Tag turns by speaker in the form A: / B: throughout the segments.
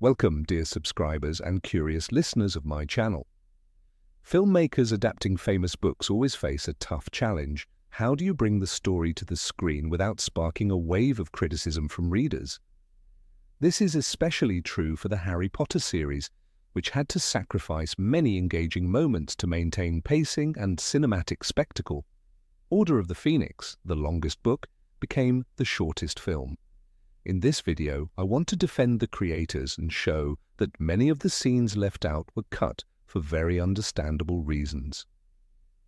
A: Welcome, dear subscribers and curious listeners of my channel. Filmmakers adapting famous books always face a tough challenge. How do you bring the story to the screen without sparking a wave of criticism from readers? This is especially true for the Harry Potter series, which had to sacrifice many engaging moments to maintain pacing and cinematic spectacle. Order of the Phoenix, the longest book, became the shortest film. In this video, I want to defend the creators and show that many of the scenes left out were cut for very understandable reasons.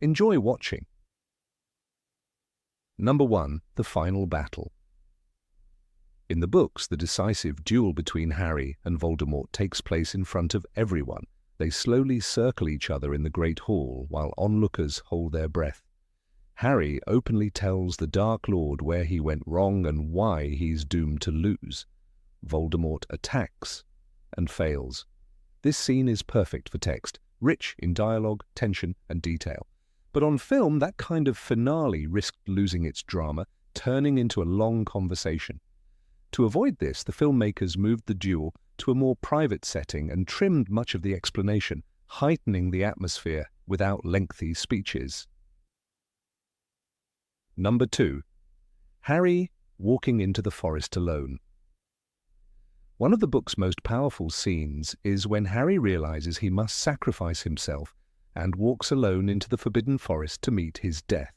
A: Enjoy watching. Number 1. The Final Battle. In the books, the decisive duel between Harry and Voldemort takes place in front of everyone. They slowly circle each other in the Great Hall while onlookers hold their breath. Harry openly tells the Dark Lord where he went wrong and why he's doomed to lose. Voldemort attacks and fails. This scene is perfect for text, rich in dialogue, tension, and detail. But on film, that kind of finale risked losing its drama, turning into a long conversation. To avoid this, the filmmakers moved the duel to a more private setting and trimmed much of the explanation, heightening the atmosphere without lengthy speeches. Number 2. Harry walking into the forest alone. One of the book's most powerful scenes is when Harry realizes he must sacrifice himself and walks alone into the Forbidden Forest to meet his death.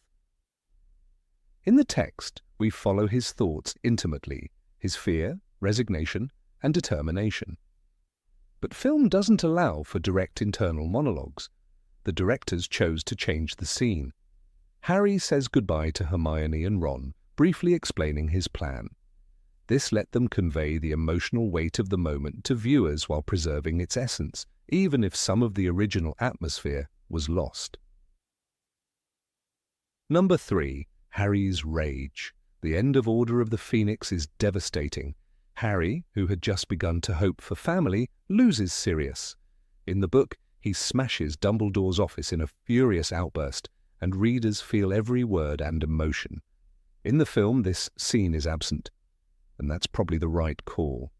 A: In the text, we follow his thoughts intimately, his fear, resignation, and determination. But film doesn't allow for direct internal monologues. The directors chose to change the scene. Harry says goodbye to Hermione and Ron, briefly explaining his plan. This let them convey the emotional weight of the moment to viewers while preserving its essence, even if some of the original atmosphere was lost. Number 3. Harry's rage. The end of Order of the Phoenix is devastating. Harry, who had just begun to hope for family, loses Sirius. In the book, he smashes Dumbledore's office in a furious outburst, and readers feel every word and emotion. In the film, this scene is absent, and that's probably the right call.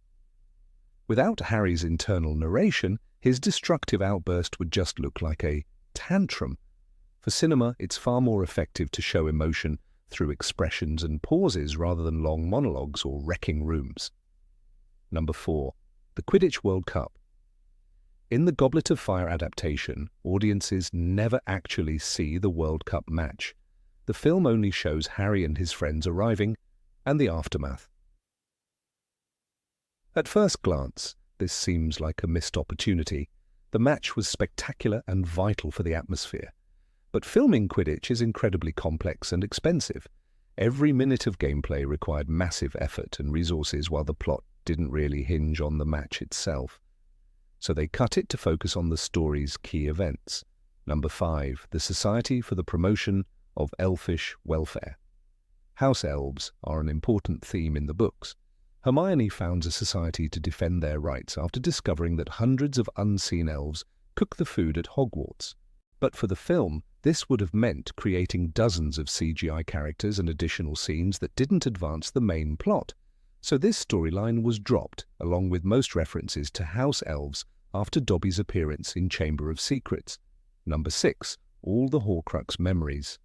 A: Without Harry's internal narration, his destructive outburst would just look like a tantrum. For cinema, it's far more effective to show emotion through expressions and pauses rather than long monologues or wrecking rooms. Number 4. The Quidditch World Cup. In the Goblet of Fire adaptation, audiences never actually see the World Cup match. The film only shows Harry and his friends arriving and the aftermath. At first glance, this seems like a missed opportunity. The match was spectacular and vital for the atmosphere. But filming Quidditch is incredibly complex and expensive. Every minute of gameplay required massive effort and resources, while the plot didn't really hinge on the match itself. So they cut it to focus on the story's key events. Number 5. The Society for the Promotion of Elfish Welfare. House elves are an important theme in the books. Hermione founds a society to defend their rights after discovering that hundreds of unseen elves cook the food at Hogwarts. But for the film, this would have meant creating dozens of CGI characters and additional scenes that didn't advance the main plot. So this storyline was dropped, along with most references to house elves after Dobby's appearance in Chamber of Secrets. Number 6. All the Horcrux memories.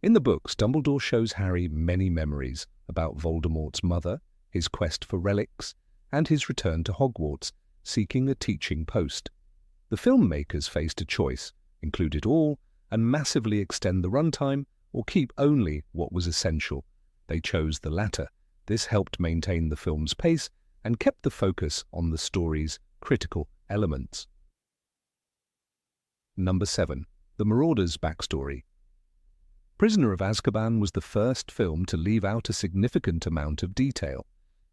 A: In the books, Dumbledore shows Harry many memories about Voldemort's mother, his quest for relics, and his return to Hogwarts, seeking a teaching post. The filmmakers faced a choice: include it all and massively extend the runtime, or keep only what was essential. They chose the latter. This helped maintain the film's pace and kept the focus on the story's critical elements. Number 7. The Marauders' backstory. Prisoner of Azkaban was the first film to leave out a significant amount of detail.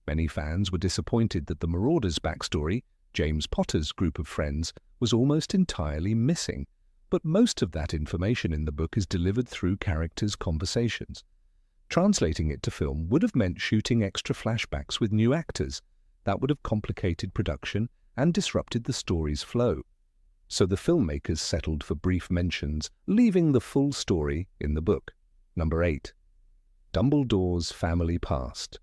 A: Many fans were disappointed that the Marauders' backstory, James Potter's group of friends, was almost entirely missing. But most of that information in the book is delivered through characters' conversations. Translating it to film would have meant shooting extra flashbacks with new actors. That would have complicated production and disrupted the story's flow. So the filmmakers settled for brief mentions, leaving the full story in the book. Number 8. Dumbledore's family past.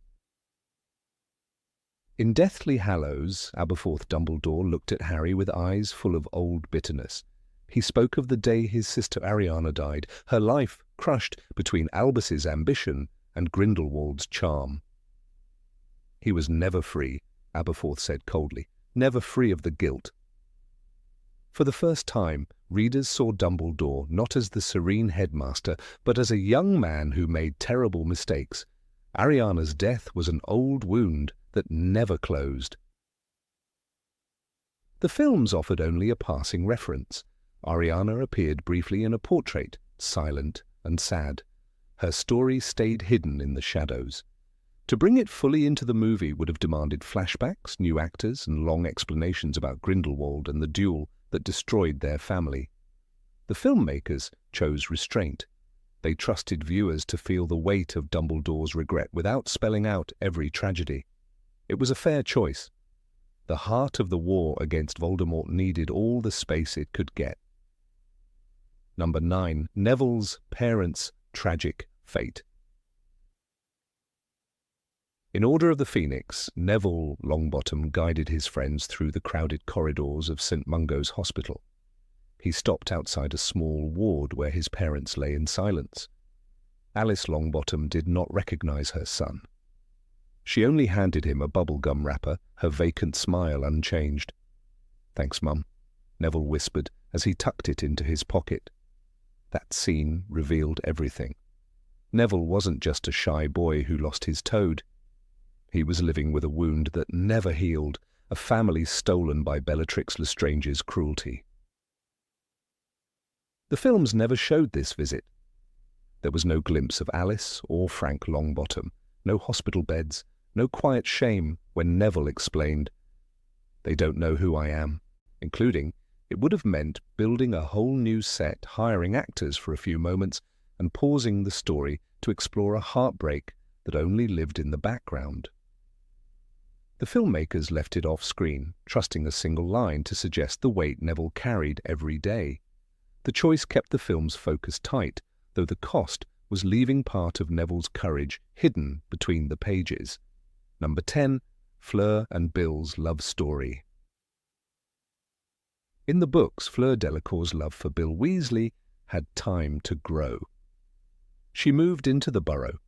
A: In Deathly Hallows, Aberforth Dumbledore looked at Harry with eyes full of old bitterness. He spoke of the day his sister Ariana died, her life crushed between Albus's ambition and Grindelwald's charm. He was never free, Aberforth said coldly, never free of the guilt. For the first time, readers saw Dumbledore not as the serene headmaster, but as a young man who made terrible mistakes. Ariana's death was an old wound that never closed. The films offered only a passing reference. Ariana appeared briefly in a portrait, silent and sad. Her story stayed hidden in the shadows. To bring it fully into the movie would have demanded flashbacks, new actors, and long explanations about Grindelwald and the duel that destroyed their family. The filmmakers chose restraint. They trusted viewers to feel the weight of Dumbledore's regret without spelling out every tragedy. It was a fair choice. The heart of the war against Voldemort needed all the space it could get. Number 9. Neville's parents' tragic fate. In Order of the Phoenix, Neville Longbottom guided his friends through the crowded corridors of St. Mungo's Hospital. He stopped outside a small ward where his parents lay in silence. Alice Longbottom did not recognize her son. She only handed him a bubblegum wrapper, her vacant smile unchanged. "Thanks, Mum," Neville whispered as he tucked it into his pocket. That scene revealed everything. Neville wasn't just a shy boy who lost his toad. He was living with a wound that never healed, a family stolen by Bellatrix Lestrange's cruelty. The films never showed this visit. There was no glimpse of Alice or Frank Longbottom, no hospital beds, no quiet shame when Neville explained, "They don't know who I am," including, it would have meant building a whole new set, hiring actors for a few moments, and pausing the story to explore a heartbreak that only lived in the background. The filmmakers left it off-screen, trusting a single line to suggest the weight Neville carried every day. The choice kept the film's focus tight, though the cost was leaving part of Neville's courage hidden between the pages. Number 10. Fleur and Bill's love story. In the books, Fleur Delacour's love for Bill Weasley had time to grow. She moved into the Burrow.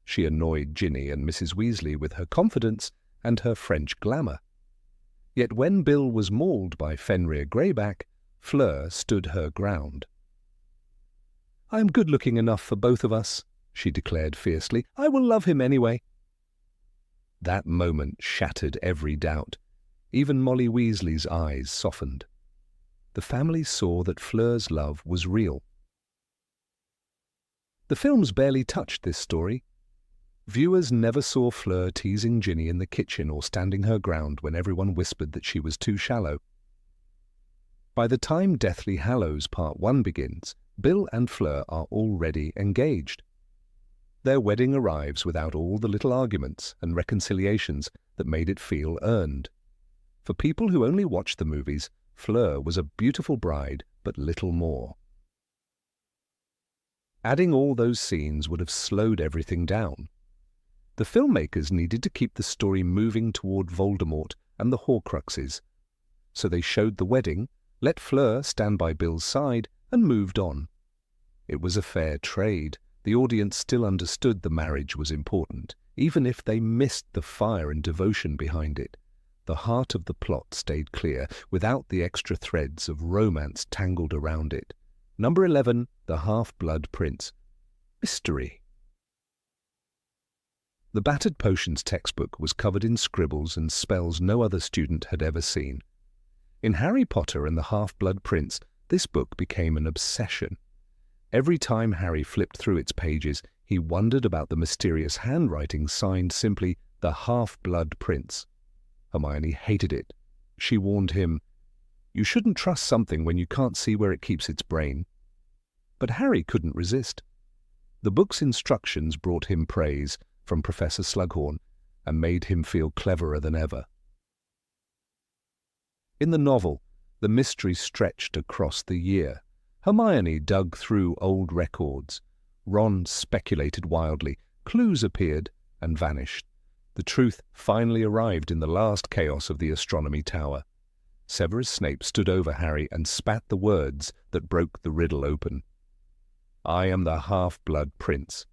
A: She annoyed Ginny and Mrs. Weasley with her confidence and her French glamour. Yet when Bill was mauled by Fenrir Greyback, Fleur stood her ground. "I am good-looking enough for both of us," she declared fiercely. "I will love him anyway." That moment shattered every doubt. Even Molly Weasley's eyes softened. The family saw that Fleur's love was real. The films barely touched this story. Viewers never saw Fleur teasing Ginny in the kitchen or standing her ground when everyone whispered that she was too shallow. By the time Deathly Hallows Part 1 begins, Bill and Fleur are already engaged. Their wedding arrives without all the little arguments and reconciliations that made it feel earned. For people who only watched the movies, Fleur was a beautiful bride, but little more. Adding all those scenes would have slowed everything down. The filmmakers needed to keep the story moving toward Voldemort and the Horcruxes. So they showed the wedding, let Fleur stand by Bill's side, and moved on. It was a fair trade. The audience still understood the marriage was important, even if they missed the fire and devotion behind it. The heart of the plot stayed clear, without the extra threads of romance tangled around it. Number 11, The Half-Blood Prince. Mystery. The Battered Potions textbook was covered in scribbles and spells no other student had ever seen. In Harry Potter and the Half-Blood Prince, this book became an obsession. Every time Harry flipped through its pages, he wondered about the mysterious handwriting signed simply The Half-Blood Prince. Hermione hated it. She warned him, "You shouldn't trust something when you can't see where it keeps its brain." But Harry couldn't resist. The book's instructions brought him praise from Professor Slughorn and made him feel cleverer than ever. In the novel, the mystery stretched across the year. Hermione dug through old records. Ron speculated wildly. Clues appeared and vanished. The The truth finally arrived in the last chaos of the astronomy tower. Severus Snape stood over Harry and spat the words that broke the riddle open. "I am the half-blood prince."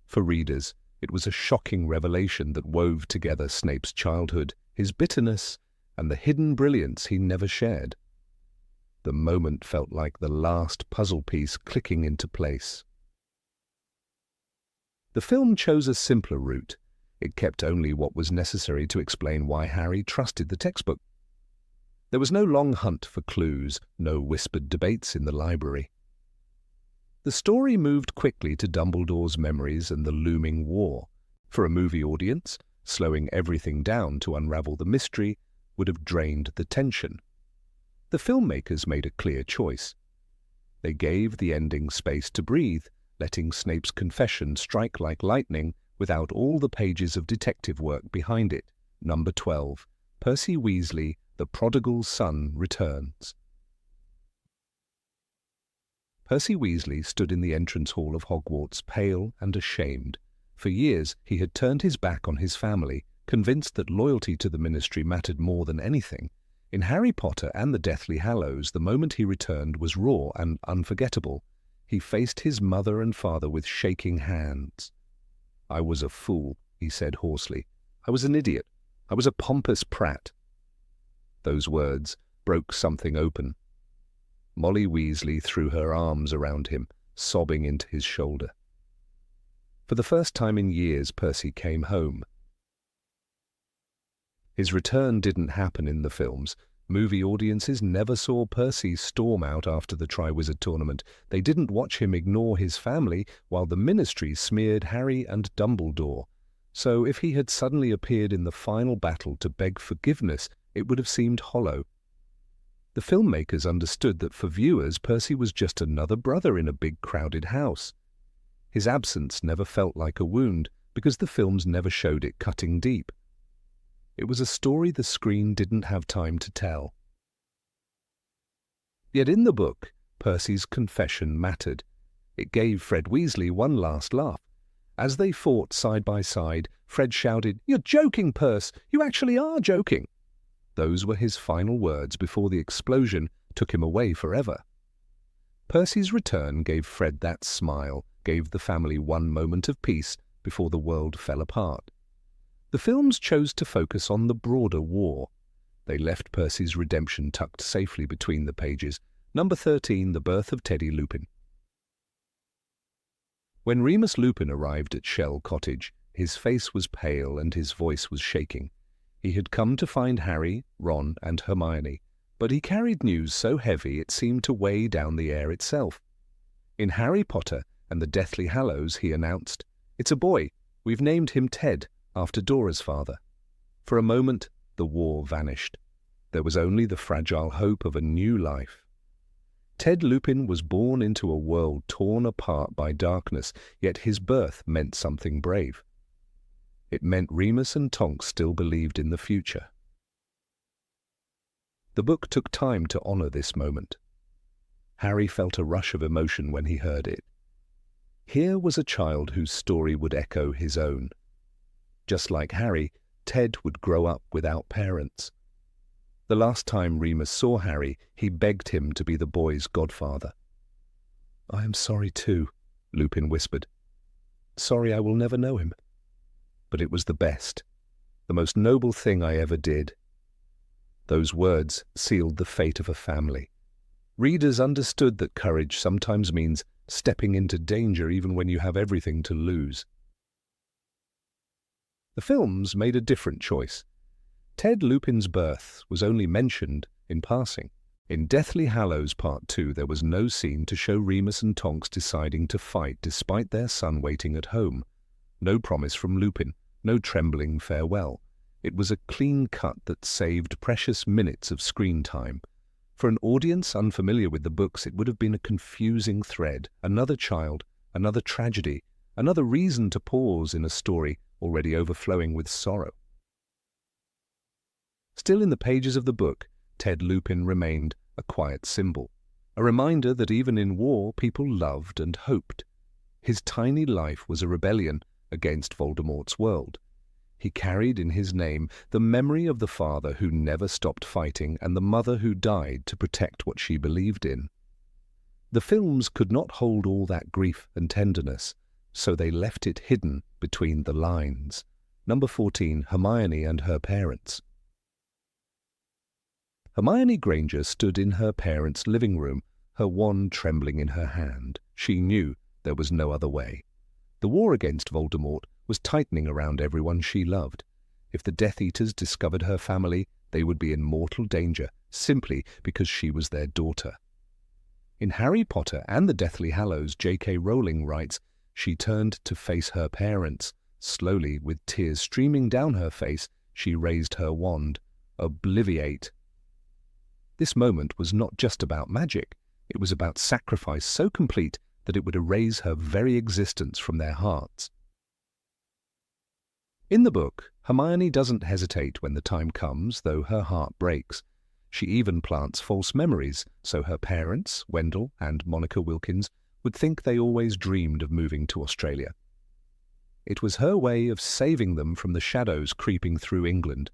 A: For readers, it was a shocking revelation that wove together Snape's childhood, his bitterness, and the hidden brilliance he never shared. The moment felt like the last puzzle piece clicking into place. The film chose a simpler route. It kept only what was necessary to explain why Harry trusted the textbook. There was no long hunt for clues, no whispered debates in the library. The story moved quickly to Dumbledore's memories and the looming war. For a movie audience, slowing everything down to unravel the mystery would have drained the tension. The filmmakers made a clear choice. They gave the ending space to breathe, letting Snape's confession strike like lightning without all the pages of detective work behind it. Number 12. Percy Weasley, the prodigal son, returns. Percy Weasley stood in the entrance hall of Hogwarts, pale and ashamed. For years he had turned his back on his family, convinced that loyalty to the Ministry mattered more than anything. In Harry Potter and the Deathly Hallows, the moment he returned was raw and unforgettable. He faced his mother and father with shaking hands. "I was a fool," he said hoarsely. "I was an idiot. I was a pompous prat." Those words broke something open. Molly Weasley threw her arms around him, sobbing into his shoulder. For the first time in years, Percy came home. His return didn't happen in the films. Movie audiences never saw Percy storm out after the Triwizard Tournament. They didn't watch him ignore his family while the Ministry smeared Harry and Dumbledore. So if he had suddenly appeared in the final battle to beg forgiveness, it would have seemed hollow. The filmmakers understood that for viewers, Percy was just another brother in a big crowded house. His absence never felt like a wound, because the films never showed it cutting deep. It was a story the screen didn't have time to tell. Yet in the book, Percy's confession mattered. It gave Fred Weasley one last laugh. As they fought side by side, Fred shouted, "You're joking, Percy! You actually are joking!" Those were his final words before the explosion took him away forever. Percy's return gave Fred that smile, gave the family one moment of peace before the world fell apart. The films chose to focus on the broader war. They left Percy's redemption tucked safely between the pages. Number 13, The Birth of Teddy Lupin. When Remus Lupin arrived at Shell Cottage, his face was pale and his voice was shaking. He had come to find Harry, Ron, and Hermione, but he carried news so heavy it seemed to weigh down the air itself. In Harry Potter and the Deathly Hallows, he announced, "It's a boy. We've named him Ted, after Dora's father." For a moment, the war vanished. There was only the fragile hope of a new life. Ted Lupin was born into a world torn apart by darkness, yet his birth meant something brave. It meant Remus and Tonks still believed in the future. The book took time to honor this moment. Harry felt a rush of emotion when he heard it. Here was a child whose story would echo his own. Just like Harry, Ted would grow up without parents. The last time Remus saw Harry, he begged him to be the boy's godfather. "I am sorry too," Lupin whispered. "Sorry I will never know him. But it was the best, the most noble thing I ever did." Those words sealed the fate of a family. Readers understood that courage sometimes means stepping into danger even when you have everything to lose. The films made a different choice. Ted Lupin's birth was only mentioned in passing. In Deathly Hallows Part 2, there was no scene to show Remus and Tonks deciding to fight despite their son waiting at home. No promise from Lupin, no trembling farewell. It was a clean cut that saved precious minutes of screen time. For an audience unfamiliar with the books, it would have been a confusing thread, another child, another tragedy, another reason to pause in a story already overflowing with sorrow. Still in the pages of the book, Ted Lupin remained a quiet symbol, a reminder that even in war people loved and hoped. His tiny life was a rebellion against Voldemort's world. He carried in his name the memory of the father who never stopped fighting and the mother who died to protect what she believed in. The films could not hold all that grief and tenderness, so they left it hidden between the lines. Number 14, Hermione and her parents. Hermione Granger stood in her parents' living room, her wand trembling in her hand. She knew there was no other way. The war against Voldemort was tightening around everyone she loved. If the Death Eaters discovered her family, they would be in mortal danger, simply because she was their daughter. In Harry Potter and the Deathly Hallows, J.K. Rowling writes, she turned to face her parents. Slowly, with tears streaming down her face, she raised her wand. Obliviate. This moment was not just about magic. It was about sacrifice so complete that it would erase her very existence from their hearts. In the book, Hermione doesn't hesitate when the time comes, though her heart breaks. She even plants false memories, so her parents, Wendell and Monica Wilkins, would think they always dreamed of moving to Australia. It was her way of saving them from the shadows creeping through England.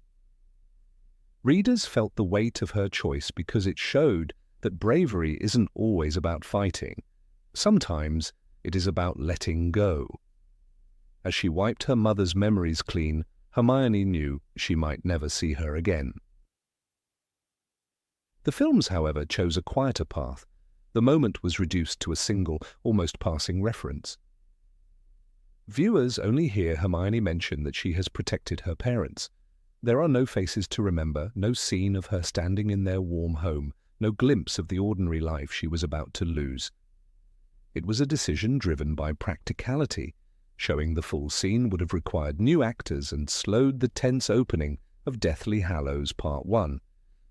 A: Readers felt the weight of her choice because it showed that bravery isn't always about fighting. Sometimes it is about letting go. As she wiped her mother's memories clean, Hermione knew she might never see her again. The films, however, chose a quieter path. The moment was reduced to a single, almost passing reference. Viewers only hear Hermione mention that she has protected her parents. There are no faces to remember, no scene of her standing in their warm home, no glimpse of the ordinary life she was about to lose. It was a decision driven by practicality. Showing the full scene would have required new actors and slowed the tense opening of Deathly Hallows Part 1.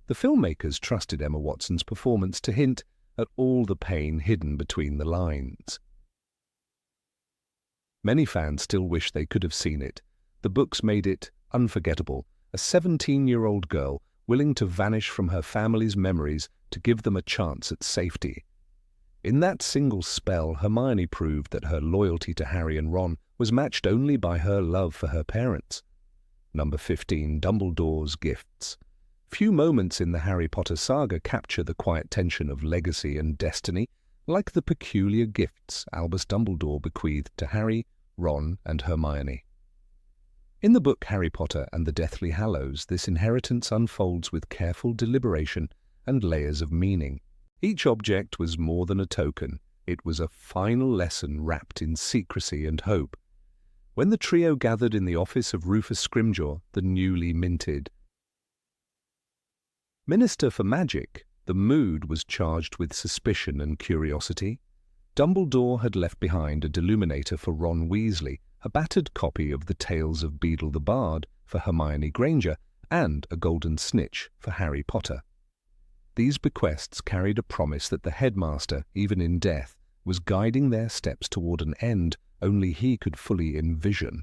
A: The filmmakers trusted Emma Watson's performance to hint at all the pain hidden between the lines. Many fans still wish they could have seen it. The books made it unforgettable. A 17-year-old girl willing to vanish from her family's memories to give them a chance at safety. In that single spell, Hermione proved that her loyalty to Harry and Ron was matched only by her love for her parents. Number 15, Dumbledore's Gifts. Few moments in the Harry Potter saga capture the quiet tension of legacy and destiny, like the peculiar gifts Albus Dumbledore bequeathed to Harry, Ron, and Hermione. In the book Harry Potter and the Deathly Hallows, this inheritance unfolds with careful deliberation and layers of meaning. Each object was more than a token. It was a final lesson wrapped in secrecy and hope. When the trio gathered in the office of Rufus Scrimgeour, the newly minted Minister for Magic, the mood was charged with suspicion and curiosity. Dumbledore had left behind a deluminator for Ron Weasley, a battered copy of the Tales of Beedle the Bard for Hermione Granger, and a golden snitch for Harry Potter. These bequests carried a promise that the headmaster, even in death, was guiding their steps toward an end only he could fully envision.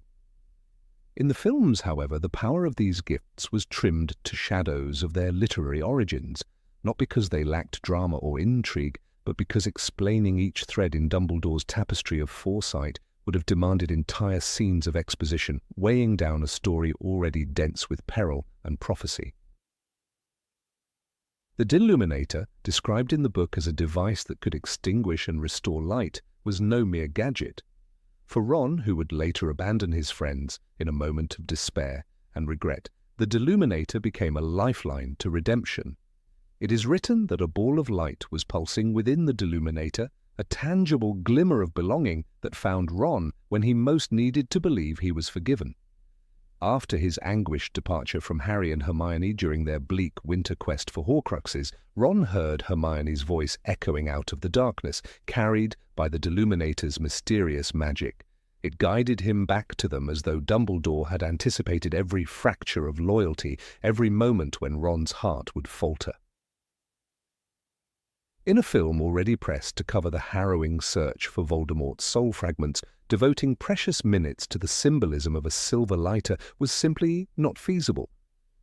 A: In the films, however, the power of these gifts was trimmed to shadows of their literary origins, not because they lacked drama or intrigue, but because explaining each thread in Dumbledore's tapestry of foresight would have demanded entire scenes of exposition, weighing down a story already dense with peril and prophecy. The Deluminator, described in the book as a device that could extinguish and restore light, was no mere gadget. For Ron, who would later abandon his friends in a moment of despair and regret, the Deluminator became a lifeline to redemption. It is written that a ball of light was pulsing within the Deluminator, a tangible glimmer of belonging that found Ron when he most needed to believe he was forgiven. After his anguished departure from Harry and Hermione during their bleak winter quest for Horcruxes, Ron heard Hermione's voice echoing out of the darkness, carried by the Deluminator's mysterious magic. It guided him back to them as though Dumbledore had anticipated every fracture of loyalty, every moment when Ron's heart would falter. In a film already pressed to cover the harrowing search for Voldemort's soul fragments, devoting precious minutes to the symbolism of a silver lighter was simply not feasible.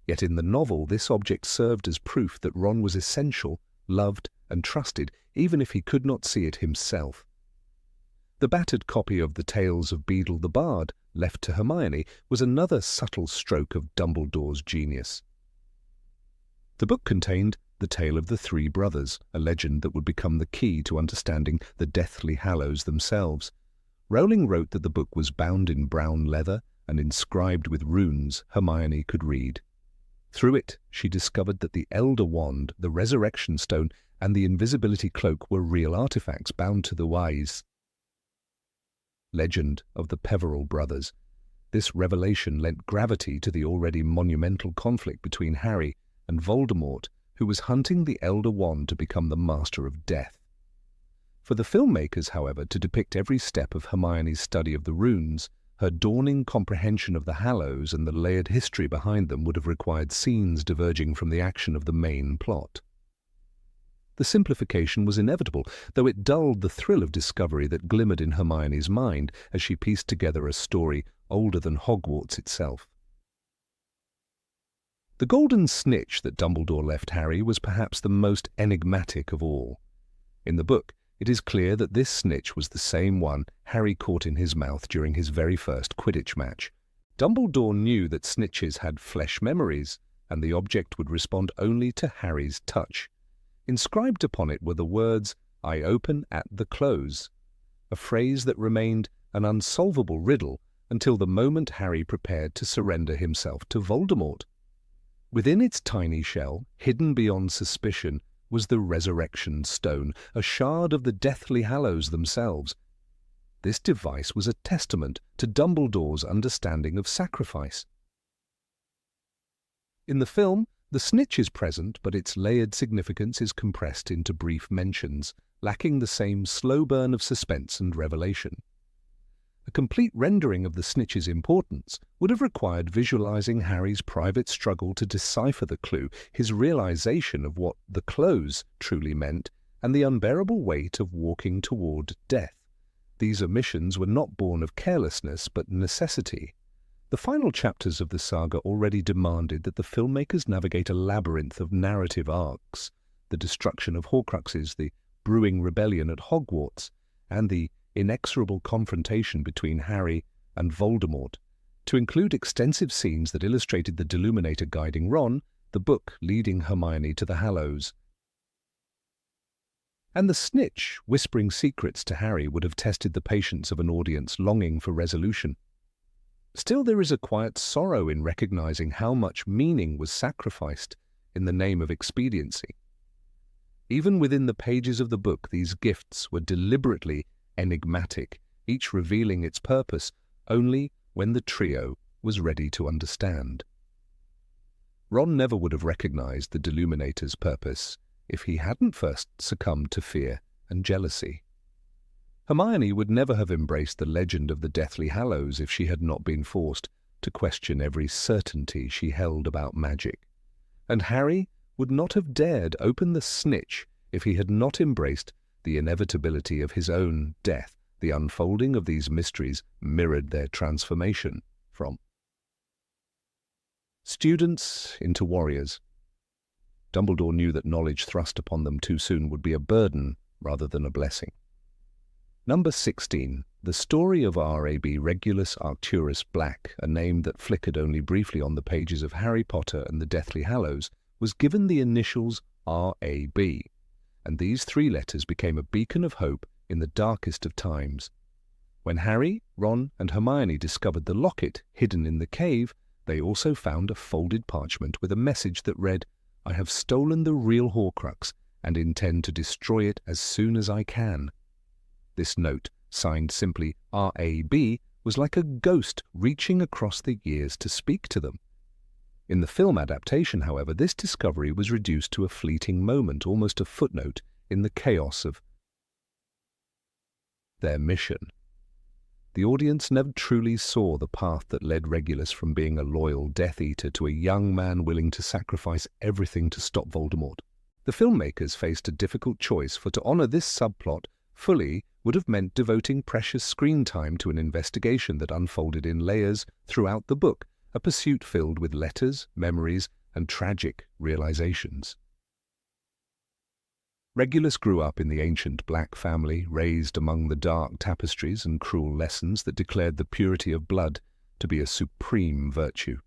A: Yet in the novel, this object served as proof that Ron was essential, loved, and trusted, even if he could not see it himself. The battered copy of the Tales of Beedle the Bard, left to Hermione, was another subtle stroke of Dumbledore's genius. The book contained The Tale of the Three Brothers, a legend that would become the key to understanding the Deathly Hallows themselves. Rowling wrote that the book was bound in brown leather and inscribed with runes Hermione could read. Through it, she discovered that the Elder Wand, the Resurrection Stone, and the Invisibility Cloak were real artifacts bound to the wise legend of the Peverell brothers. This revelation lent gravity to the already monumental conflict between Harry and Voldemort, who was hunting the Elder Wand to become the Master of Death. For the filmmakers, however, to depict every step of Hermione's study of the runes, her dawning comprehension of the Hallows and the layered history behind them would have required scenes diverging from the action of the main plot. The simplification was inevitable, though it dulled the thrill of discovery that glimmered in Hermione's mind as she pieced together a story older than Hogwarts itself. The golden snitch that Dumbledore left Harry was perhaps the most enigmatic of all. In the book, it is clear that this snitch was the same one Harry caught in his mouth during his very first Quidditch match. Dumbledore knew that snitches had flesh memories, and the object would respond only to Harry's touch. Inscribed upon it were the words, "I open at the close," a phrase that remained an unsolvable riddle until the moment Harry prepared to surrender himself to Voldemort. Within its tiny shell, hidden beyond suspicion, was the Resurrection Stone, a shard of the Deathly Hallows themselves. This device was a testament to Dumbledore's understanding of sacrifice. In the film, the snitch is present, but its layered significance is compressed into brief mentions, lacking the same slow burn of suspense and revelation. A complete rendering of the snitch's importance would have required visualizing Harry's private struggle to decipher the clue, his realization of what the close truly meant, and the unbearable weight of walking toward death. These omissions were not born of carelessness, but necessity. The final chapters of the saga already demanded that the filmmakers navigate a labyrinth of narrative arcs: the destruction of Horcruxes, the brewing rebellion at Hogwarts, and the inexorable confrontation between Harry and Voldemort. To include extensive scenes that illustrated the Deluminator guiding Ron, the book leading Hermione to the Hallows, and the snitch whispering secrets to Harry would have tested the patience of an audience longing for resolution. Still, there is a quiet sorrow in recognizing how much meaning was sacrificed in the name of expediency. Even within the pages of the book, these gifts were deliberately enigmatic, each revealing its purpose only when the trio was ready to understand. Ron never would have recognized the Deluminator's purpose if he hadn't first succumbed to fear and jealousy. Hermione would never have embraced the legend of the Deathly Hallows if she had not been forced to question every certainty she held about magic. And Harry would not have dared open the snitch if he had not embraced the inevitability of his own death. The unfolding of these mysteries mirrored their transformation from students into warriors. Dumbledore knew that knowledge thrust upon them too soon would be a burden rather than a blessing. Number 16. The story of R.A.B. Regulus Arcturus Black, a name that flickered only briefly on the pages of Harry Potter and the Deathly Hallows, was given the initials R.A.B., and these three letters became a beacon of hope in the darkest of times. When Harry, Ron, and Hermione discovered the locket hidden in the cave, they also found a folded parchment with a message that read, "I have stolen the real Horcrux and intend to destroy it as soon as I can." This note, signed simply R.A.B., was like a ghost reaching across the years to speak to them. In the film adaptation, however, this discovery was reduced to a fleeting moment, almost a footnote in the chaos of their mission. The audience never truly saw the path that led Regulus from being a loyal Death Eater to a young man willing to sacrifice everything to stop Voldemort. The filmmakers faced a difficult choice, for to honor this subplot fully would have meant devoting precious screen time to an investigation that unfolded in layers throughout the book, a pursuit filled with letters, memories, and tragic realizations. Regulus grew up in the ancient black family, raised among the dark tapestries and cruel lessons that declared the purity of blood to be a supreme virtue.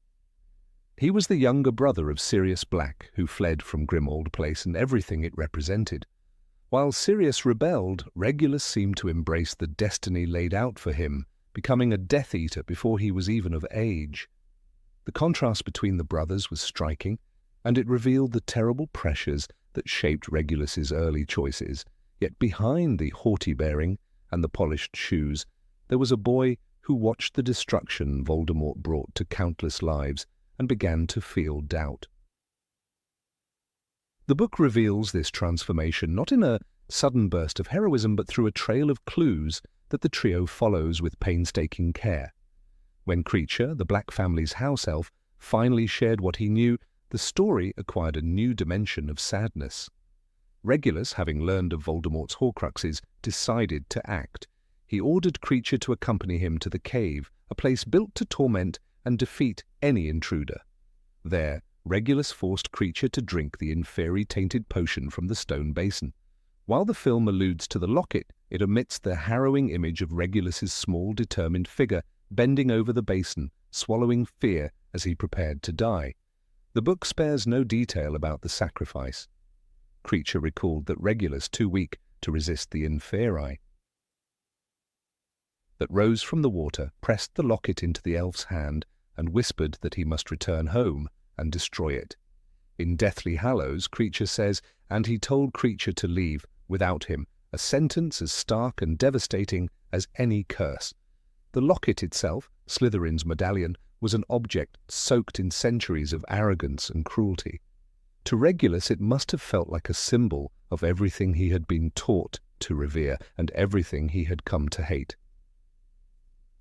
A: He was the younger brother of Sirius Black, who fled from Grimmauld Place and everything it represented. While Sirius rebelled, Regulus seemed to embrace the destiny laid out for him, becoming a Death Eater before he was even of age. The contrast between the brothers was striking, and it revealed the terrible pressures that shaped Regulus's early choices. Yet behind the haughty bearing and the polished shoes, there was a boy who watched the destruction Voldemort brought to countless lives and began to feel doubt. The book reveals this transformation not in a sudden burst of heroism, but through a trail of clues that the trio follows with painstaking care. When Kreacher, the Black family's house elf, finally shared what he knew, the story acquired a new dimension of sadness. Regulus, having learned of Voldemort's Horcruxes, decided to act. He ordered Kreacher to accompany him to the cave, a place built to torment and defeat any intruder. There, Regulus forced Kreacher to drink the inferi-tainted potion from the stone basin. While the film alludes to the locket, it omits the harrowing image of Regulus's small, determined figure bending over the basin, swallowing fear as he prepared to die. The book spares no detail about the sacrifice. Kreacher recalled that Regulus, too weak to resist the inferi that rose from the water, pressed the locket into the elf's hand and whispered that he must return home and destroy it. In Deathly Hallows, Kreacher says, and he told Kreacher to leave without him, a sentence as stark and devastating as any curse. The locket itself, Slytherin's medallion, was an object soaked in centuries of arrogance and cruelty. To Regulus it must have felt like a symbol of everything he had been taught to revere and everything he had come to hate.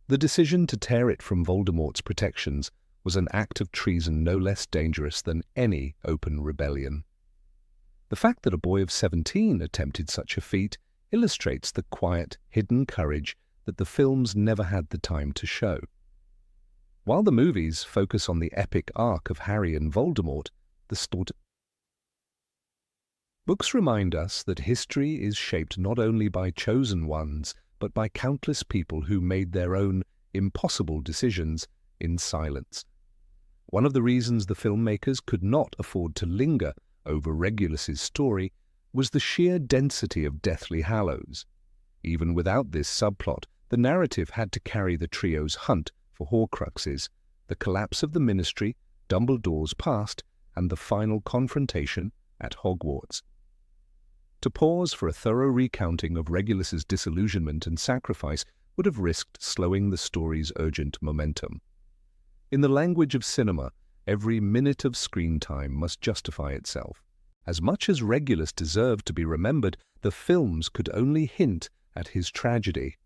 A: The decision to tear it from Voldemort's protections was an act of treason no less dangerous than any open rebellion. The fact that a boy of 17 attempted such a feat illustrates the quiet, hidden courage that the films never had the time to show. While the movies focus on the epic arc of Harry and Voldemort, the books remind us that history is shaped not only by chosen ones, but by countless people who made their own impossible decisions in silence. One of the reasons the filmmakers could not afford to linger over Regulus's story was the sheer density of Deathly Hallows. Even without this subplot, the narrative had to carry the trio's hunt for Horcruxes, the collapse of the Ministry, Dumbledore's past, and the final confrontation at Hogwarts. To pause for a thorough recounting of Regulus's disillusionment and sacrifice would have risked slowing the story's urgent momentum. In the language of cinema, every minute of screen time must justify itself. As much as Regulus deserved to be remembered, the films could only hint at his tragedy.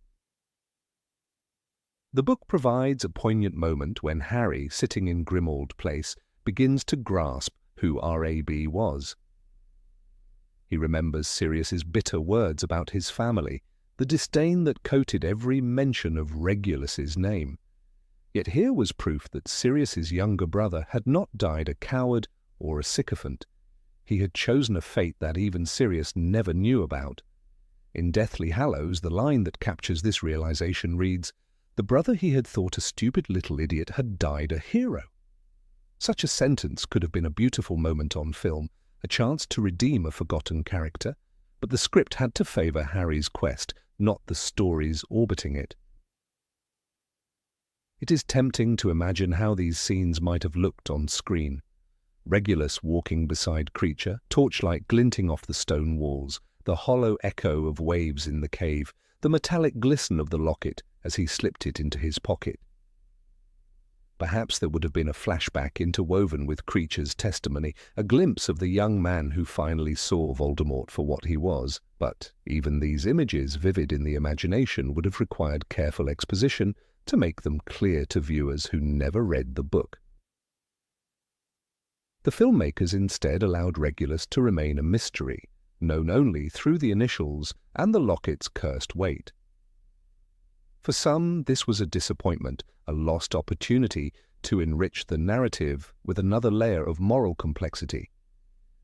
A: The book provides a poignant moment when Harry, sitting in Grimmauld Place, begins to grasp who R.A.B. was. He remembers Sirius's bitter words about his family, the disdain that coated every mention of Regulus's name. Yet here was proof that Sirius's younger brother had not died a coward or a sycophant. He had chosen a fate that even Sirius never knew about. In Deathly Hallows, the line that captures this realization reads, "The brother he had thought a stupid little idiot had died a hero." Such a sentence could have been a beautiful moment on film, a chance to redeem a forgotten character, but the script had to favor Harry's quest, not the stories orbiting it. It is tempting to imagine how these scenes might have looked on screen. Regulus walking beside Kreacher, torchlight glinting off the stone walls, the hollow echo of waves in the cave, the metallic glisten of the locket as he slipped it into his pocket. Perhaps there would have been a flashback interwoven with Kreacher's testimony, a glimpse of the young man who finally saw Voldemort for what he was, but even these images, vivid in the imagination, would have required careful exposition to make them clear to viewers who never read the book. The filmmakers instead allowed Regulus to remain a mystery, known only through the initials and the locket's cursed weight. For some, this was a disappointment, a lost opportunity to enrich the narrative with another layer of moral complexity.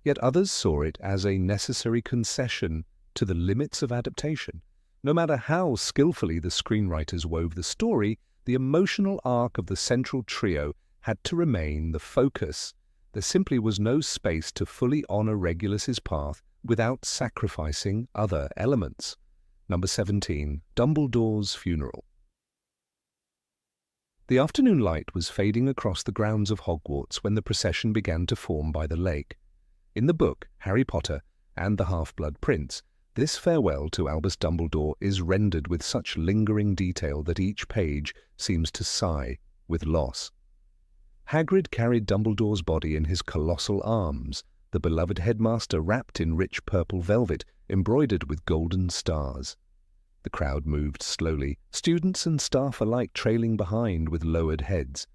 A: Yet others saw it as a necessary concession to the limits of adaptation. No matter how skillfully the screenwriters wove the story, the emotional arc of the central trio had to remain the focus. There simply was no space to fully honor Regulus's path without sacrificing other elements. Number 17. Dumbledore's Funeral. The afternoon light was fading across the grounds of Hogwarts when the procession began to form by the lake. In the book, Harry Potter and the Half-Blood Prince, this farewell to Albus Dumbledore is rendered with such lingering detail that each page seems to sigh with loss. Hagrid carried Dumbledore's body in his colossal arms, the beloved headmaster wrapped in rich purple velvet embroidered with golden stars. The crowd moved slowly, students and staff alike trailing behind with lowered heads.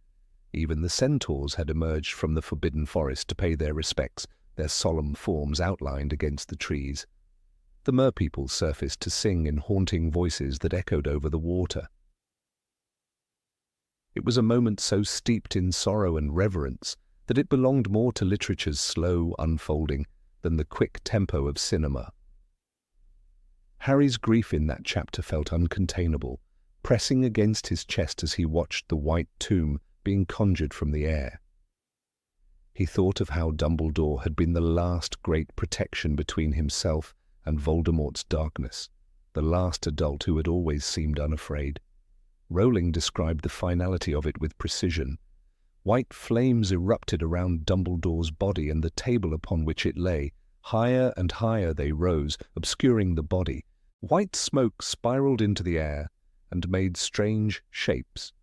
A: Even the centaurs had emerged from the forbidden forest to pay their respects, their solemn forms outlined against the trees. The merpeople surfaced to sing in haunting voices that echoed over the water. It was a moment so steeped in sorrow and reverence that it belonged more to literature's slow unfolding than the quick tempo of cinema. Harry's grief in that chapter felt uncontainable, pressing against his chest as he watched the white tomb being conjured from the air. He thought of how Dumbledore had been the last great protection between himself and Voldemort's darkness, the last adult who had always seemed unafraid. Rowling described the finality of it with precision. White flames erupted around Dumbledore's body and the table upon which it lay. Higher and higher they rose, obscuring the body. White smoke spiraled into the air and made strange shapes.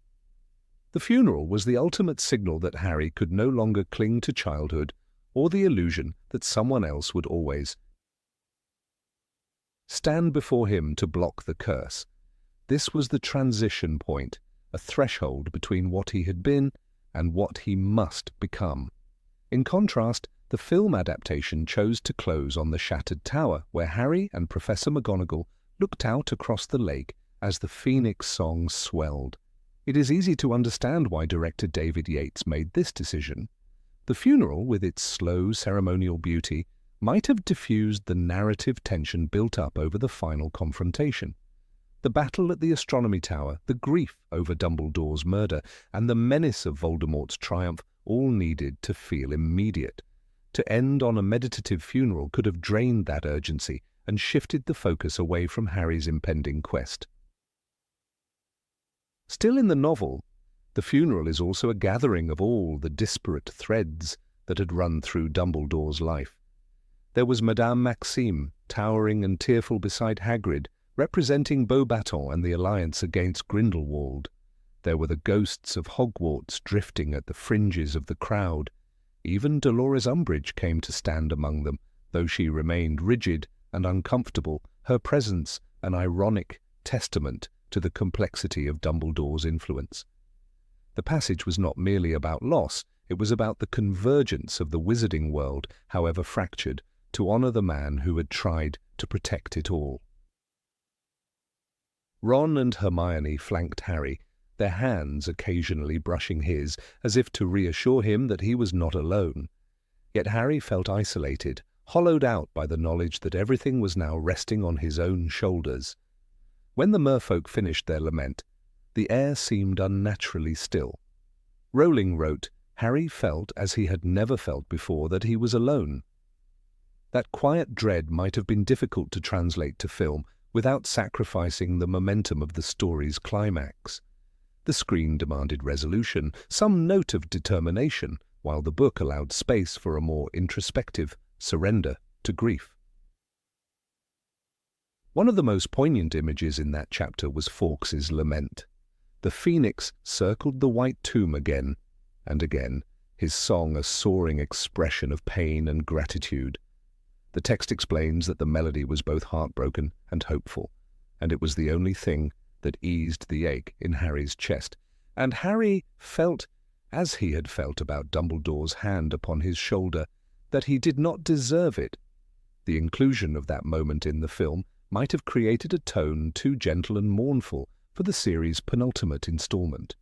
A: The funeral was the ultimate signal that Harry could no longer cling to childhood or the illusion that someone else would always stand before him to block the curse. This was the transition point, a threshold between what he had been and what he must become. In contrast, the film adaptation chose to close on the shattered tower, where Harry and Professor McGonagall looked out across the lake as the Phoenix song swelled. It is easy to understand why director David Yates made this decision. The funeral, with its slow ceremonial beauty, might have diffused the narrative tension built up over the final confrontation. The battle at the Astronomy Tower, the grief over Dumbledore's murder, and the menace of Voldemort's triumph all needed to feel immediate. To end on a meditative funeral could have drained that urgency and shifted the focus away from Harry's impending quest. Still in the novel, the funeral is also a gathering of all the disparate threads that had run through Dumbledore's life. There was Madame Maxime, towering and tearful beside Hagrid, representing Beauxbaton and the alliance against Grindelwald. There were the ghosts of Hogwarts drifting at the fringes of the crowd. Even Dolores Umbridge came to stand among them, though she remained rigid and uncomfortable, her presence an ironic testament to the complexity of Dumbledore's influence. The passage was not merely about loss, it was about the convergence of the wizarding world, however fractured, to honor the man who had tried to protect it all. Ron and Hermione flanked Harry, their hands occasionally brushing his, as if to reassure him that he was not alone. Yet Harry felt isolated, hollowed out by the knowledge that everything was now resting on his own shoulders. When the merfolk finished their lament, the air seemed unnaturally still. Rowling wrote, Harry felt as he had never felt before that he was alone. That quiet dread might have been difficult to translate to film without sacrificing the momentum of the story's climax. The screen demanded resolution, some note of determination, while the book allowed space for a more introspective surrender to grief. One of the most poignant images in that chapter was Fawkes's lament. The phoenix circled the white tomb again and again, his song a soaring expression of pain and gratitude. The text explains that the melody was both heartbroken and hopeful, and it was the only thing that eased the ache in Harry's chest. And Harry felt, as he had felt about Dumbledore's hand upon his shoulder, that he did not deserve it. The inclusion of that moment in the film might have created a tone too gentle and mournful for the series' penultimate installment.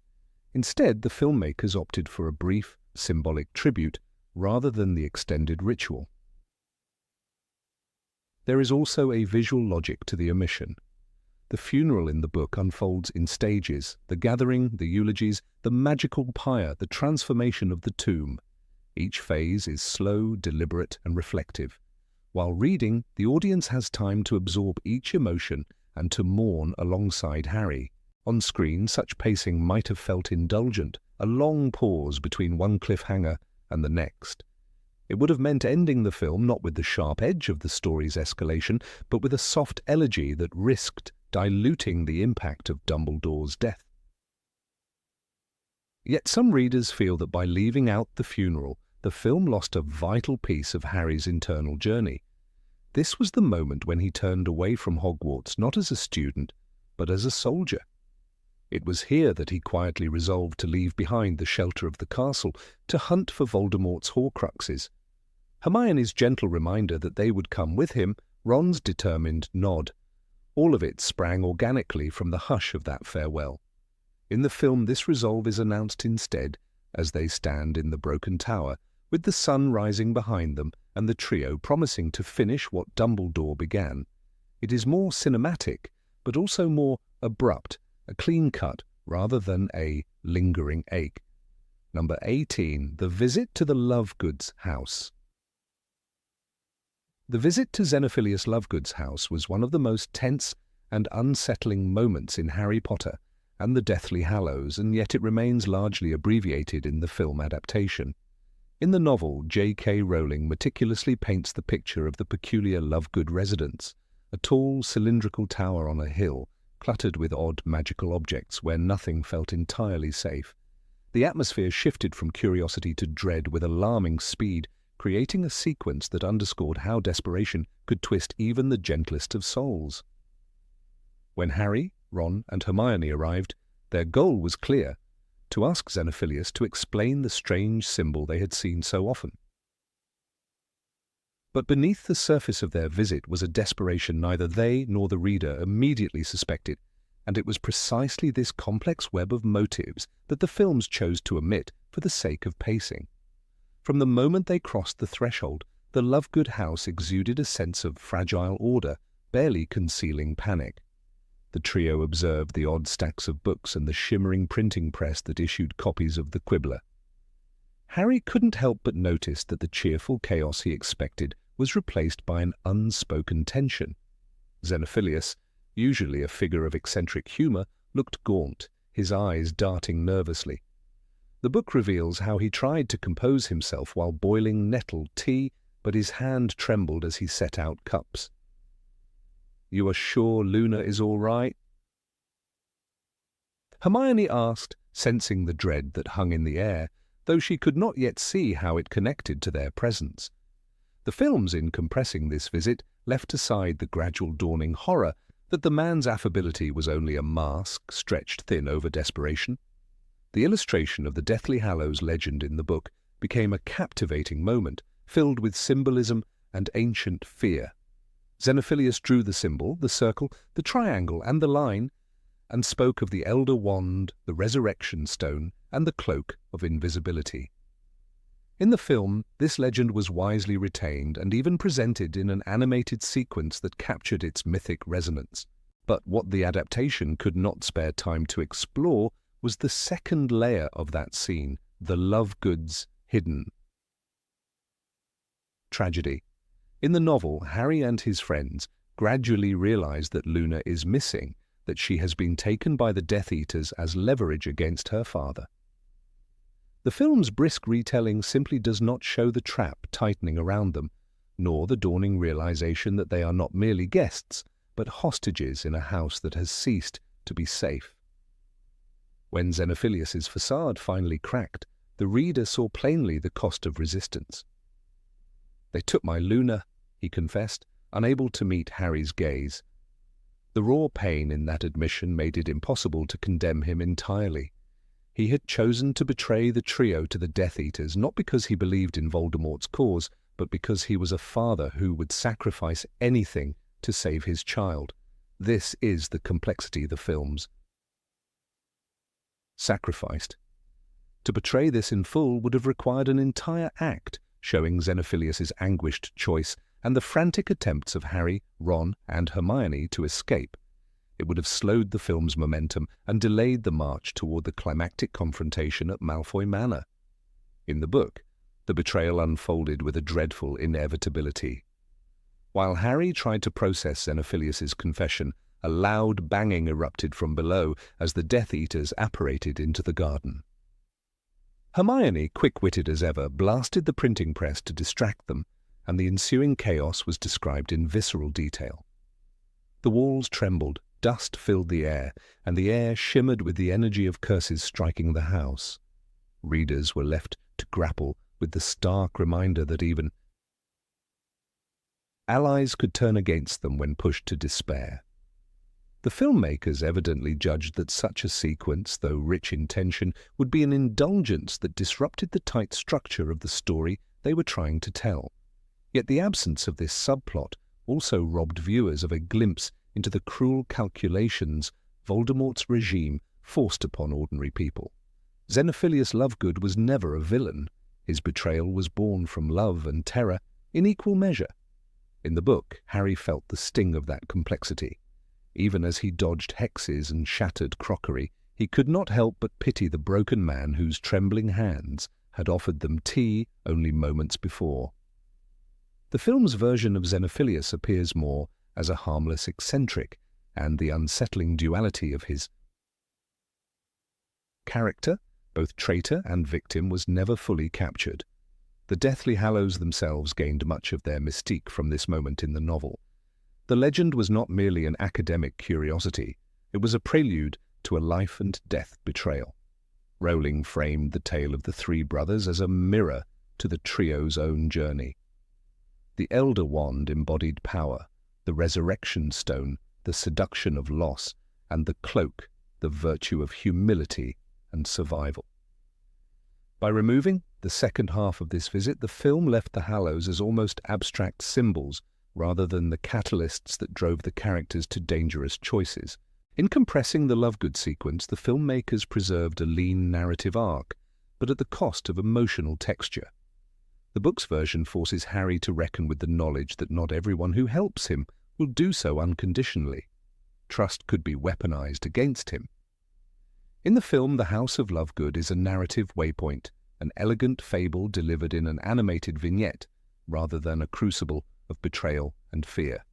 A: Instead, the filmmakers opted for a brief, symbolic tribute rather than the extended ritual. There is also a visual logic to the omission. The funeral in the book unfolds in stages: the gathering, the eulogies, the magical pyre, the transformation of the tomb. Each phase is slow, deliberate, and reflective. While reading, the audience has time to absorb each emotion and to mourn alongside Harry. On screen, such pacing might have felt indulgent, a long pause between one cliffhanger and the next. It would have meant ending the film not with the sharp edge of the story's escalation, but with a soft elegy that risked diluting the impact of Dumbledore's death. Yet some readers feel that by leaving out the funeral, the film lost a vital piece of Harry's internal journey. This was the moment when he turned away from Hogwarts not as a student, but as a soldier. It was here that he quietly resolved to leave behind the shelter of the castle to hunt for Voldemort's Horcruxes. Hermione's gentle reminder that they would come with him, Ron's determined nod. All of it sprang organically from the hush of that farewell. In the film, this resolve is announced instead as they stand in the broken tower, with the sun rising behind them and the trio promising to finish what Dumbledore began. It is more cinematic, but also more abrupt, a clean cut rather than a lingering ache. Number 18, The Visit to the Lovegood's House. The visit to Xenophilius Lovegood's house was one of the most tense and unsettling moments in Harry Potter and the Deathly Hallows, and yet it remains largely abbreviated in the film adaptation. In the novel, J.K. Rowling meticulously paints the picture of the peculiar Lovegood residence, a tall, cylindrical tower on a hill, cluttered with odd magical objects where nothing felt entirely safe. The atmosphere shifted from curiosity to dread with alarming speed, creating a sequence that underscored how desperation could twist even the gentlest of souls. When Harry, Ron, and Hermione arrived, their goal was clear: to ask Xenophilius to explain the strange symbol they had seen so often. But beneath the surface of their visit was a desperation neither they nor the reader immediately suspected, and it was precisely this complex web of motives that the films chose to omit for the sake of pacing. From the moment they crossed the threshold, the Lovegood house exuded a sense of fragile order, barely concealing panic. The trio observed the odd stacks of books and the shimmering printing press that issued copies of the Quibbler. Harry couldn't help but notice that the cheerful chaos he expected was replaced by an unspoken tension. Xenophilius, usually a figure of eccentric humour, looked gaunt, his eyes darting nervously. The book reveals how he tried to compose himself while boiling nettle tea, but his hand trembled as he set out cups. "You are sure Luna is all right?" Hermione asked, sensing the dread that hung in the air, though she could not yet see how it connected to their presence. The films, in compressing this visit, left aside the gradual dawning horror that the man's affability was only a mask stretched thin over desperation. The illustration of the Deathly Hallows legend in the book became a captivating moment, filled with symbolism and ancient fear. Xenophilius drew the symbol, the circle, the triangle, and the line, and spoke of the Elder Wand, the Resurrection Stone, and the Cloak of Invisibility. In the film, this legend was wisely retained and even presented in an animated sequence that captured its mythic resonance. But what the adaptation could not spare time to explore was the second layer of that scene, the Lovegood's hidden tragedy. In the novel, Harry and his friends gradually realize that Luna is missing, that she has been taken by the Death Eaters as leverage against her father. The film's brisk retelling simply does not show the trap tightening around them, nor the dawning realization that they are not merely guests, but hostages in a house that has ceased to be safe. When Xenophilius's facade finally cracked, the reader saw plainly the cost of resistance. "They took my Luna," he confessed, unable to meet Harry's gaze. The raw pain in that admission made it impossible to condemn him entirely. He had chosen to betray the trio to the Death Eaters not because he believed in Voldemort's cause, but because he was a father who would sacrifice anything to save his child. This is the complexity the films sacrificed. To portray this in full would have required an entire act, showing Xenophilius's anguished choice and the frantic attempts of Harry, Ron, and Hermione to escape. It would have slowed the film's momentum and delayed the march toward the climactic confrontation at Malfoy Manor. In the book, the betrayal unfolded with a dreadful inevitability. While Harry tried to process Xenophilius's confession, a loud banging erupted from below as the Death Eaters apparated into the garden. Hermione, quick-witted as ever, blasted the printing press to distract them, and the ensuing chaos was described in visceral detail. The walls trembled, dust filled the air, and the air shimmered with the energy of curses striking the house. Readers were left to grapple with the stark reminder that even allies could turn against them when pushed to despair. The filmmakers evidently judged that such a sequence, though rich in tension, would be an indulgence that disrupted the tight structure of the story they were trying to tell. Yet the absence of this subplot also robbed viewers of a glimpse into the cruel calculations Voldemort's regime forced upon ordinary people. Xenophilius Lovegood was never a villain. His betrayal was born from love and terror in equal measure. In the book, Harry felt the sting of that complexity. Even as he dodged hexes and shattered crockery, he could not help but pity the broken man whose trembling hands had offered them tea only moments before. The film's version of Xenophilius appears more as a harmless eccentric, and the unsettling duality of his character, both traitor and victim, was never fully captured. The Deathly Hallows themselves gained much of their mystique from this moment in the novel. The legend was not merely an academic curiosity, it was a prelude to a life-and-death betrayal. Rowling framed the tale of the three brothers as a mirror to the trio's own journey. The Elder Wand embodied power, the Resurrection Stone, the seduction of loss, and the Cloak, the virtue of humility and survival. By removing the second half of this visit, the film left the Hallows as almost abstract symbols rather than the catalysts that drove the characters to dangerous choices. In compressing the Lovegood sequence, the filmmakers preserved a lean narrative arc, but at the cost of emotional texture. The book's version forces Harry to reckon with the knowledge that not everyone who helps him will do so unconditionally. Trust could be weaponized against him. In the film, the House of Lovegood is a narrative waypoint, an elegant fable delivered in an animated vignette rather than a crucible of betrayal and fear.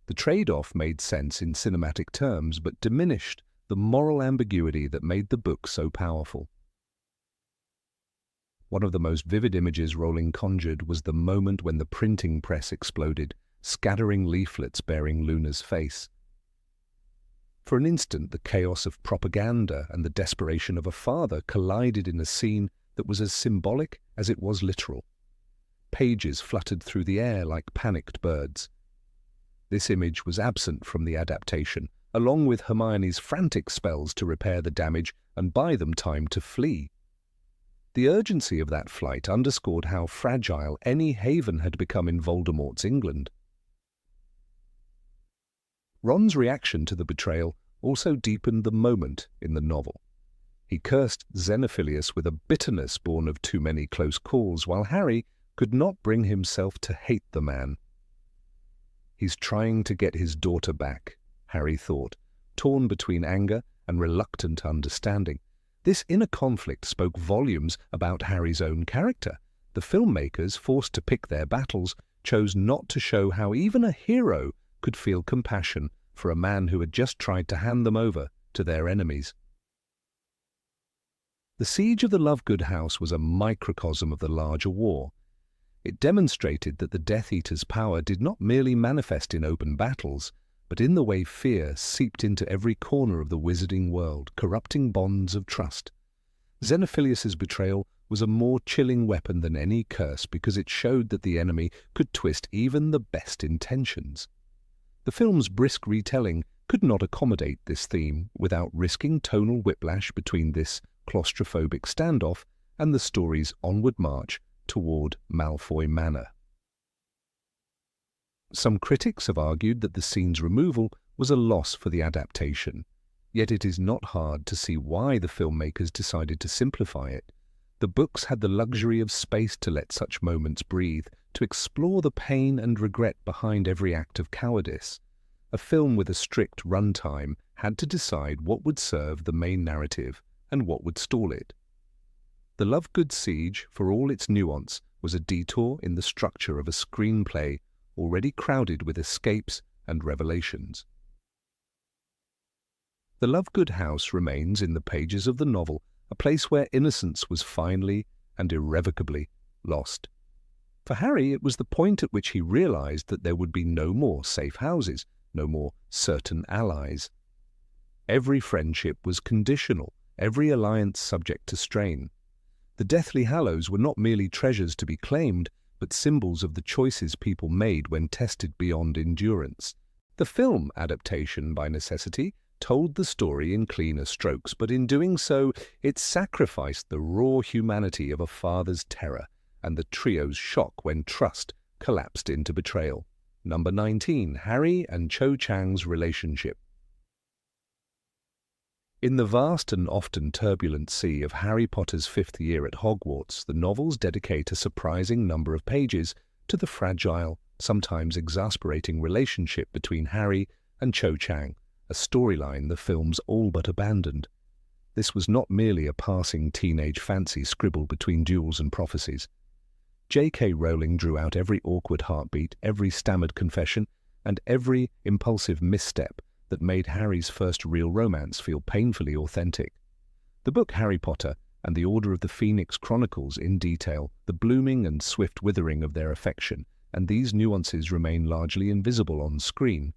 A: The trade-off made sense in cinematic terms, but diminished the moral ambiguity that made the book so powerful. One of the most vivid images Rowling conjured was the moment when the printing press exploded, scattering leaflets bearing Luna's face. For an instant, the chaos of propaganda and the desperation of a father collided in a scene that was as symbolic as it was literal. Pages fluttered through the air like panicked birds. This image was absent from the adaptation, along with Hermione's frantic spells to repair the damage and buy them time to flee. The urgency of that flight underscored how fragile any haven had become in Voldemort's England. Ron's reaction to the betrayal also deepened the moment in the novel. He cursed Xenophilius with a bitterness born of too many close calls, while Harry could not bring himself to hate the man. He's trying to get his daughter back, Harry thought, torn between anger and reluctant understanding. This inner conflict spoke volumes about Harry's own character. The filmmakers, forced to pick their battles, chose not to show how even a hero could feel compassion for a man who had just tried to hand them over to their enemies. The siege of the Lovegood house was a microcosm of the larger war. It demonstrated that the Death Eater's power did not merely manifest in open battles, but in the way fear seeped into every corner of the wizarding world, corrupting bonds of trust. Xenophilius's betrayal was a more chilling weapon than any curse because it showed that the enemy could twist even the best intentions. The film's brisk retelling could not accommodate this theme without risking tonal whiplash between this claustrophobic standoff and the story's onward march toward Malfoy Manor. Some critics have argued that the scene's removal was a loss for the adaptation, yet it is not hard to see why the filmmakers decided to simplify it. The books had the luxury of space to let such moments breathe, to explore the pain and regret behind every act of cowardice. A film with a strict runtime had to decide what would serve the main narrative and what would stall it. The Lovegood siege, for all its nuance, was a detour in the structure of a screenplay already crowded with escapes and revelations. The Lovegood house remains in the pages of the novel a place where innocence was finally and irrevocably lost. For Harry, it was the point at which he realized that there would be no more safe houses, no more certain allies. Every friendship was conditional, every alliance subject to strain. The Deathly Hallows were not merely treasures to be claimed, but symbols of the choices people made when tested beyond endurance. The film adaptation, by necessity, told the story in cleaner strokes, but in doing so, it sacrificed the raw humanity of a father's terror and the trio's shock when trust collapsed into betrayal. Number 19. Harry and Cho Chang's relationship. In the vast and often turbulent sea of Harry Potter's 5th year at Hogwarts, the novels dedicate a surprising number of pages to the fragile, sometimes exasperating relationship between Harry and Cho Chang, a storyline the films all but abandoned. This was not merely a passing teenage fancy scribbled between duels and prophecies. J.K. Rowling drew out every awkward heartbeat, every stammered confession, and every impulsive misstep that made Harry's first real romance feel painfully authentic. The book Harry Potter and the Order of the Phoenix chronicles in detail the blooming and swift withering of their affection, and these nuances remain largely invisible on screen.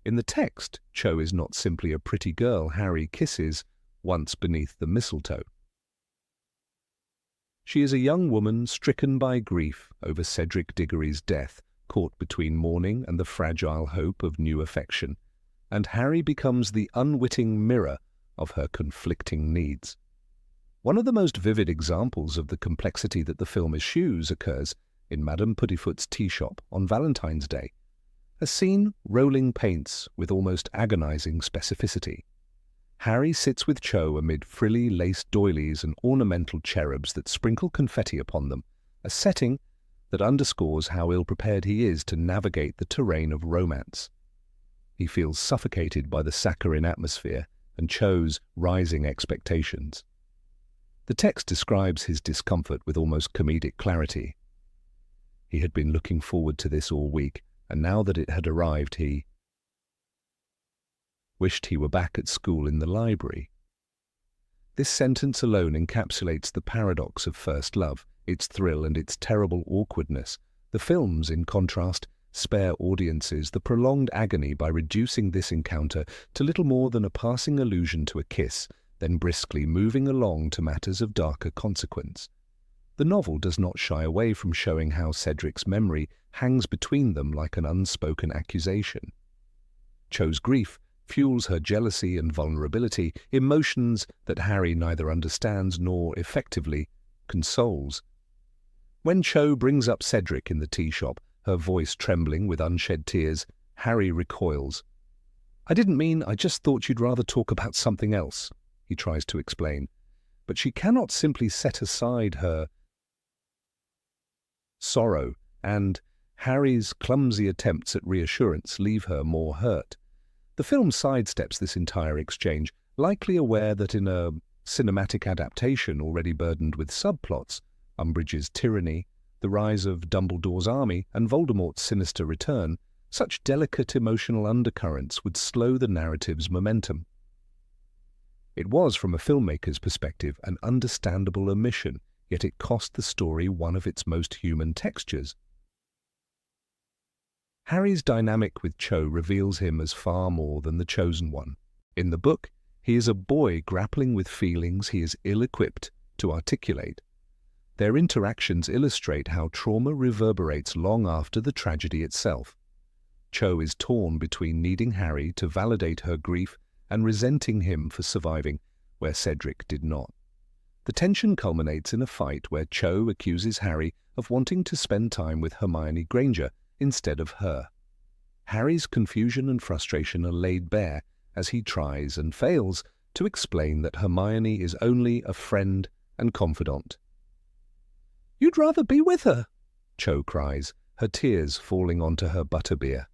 A: In the text, Cho is not simply a pretty girl Harry kisses once beneath the mistletoe. She is a young woman stricken by grief over Cedric Diggory's death, caught between mourning and the fragile hope of new affection, and Harry becomes the unwitting mirror of her conflicting needs. One of the most vivid examples of the complexity that the film eschews occurs in Madame Puddifoot's tea shop on Valentine's Day, a scene Rowling paints with almost agonizing specificity. Harry sits with Cho amid frilly laced doilies and ornamental cherubs that sprinkle confetti upon them, a setting that underscores how ill-prepared he is to navigate the terrain of romance. He feels suffocated by the saccharine atmosphere and Cho's rising expectations. The text describes his discomfort with almost comedic clarity. He had been looking forward to this all week, and now that it had arrived, he wished he were back at school in the library. This sentence alone encapsulates the paradox of first love, its thrill and its terrible awkwardness. The films, in contrast, spare audiences the prolonged agony by reducing this encounter to little more than a passing allusion to a kiss, then briskly moving along to matters of darker consequence. The novel does not shy away from showing how Cedric's memory hangs between them like an unspoken accusation. Cho's grief fuels her jealousy and vulnerability, emotions that Harry neither understands nor effectively consoles. When Cho brings up Cedric in the tea shop, her voice trembling with unshed tears, Harry recoils. "I didn't mean, I just thought you'd rather talk about something else," he tries to explain. But she cannot simply set aside her sorrow, and Harry's clumsy attempts at reassurance leave her more hurt. The film sidesteps this entire exchange, likely aware that in a cinematic adaptation already burdened with subplots, Umbridge's tyranny, the rise of Dumbledore's army, and Voldemort's sinister return, such delicate emotional undercurrents would slow the narrative's momentum. It was, from a filmmaker's perspective, an understandable omission, yet it cost the story one of its most human textures. Harry's dynamic with Cho reveals him as far more than the chosen one. In the book, he is a boy grappling with feelings he is ill-equipped to articulate. Their interactions illustrate how trauma reverberates long after the tragedy itself. Cho is torn between needing Harry to validate her grief and resenting him for surviving where Cedric did not. The tension culminates in a fight where Cho accuses Harry of wanting to spend time with Hermione Granger instead of her. Harry's confusion and frustration are laid bare as he tries and fails to explain that Hermione is only a friend and confidant. "You'd rather be with her," Cho cries, her tears falling onto her butterbeer.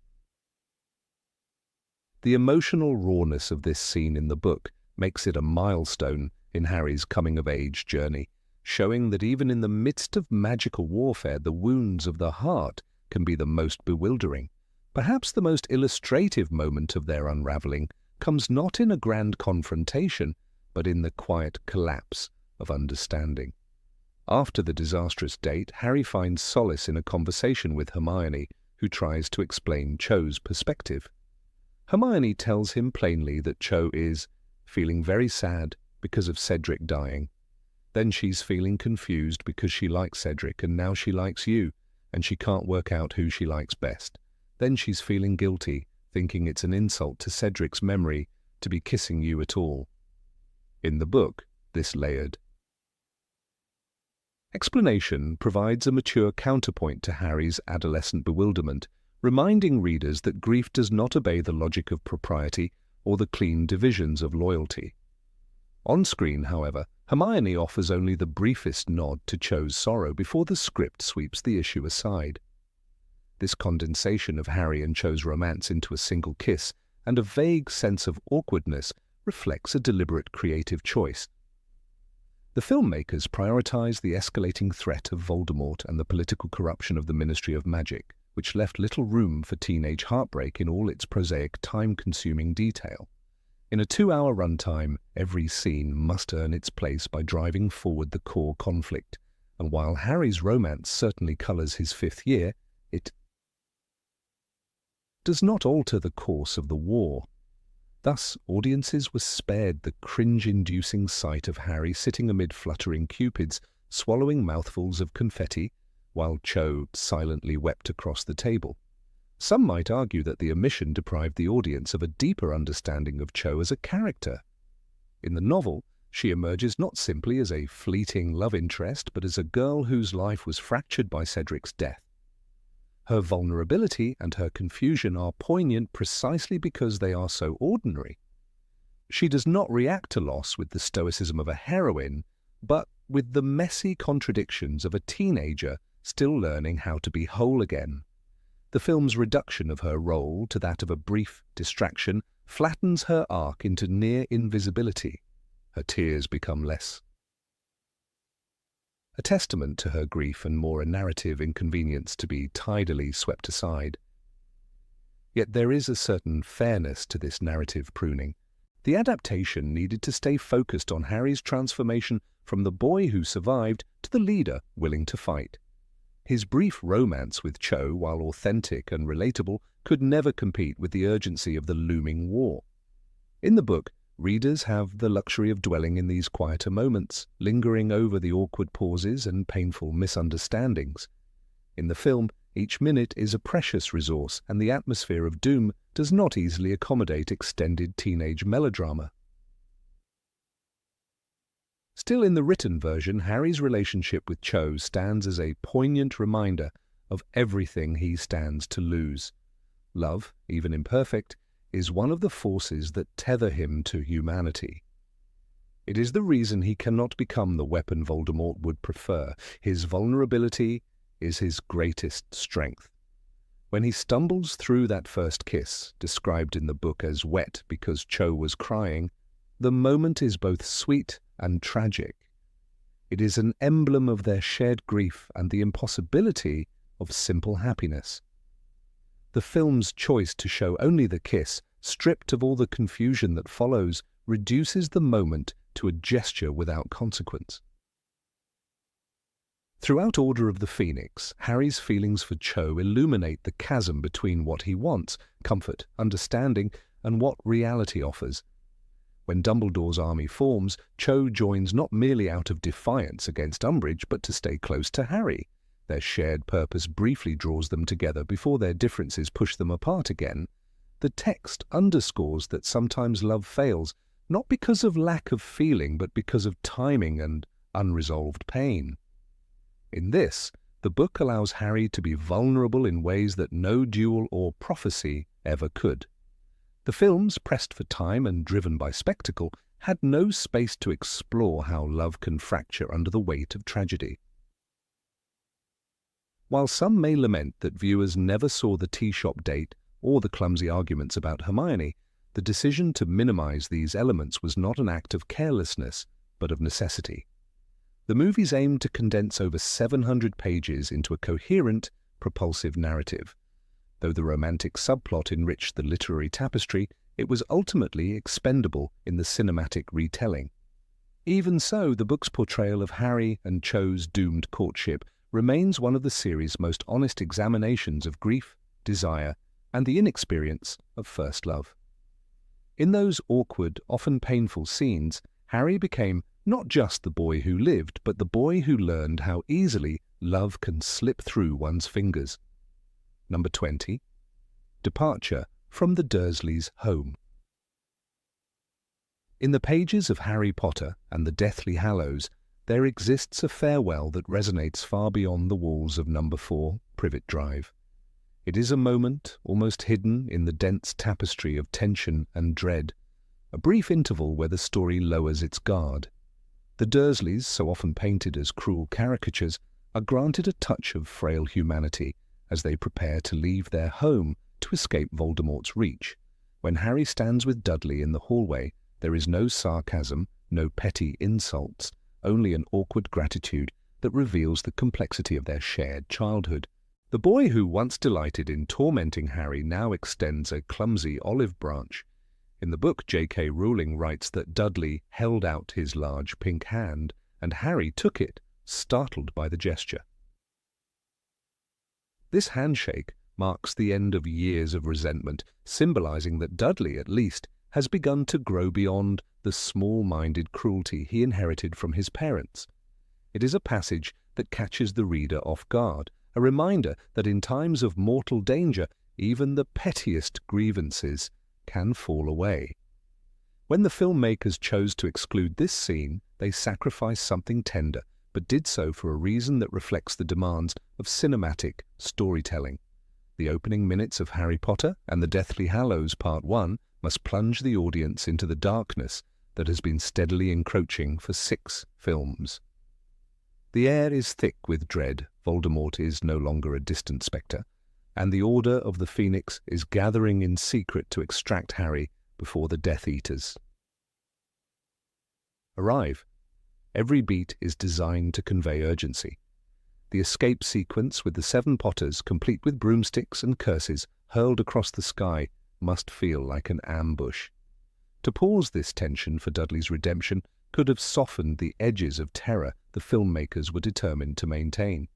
A: The emotional rawness of this scene in the book makes it a milestone in Harry's coming-of-age journey, showing that even in the midst of magical warfare, the wounds of the heart can be the most bewildering. Perhaps the most illustrative moment of their unraveling comes not in a grand confrontation, but in the quiet collapse of understanding. After the disastrous date, Harry finds solace in a conversation with Hermione, who tries to explain Cho's perspective. Hermione tells him plainly that Cho is feeling very sad because of Cedric dying. Then she's feeling confused because she likes Cedric and now she likes you, and she can't work out who she likes best. Then she's feeling guilty, thinking it's an insult to Cedric's memory to be kissing you at all. In the book, this layered explanation provides a mature counterpoint to Harry's adolescent bewilderment, reminding readers that grief does not obey the logic of propriety or the clean divisions of loyalty. On screen, however, Hermione offers only the briefest nod to Cho's sorrow before the script sweeps the issue aside. This condensation of Harry and Cho's romance into a single kiss and a vague sense of awkwardness reflects a deliberate creative choice. The filmmakers prioritize the escalating threat of Voldemort and the political corruption of the Ministry of Magic, which left little room for teenage heartbreak in all its prosaic, time-consuming detail. In a 2-hour runtime, every scene must earn its place by driving forward the core conflict, and while Harry's romance certainly colors his 5th year, it does not alter the course of the war. Thus, audiences were spared the cringe-inducing sight of Harry sitting amid fluttering cupids, swallowing mouthfuls of confetti, while Cho silently wept across the table. Some might argue that the omission deprived the audience of a deeper understanding of Cho as a character. In the novel, she emerges not simply as a fleeting love interest, but as a girl whose life was fractured by Cedric's death. Her vulnerability and her confusion are poignant precisely because they are so ordinary. She does not react to loss with the stoicism of a heroine, but with the messy contradictions of a teenager still learning how to be whole again. The film's reduction of her role to that of a brief distraction flattens her arc into near invisibility. Her tears become less a testament to her grief and more a narrative inconvenience to be tidily swept aside. Yet there is a certain fairness to this narrative pruning. The adaptation needed to stay focused on Harry's transformation from the boy who survived to the leader willing to fight. His brief romance with Cho, while authentic and relatable, could never compete with the urgency of the looming war. In the book, readers have the luxury of dwelling in these quieter moments, lingering over the awkward pauses and painful misunderstandings. In the film, each minute is a precious resource, and the atmosphere of doom does not easily accommodate extended teenage melodrama. Still, in the written version, Harry's relationship with Cho stands as a poignant reminder of everything he stands to lose. Love, even imperfect, is one of the forces that tether him to humanity. It is the reason he cannot become the weapon Voldemort would prefer. His vulnerability is his greatest strength. When he stumbles through that first kiss, described in the book as wet because Cho was crying, the moment is both sweet and tragic. It is an emblem of their shared grief and the impossibility of simple happiness. The film's choice to show only the kiss, stripped of all the confusion that follows, reduces the moment to a gesture without consequence. Throughout Order of the Phoenix, Harry's feelings for Cho illuminate the chasm between what he wants, comfort, understanding, and what reality offers. When Dumbledore's army forms, Cho joins not merely out of defiance against Umbridge, but to stay close to Harry. Their shared purpose briefly draws them together before their differences push them apart again. The text underscores that sometimes love fails, not because of lack of feeling, but because of timing and unresolved pain. In this, the book allows Harry to be vulnerable in ways that no duel or prophecy ever could. The films, pressed for time and driven by spectacle, had no space to explore how love can fracture under the weight of tragedy. While some may lament that viewers never saw the tea shop date or the clumsy arguments about Hermione, the decision to minimize these elements was not an act of carelessness, but of necessity. The movies aimed to condense over 700 pages into a coherent, propulsive narrative. Though the romantic subplot enriched the literary tapestry, it was ultimately expendable in the cinematic retelling. Even so, the book's portrayal of Harry and Cho's doomed courtship remains one of the series' most honest examinations of grief, desire, and the inexperience of first love. In those awkward, often painful scenes, Harry became not just the boy who lived, but the boy who learned how easily love can slip through one's fingers. Number 20. Departure from the Dursleys' home. In the pages of Harry Potter and the Deathly Hallows, there exists a farewell that resonates far beyond the walls of Number 4, Privet Drive. It is a moment almost hidden in the dense tapestry of tension and dread, a brief interval where the story lowers its guard. The Dursleys, so often painted as cruel caricatures, are granted a touch of frail humanity as they prepare to leave their home to escape Voldemort's reach. When Harry stands with Dudley in the hallway, there is no sarcasm, no petty insults, only an awkward gratitude that reveals the complexity of their shared childhood. The boy who once delighted in tormenting Harry now extends a clumsy olive branch. In the book, J.K. Rowling writes that Dudley held out his large pink hand, and Harry took it, startled by the gesture. This handshake marks the end of years of resentment, symbolizing that Dudley, at least, has begun to grow beyond the small-minded cruelty he inherited from his parents. It is a passage that catches the reader off guard, a reminder that in times of mortal danger, even the pettiest grievances can fall away. When the filmmakers chose to exclude this scene, they sacrificed something tender, but did so for a reason that reflects the demands of cinematic storytelling. The opening minutes of Harry Potter and the Deathly Hallows Part 1 must plunge the audience into the darkness that has been steadily encroaching for 6 films. The air is thick with dread. Voldemort is no longer a distant spectre, and the Order of the Phoenix is gathering in secret to extract Harry before the Death Eaters arrive. Every beat is designed to convey urgency. The escape sequence with the 7 Potters, complete with broomsticks and curses hurled across the sky, must feel like an ambush. To pause this tension for Dudley's redemption could have softened the edges of terror the filmmakers were determined to maintain.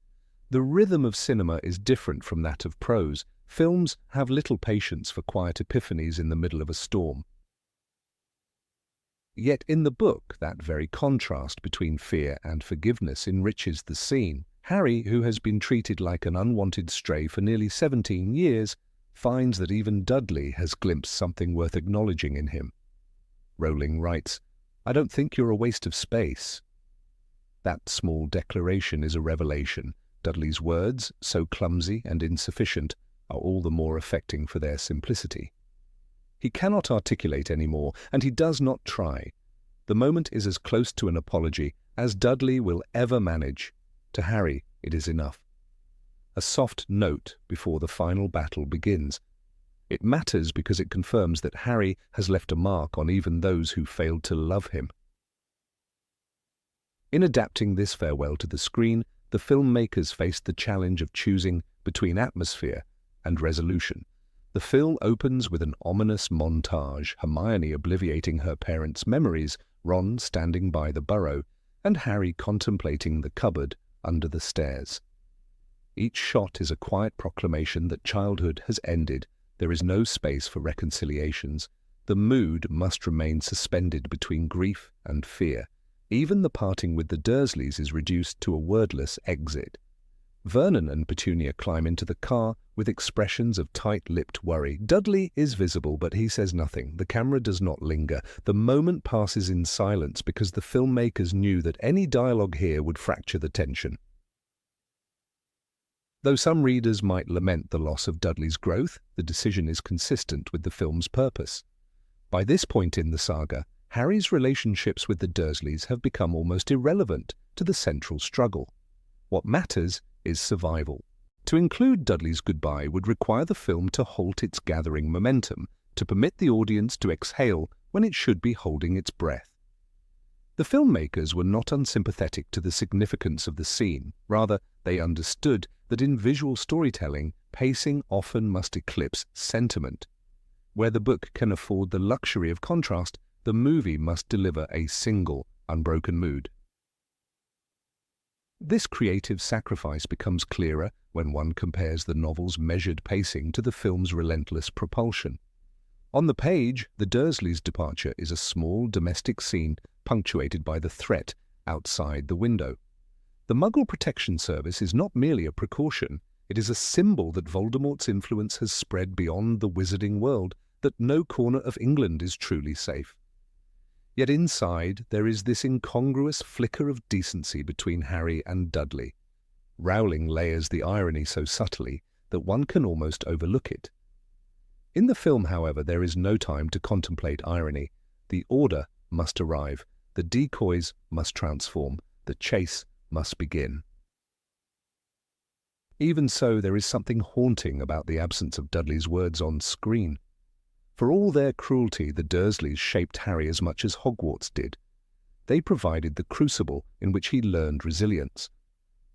A: The rhythm of cinema is different from that of prose. Films have little patience for quiet epiphanies in the middle of a storm. Yet in the book, that very contrast between fear and forgiveness enriches the scene. Harry, who has been treated like an unwanted stray for nearly 17 years, finds that even Dudley has glimpsed something worth acknowledging in him. Rowling writes, "I don't think you're a waste of space." That small declaration is a revelation. Dudley's words, so clumsy and insufficient, are all the more affecting for their simplicity. He cannot articulate any more, and he does not try. The moment is as close to an apology as Dudley will ever manage. To Harry, it is enough. A soft note before the final battle begins. It matters because it confirms that Harry has left a mark on even those who failed to love him. In adapting this farewell to the screen, the filmmakers faced the challenge of choosing between atmosphere and resolution. The film opens with an ominous montage, Hermione obliviating her parents' memories, Ron standing by the burrow, and Harry contemplating the cupboard under the stairs. Each shot is a quiet proclamation that childhood has ended. There is no space for reconciliations. The mood must remain suspended between grief and fear. Even the parting with the Dursleys is reduced to a wordless exit. Vernon and Petunia climb into the car with expressions of tight-lipped worry. Dudley is visible, but he says nothing. The camera does not linger. The moment passes in silence because the filmmakers knew that any dialogue here would fracture the tension. Though some readers might lament the loss of Dudley's growth, the decision is consistent with the film's purpose. By this point in the saga, Harry's relationships with the Dursleys have become almost irrelevant to the central struggle. What matters is survival. To include Dudley's goodbye would require the film to halt its gathering momentum, to permit the audience to exhale when it should be holding its breath. The filmmakers were not unsympathetic to the significance of the scene. Rather, they understood that in visual storytelling, pacing often must eclipse sentiment. Where the book can afford the luxury of contrast, the movie must deliver a single, unbroken mood. This creative sacrifice becomes clearer when one compares the novel's measured pacing to the film's relentless propulsion. On the page, the Dursleys' departure is a small domestic scene punctuated by the threat outside the window. The Muggle Protection Service is not merely a precaution, it is a symbol that Voldemort's influence has spread beyond the wizarding world, that no corner of England is truly safe. Yet inside there is this incongruous flicker of decency between Harry and Dudley. Rowling layers the irony so subtly that one can almost overlook it. In the film, however, there is no time to contemplate irony. The order must arrive, the decoys must transform, the chase must begin. Even so, there is something haunting about the absence of Dudley's words on screen. For all their cruelty, the Dursleys shaped Harry as much as Hogwarts did. They provided the crucible in which he learned resilience.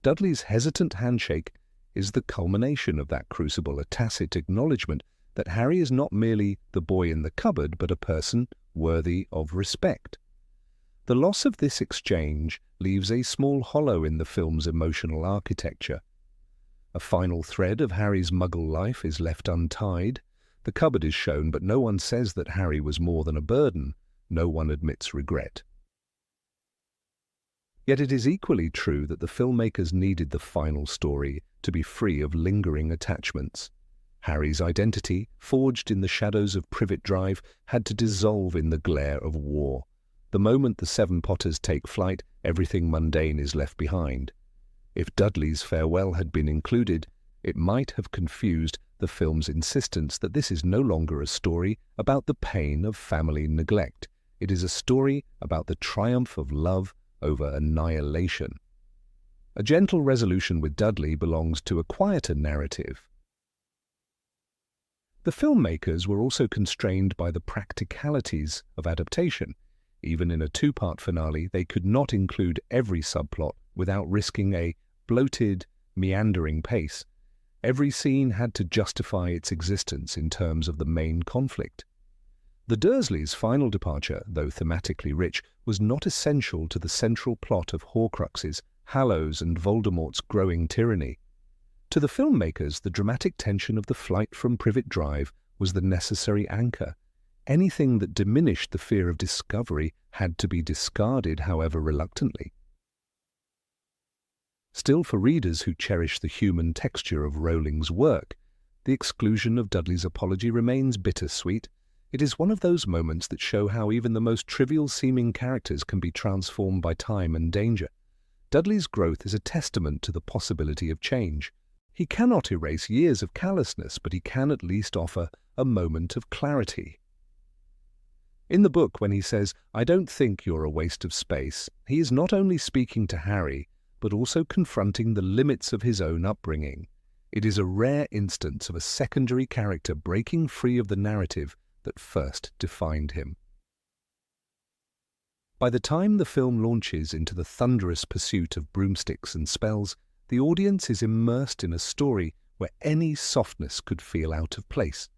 A: Dudley's hesitant handshake is the culmination of that crucible, a tacit acknowledgement that Harry is not merely the boy in the cupboard, but a person worthy of respect. The loss of this exchange leaves a small hollow in the film's emotional architecture. A final thread of Harry's Muggle life is left untied. The cupboard is shown, but no one says that Harry was more than a burden. No one admits regret. Yet it is equally true that the filmmakers needed the final story to be free of lingering attachments. Harry's identity, forged in the shadows of Privet Drive, had to dissolve in the glare of war. The moment the seven Potters take flight, everything mundane is left behind. If Dudley's farewell had been included, it might have confused the film's insistence that this is no longer a story about the pain of family neglect. It is a story about the triumph of love over annihilation. A gentle resolution with Dudley belongs to a quieter narrative. The filmmakers were also constrained by the practicalities of adaptation. Even in a two-part finale, they could not include every subplot without risking a bloated, meandering pace. Every scene had to justify its existence in terms of the main conflict. The Dursleys' final departure, though thematically rich, was not essential to the central plot of Horcruxes, Hallows, and Voldemort's growing tyranny. To the filmmakers, the dramatic tension of the flight from Privet Drive was the necessary anchor. Anything that diminished the fear of discovery had to be discarded, however reluctantly. Still, for readers who cherish the human texture of Rowling's work, the exclusion of Dudley's apology remains bittersweet. It is one of those moments that show how even the most trivial-seeming characters can be transformed by time and danger. Dudley's growth is a testament to the possibility of change. He cannot erase years of callousness, but he can at least offer a moment of clarity. In the book, when he says, "I don't think you're a waste of space," he is not only speaking to Harry, but also confronting the limits of his own upbringing. It is a rare instance of a secondary character breaking free of the narrative that first defined him. By the time the film launches into the thunderous pursuit of broomsticks and spells, the audience is immersed in a story where any softness could feel out of place.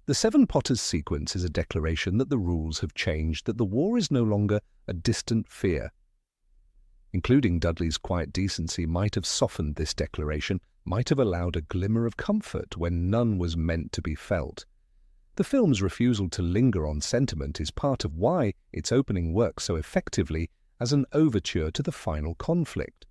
A: The Seven Potters sequence is a declaration that the rules have changed, that the war is no longer a distant fear. Including Dudley's quiet decency might have softened this declaration, might have allowed a glimmer of comfort when none was meant to be felt. The film's refusal to linger on sentiment is part of why its opening works so effectively as an overture to the final conflict.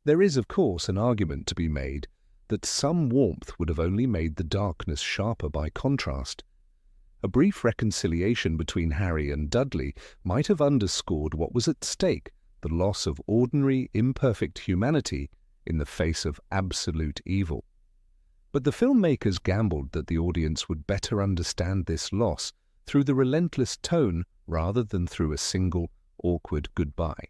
A: There is, of course, an argument to be made that some warmth would have only made the darkness sharper by contrast. A brief reconciliation between Harry and Dudley might have underscored what was at stake, the loss of ordinary, imperfect humanity in the face of absolute evil. But the filmmakers gambled that the audience would better understand this loss through the relentless tone rather than through a single, awkward goodbye.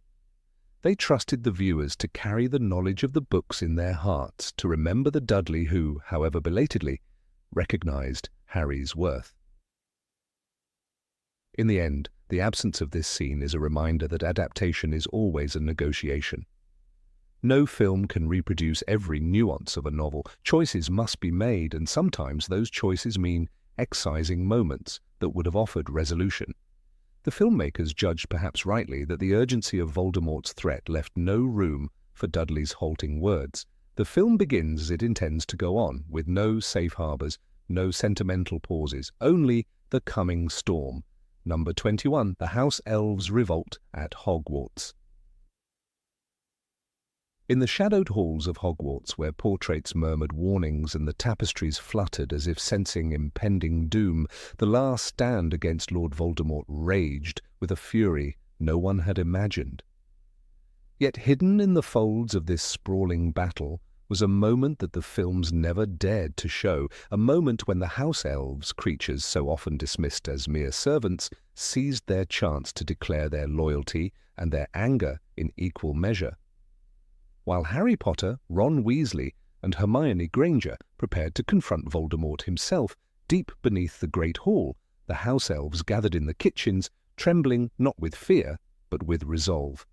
A: They trusted the viewers to carry the knowledge of the books in their hearts, to remember the Dudley who, however belatedly, recognized Harry's worth. In the end, the absence of this scene is a reminder that adaptation is always a negotiation. No film can reproduce every nuance of a novel. Choices must be made, and sometimes those choices mean excising moments that would have offered resolution. The filmmakers judged perhaps rightly that the urgency of Voldemort's threat left no room for Dudley's halting words. The film begins as it intends to go on, with no safe harbours, no sentimental pauses, only the coming storm. Number 21, the House Elves' Revolt at Hogwarts. In the shadowed halls of Hogwarts, where portraits murmured warnings and the tapestries fluttered as if sensing impending doom, the last stand against Lord Voldemort raged with a fury no one had imagined. Yet hidden in the folds of this sprawling battle was a moment that the films never dared to show, a moment when the House Elves, creatures so often dismissed as mere servants, seized their chance to declare their loyalty and their anger in equal measure. While Harry Potter, Ron Weasley, and Hermione Granger prepared to confront Voldemort himself, deep beneath the Great Hall, the House Elves gathered in the kitchens, trembling not with fear, but with resolve.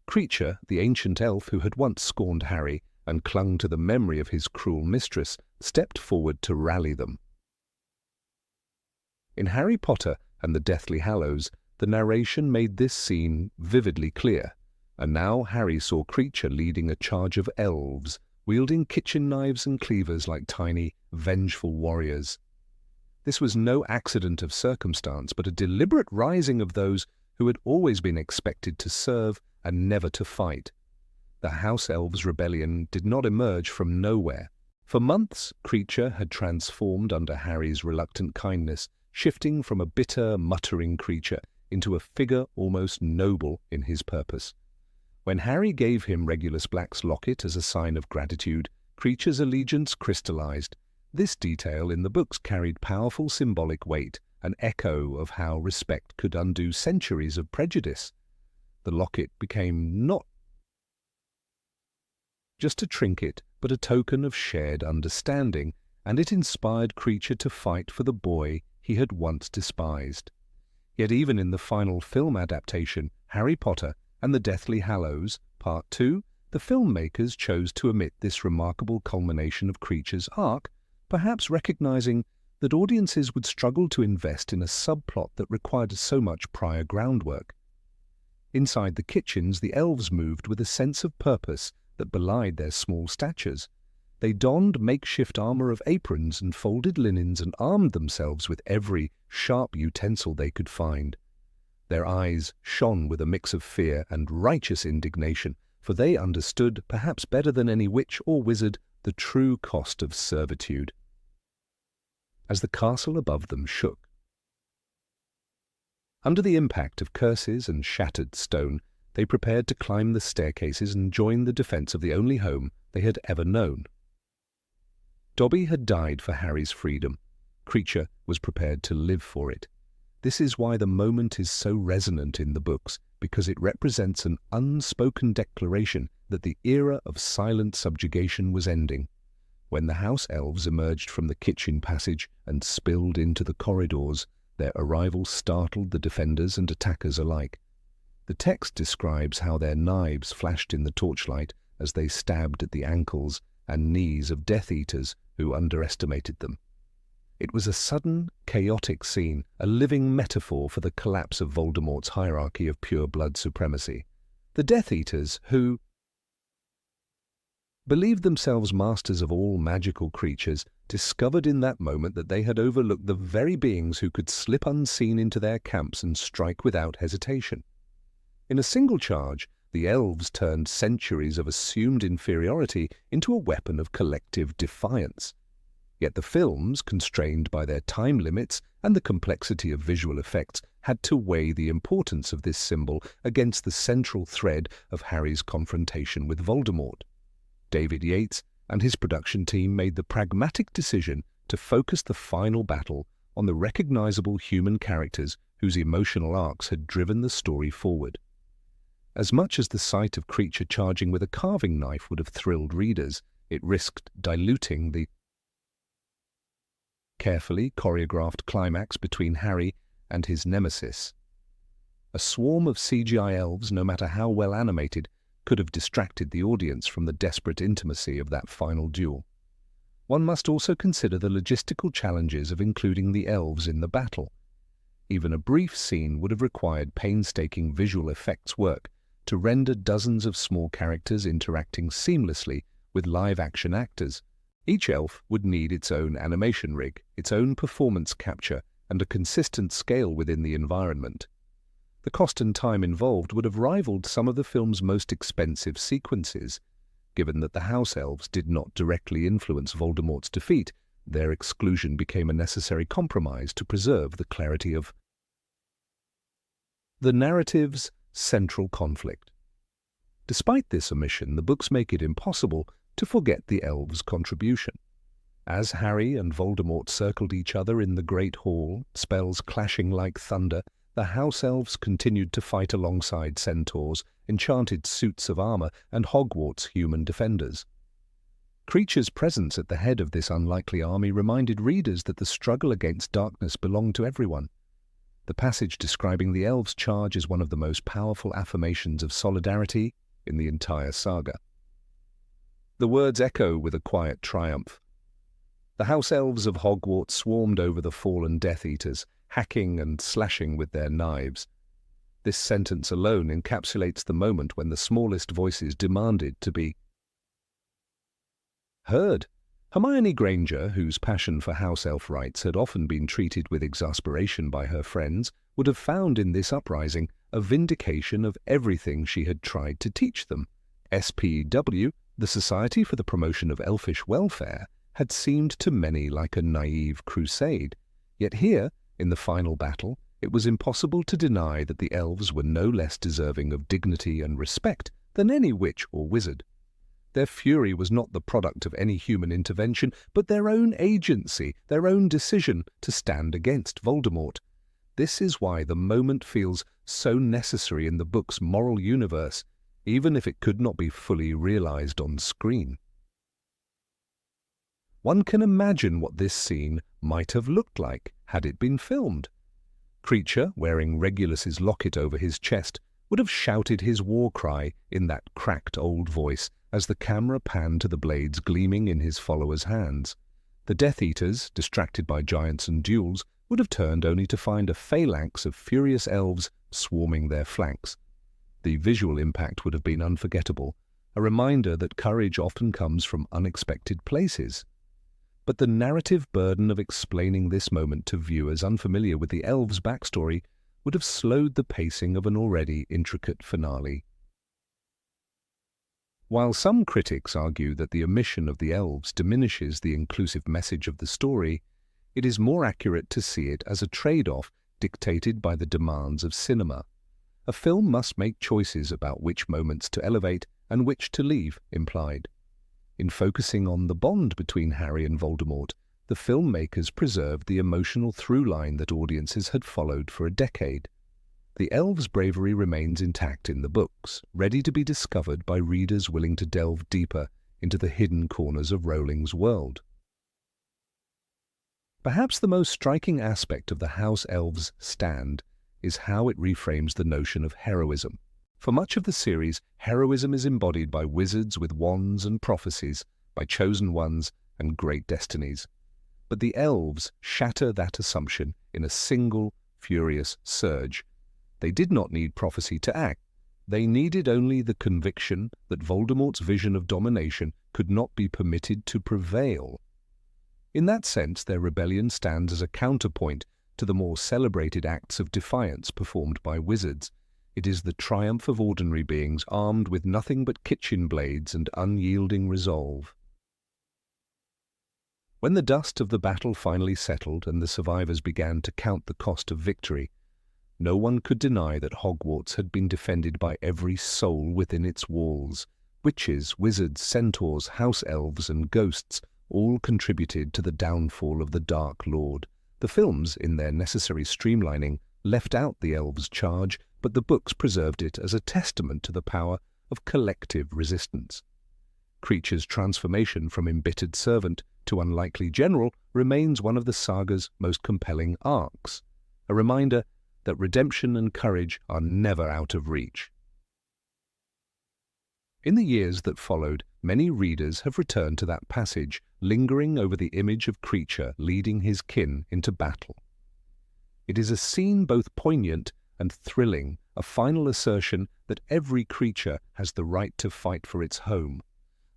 A: Kreacher, the ancient elf who had once scorned Harry and clung to the memory of his cruel mistress, stepped forward to rally them. In Harry Potter and the Deathly Hallows, the narration made this scene vividly clear. And now Harry saw Kreacher leading a charge of elves, wielding kitchen knives and cleavers like tiny, vengeful warriors. This was no accident of circumstance, but a deliberate rising of those who had always been expected to serve and never to fight. The House Elves' rebellion did not emerge from nowhere. For months, Kreacher had transformed under Harry's reluctant kindness, shifting from a bitter, muttering creature into a figure almost noble in his purpose. When Harry gave him Regulus Black's locket as a sign of gratitude, Kreacher's allegiance crystallized. This detail in the books carried powerful symbolic weight, an echo of how respect could undo centuries of prejudice. The locket became not just a trinket, but a token of shared understanding, and it inspired Kreacher to fight for the boy he had once despised. Yet even in the final film adaptation, Harry Potter and the Deathly Hallows, Part 2, the filmmakers chose to omit this remarkable culmination of Kreacher's arc, perhaps recognizing that audiences would struggle to invest in a subplot that required so much prior groundwork. Inside the kitchens, the elves moved with a sense of purpose that belied their small statures. They donned makeshift armor of aprons and folded linens and armed themselves with every sharp utensil they could find. Their eyes shone with a mix of fear and righteous indignation, for they understood, perhaps better than any witch or wizard, the true cost of servitude. As the castle above them shook, under the impact of curses and shattered stone, they prepared to climb the staircases and join the defense of the only home they had ever known. Dobby had died for Harry's freedom. Kreacher was prepared to live for it. This is why the moment is so resonant in the books, because it represents an unspoken declaration that the era of silent subjugation was ending. When the House Elves emerged from the kitchen passage and spilled into the corridors, their arrival startled the defenders and attackers alike. The text describes how their knives flashed in the torchlight as they stabbed at the ankles and knees of Death Eaters who underestimated them. It was a sudden, chaotic scene, a living metaphor for the collapse of Voldemort's hierarchy of pure blood supremacy. The Death Eaters, who believed themselves masters of all magical creatures, discovered in that moment that they had overlooked the very beings who could slip unseen into their camps and strike without hesitation. In a single charge, the elves turned centuries of assumed inferiority into a weapon of collective defiance. Yet the films, constrained by their time limits and the complexity of visual effects, had to weigh the importance of this symbol against the central thread of Harry's confrontation with Voldemort. David Yates and his production team made the pragmatic decision to focus the final battle on the recognizable human characters whose emotional arcs had driven the story forward. As much as the sight of Creature charging with a carving knife would have thrilled readers, it risked diluting the carefully choreographed climax between Harry and his nemesis. A swarm of CGI elves, no matter how well animated, could have distracted the audience from the desperate intimacy of that final duel. One must also consider the logistical challenges of including the elves in the battle. Even a brief scene would have required painstaking visual effects work to render dozens of small characters interacting seamlessly with live-action actors. Each elf would need its own animation rig, its own performance capture, and a consistent scale within the environment. The cost and time involved would have rivaled some of the film's most expensive sequences. Given that the house elves did not directly influence Voldemort's defeat, their exclusion became a necessary compromise to preserve the clarity of the narrative's central conflict. Despite this omission, the books make it impossible to forget the elves' contribution. As Harry and Voldemort circled each other in the Great Hall, spells clashing like thunder, the house elves continued to fight alongside centaurs, enchanted suits of armor, and Hogwarts human defenders. Creature's presence at the head of this unlikely army reminded readers that the struggle against darkness belonged to everyone. The passage describing the elves' charge is one of the most powerful affirmations of solidarity in the entire saga. The words echo with a quiet triumph. The house elves of Hogwarts swarmed over the fallen Death Eaters, hacking and slashing with their knives. This sentence alone encapsulates the moment when the smallest voices demanded to be heard. Hermione Granger, whose passion for house elf rights had often been treated with exasperation by her friends, would have found in this uprising a vindication of everything she had tried to teach them. SPW, the Society for the Promotion of Elfish Welfare, had seemed to many like a naive crusade. Yet here, in the final battle, it was impossible to deny that the elves were no less deserving of dignity and respect than any witch or wizard. Their fury was not the product of any human intervention, but their own agency, their own decision to stand against Voldemort. This is why the moment feels so necessary in the book's moral universe, even if it could not be fully realized on screen. One can imagine what this scene might have looked like had it been filmed. Creature, wearing Regulus's locket over his chest, would have shouted his war cry in that cracked old voice as the camera panned to the blades gleaming in his followers' hands. The Death Eaters, distracted by giants and duels, would have turned only to find a phalanx of furious elves swarming their flanks. The visual impact would have been unforgettable, a reminder that courage often comes from unexpected places. But the narrative burden of explaining this moment to viewers unfamiliar with the elves' backstory would have slowed the pacing of an already intricate finale. While some critics argue that the omission of the elves diminishes the inclusive message of the story, it is more accurate to see it as a trade-off dictated by the demands of cinema. A film must make choices about which moments to elevate and which to leave implied. In focusing on the bond between Harry and Voldemort, the filmmakers preserved the emotional through-line that audiences had followed for a decade. The elves' bravery remains intact in the books, ready to be discovered by readers willing to delve deeper into the hidden corners of Rowling's world. Perhaps the most striking aspect of the House Elves' stand is how it reframes the notion of heroism. For much of the series, heroism is embodied by wizards with wands and prophecies, by chosen ones and great destinies. But the elves shatter that assumption in a single, furious surge. They did not need prophecy to act. They needed only the conviction that Voldemort's vision of domination could not be permitted to prevail. In that sense, their rebellion stands as a counterpoint to the more celebrated acts of defiance performed by wizards. It is the triumph of ordinary beings armed with nothing but kitchen blades and unyielding resolve. When the dust of the battle finally settled and the survivors began to count the cost of victory, no one could deny that Hogwarts had been defended by every soul within its walls. Witches, wizards, centaurs, house elves, and ghosts all contributed to the downfall of the Dark Lord. The films, in their necessary streamlining, left out the elves' charge, but the books preserved it as a testament to the power of collective resistance. Kreacher's transformation from embittered servant to unlikely general remains one of the saga's most compelling arcs, a reminder that redemption and courage are never out of reach. In the years that followed, many readers have returned to that passage, lingering over the image of Kreacher leading his kin into battle. It is a scene both poignant and thrilling, a final assertion that every creature has the right to fight for its home.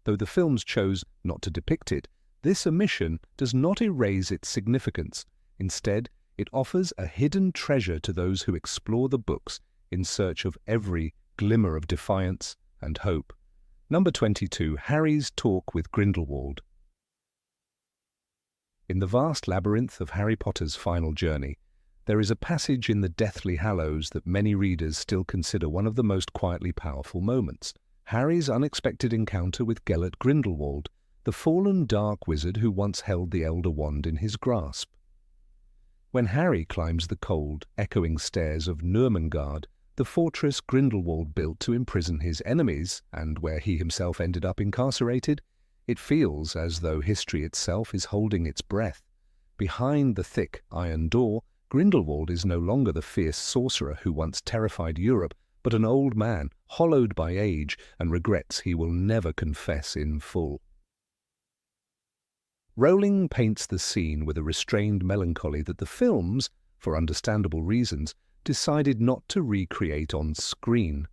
A: Though the films chose not to depict it, this omission does not erase its significance. Instead, it offers a hidden treasure to those who explore the books in search of every glimmer of defiance and hope. Number 22. Harry's Talk with Grindelwald. In the vast labyrinth of Harry Potter's final journey, there is a passage in the Deathly Hallows that many readers still consider one of the most quietly powerful moments. Harry's unexpected encounter with Gellert Grindelwald, the fallen dark wizard who once held the Elder Wand in his grasp. When Harry climbs the cold, echoing stairs of Nurmengard, the fortress Grindelwald built to imprison his enemies, and where he himself ended up incarcerated, it feels as though history itself is holding its breath. Behind the thick iron door, Grindelwald is no longer the fierce sorcerer who once terrified Europe, but an old man, hollowed by age, and regrets he will never confess in full. Rowling paints the scene with a restrained melancholy that the films, for understandable reasons, decided not to recreate on screen.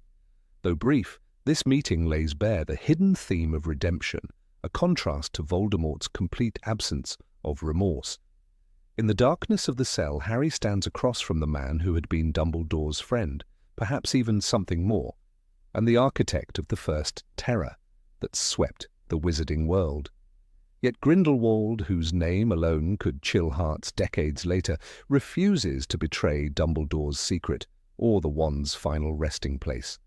A: Though brief, this meeting lays bare the hidden theme of redemption, a contrast to Voldemort's complete absence of remorse. In the darkness of the cell, Harry stands across from the man who had been Dumbledore's friend, perhaps even something more, and the architect of the first terror that swept the wizarding world. Yet Grindelwald, whose name alone could chill hearts decades later, refuses to betray Dumbledore's secret or the wand's final resting place.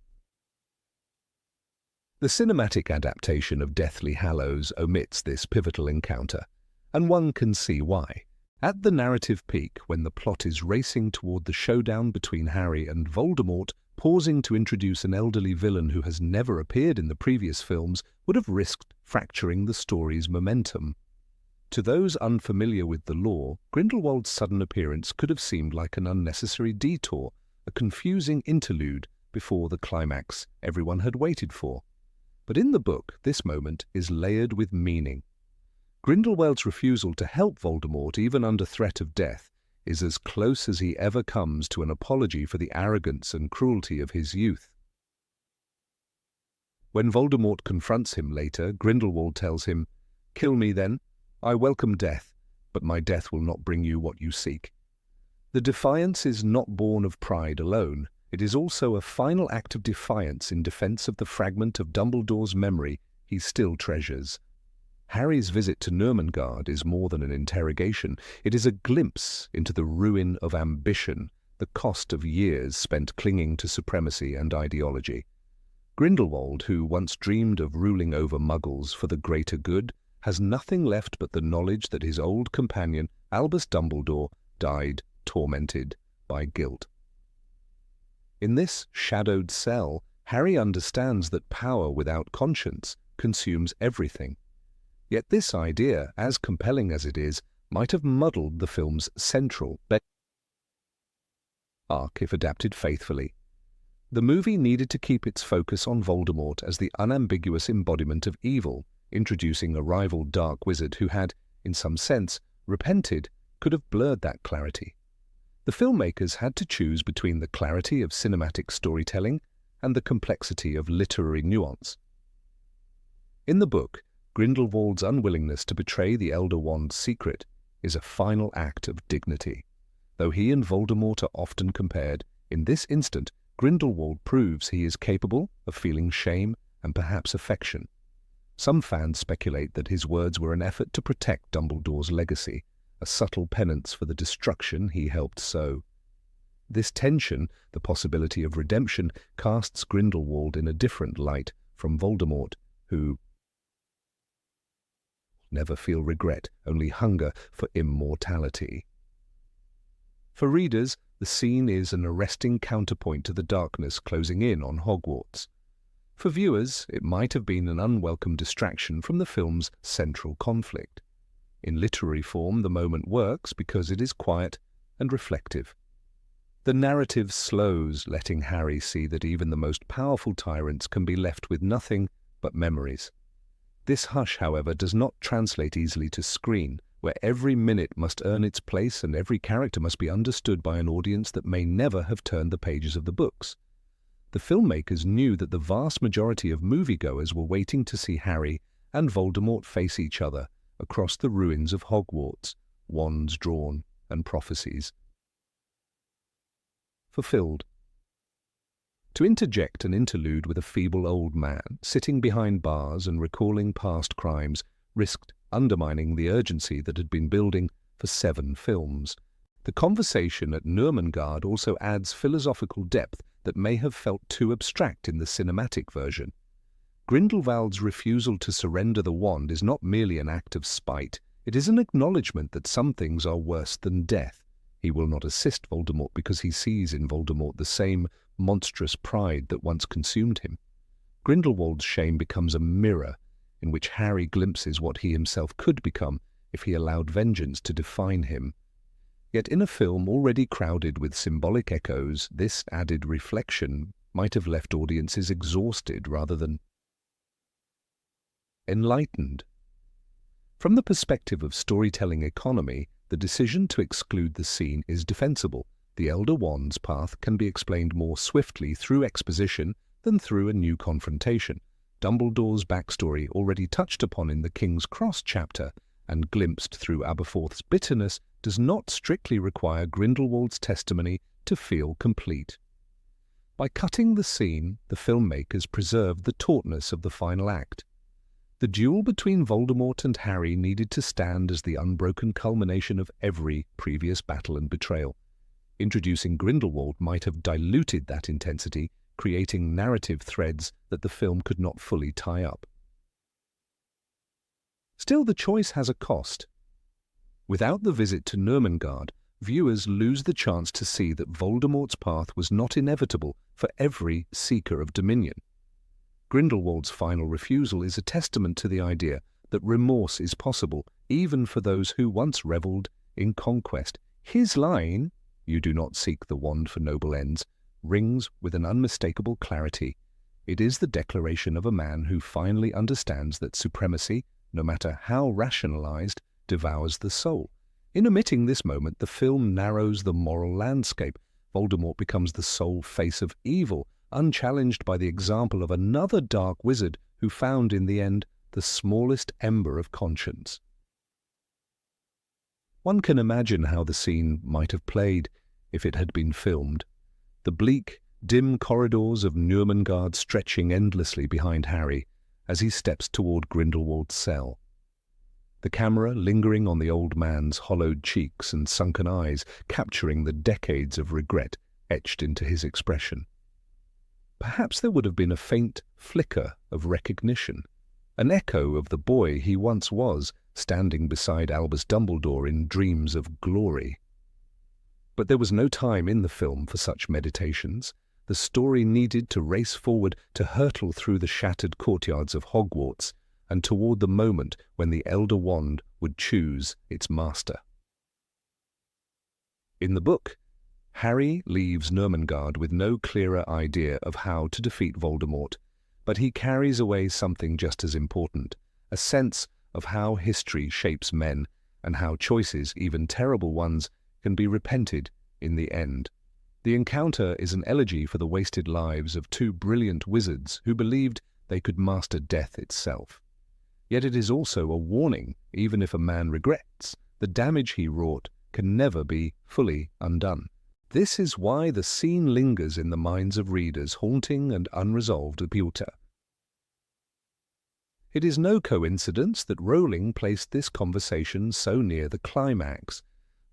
A: The cinematic adaptation of Deathly Hallows omits this pivotal encounter, and one can see why. At the narrative peak, when the plot is racing toward the showdown between Harry and Voldemort, pausing to introduce an elderly villain who has never appeared in the previous films would have risked fracturing the story's momentum. To those unfamiliar with the lore, Grindelwald's sudden appearance could have seemed like an unnecessary detour, a confusing interlude before the climax everyone had waited for. But in the book, this moment is layered with meaning. Grindelwald's refusal to help Voldemort, even under threat of death, is as close as he ever comes to an apology for the arrogance and cruelty of his youth. When Voldemort confronts him later, Grindelwald tells him, "Kill me then. I welcome death, but my death will not bring you what you seek." The defiance is not born of pride alone. It is also a final act of defiance in defense of the fragment of Dumbledore's memory he still treasures. Harry's visit to Nurmengard is more than an interrogation. It is a glimpse into the ruin of ambition, the cost of years spent clinging to supremacy and ideology. Grindelwald, who once dreamed of ruling over Muggles for the greater good, has nothing left but the knowledge that his old companion, Albus Dumbledore, died tormented by guilt. In this shadowed cell, Harry understands that power without conscience consumes everything. Yet this idea, as compelling as it is, might have muddled the film's central arc if adapted faithfully. The movie needed to keep its focus on Voldemort as the unambiguous embodiment of evil, introducing a rival dark wizard who had, in some sense, repented could have blurred that clarity. The filmmakers had to choose between the clarity of cinematic storytelling and the complexity of literary nuance. In the book, Grindelwald's unwillingness to betray the Elder Wand's secret is a final act of dignity. Though he and Voldemort are often compared, in this instant Grindelwald proves he is capable of feeling shame and perhaps affection. Some fans speculate that his words were an effort to protect Dumbledore's legacy, a subtle penance for the destruction he helped sow. This tension, the possibility of redemption, casts Grindelwald in a different light from Voldemort, who never feel regret, only hunger for immortality. For readers, The scene is an arresting counterpoint to the darkness closing in on Hogwarts. For viewers, it might have been an unwelcome distraction from the film's central conflict. In literary form, the moment works because it is quiet and reflective. The narrative slows, letting Harry see that even the most powerful tyrants can be left with nothing but memories. This hush, however, does not translate easily to screen, where every minute must earn its place and every character must be understood by an audience that may never have turned the pages of the books. The filmmakers knew that the vast majority of moviegoers were waiting to see Harry and Voldemort face each other across the ruins of Hogwarts, wands drawn and prophecies fulfilled. To interject an interlude with a feeble old man sitting behind bars and recalling past crimes risked undermining the urgency that had been building for 7 films. The conversation at Nurmengard also adds philosophical depth that may have felt too abstract in the cinematic version. Grindelwald's refusal to surrender the wand is not merely an act of spite, it is an acknowledgement that some things are worse than death. He will not assist Voldemort because he sees in Voldemort the same monstrous pride that once consumed him. Grindelwald's shame becomes a mirror in which Harry glimpses what he himself could become if he allowed vengeance to define him. Yet in a film already crowded with symbolic echoes, this added reflection might have left audiences exhausted rather than enlightened. From the perspective of storytelling economy, the decision to exclude the scene is defensible. The Elder Wand's path can be explained more swiftly through exposition than through a new confrontation. Dumbledore's backstory, already touched upon in the King's Cross chapter and glimpsed through Aberforth's bitterness, does not strictly require Grindelwald's testimony to feel complete. By cutting the scene, the filmmakers preserved the tautness of the final act. The duel between Voldemort and Harry needed to stand as the unbroken culmination of every previous battle and betrayal. Introducing Grindelwald might have diluted that intensity, creating narrative threads that the film could not fully tie up. Still, the choice has a cost. Without the visit to Nurmengard, viewers lose the chance to see that Voldemort's path was not inevitable for every seeker of dominion. Grindelwald's final refusal is a testament to the idea that remorse is possible even for those who once revelled in conquest. His line, "You do not seek the wand for noble ends," rings with an unmistakable clarity. It is the declaration of a man who finally understands that supremacy, no matter how rationalized, devours the soul. In omitting this moment, the film narrows the moral landscape. Voldemort becomes the sole face of evil, unchallenged by the example of another dark wizard who found in the end the smallest ember of conscience. One can imagine how the scene might have played if it had been filmed. The bleak, dim corridors of Nurmengard stretching endlessly behind Harry as he steps toward Grindelwald's cell. The camera lingering on the old man's hollowed cheeks and sunken eyes, capturing the decades of regret etched into his expression. Perhaps there would have been a faint flicker of recognition, an echo of the boy he once was, standing beside Albus Dumbledore in dreams of glory. But there was no time in the film for such meditations. The story needed to race forward, to hurtle through the shattered courtyards of Hogwarts, and toward the moment when the Elder Wand would choose its master. In the book, Harry leaves Nurmengard with no clearer idea of how to defeat Voldemort, but he carries away something just as important, a sense of how history shapes men and how choices, even terrible ones, can be repented in the end. The encounter is an elegy for the wasted lives of 2 brilliant wizards who believed they could master death itself. Yet it is also a warning, even if a man regrets, the damage he wrought can never be fully undone. This is why the scene lingers in the minds of readers, haunting and unresolved appeal. It is no coincidence that Rowling placed this conversation so near the climax.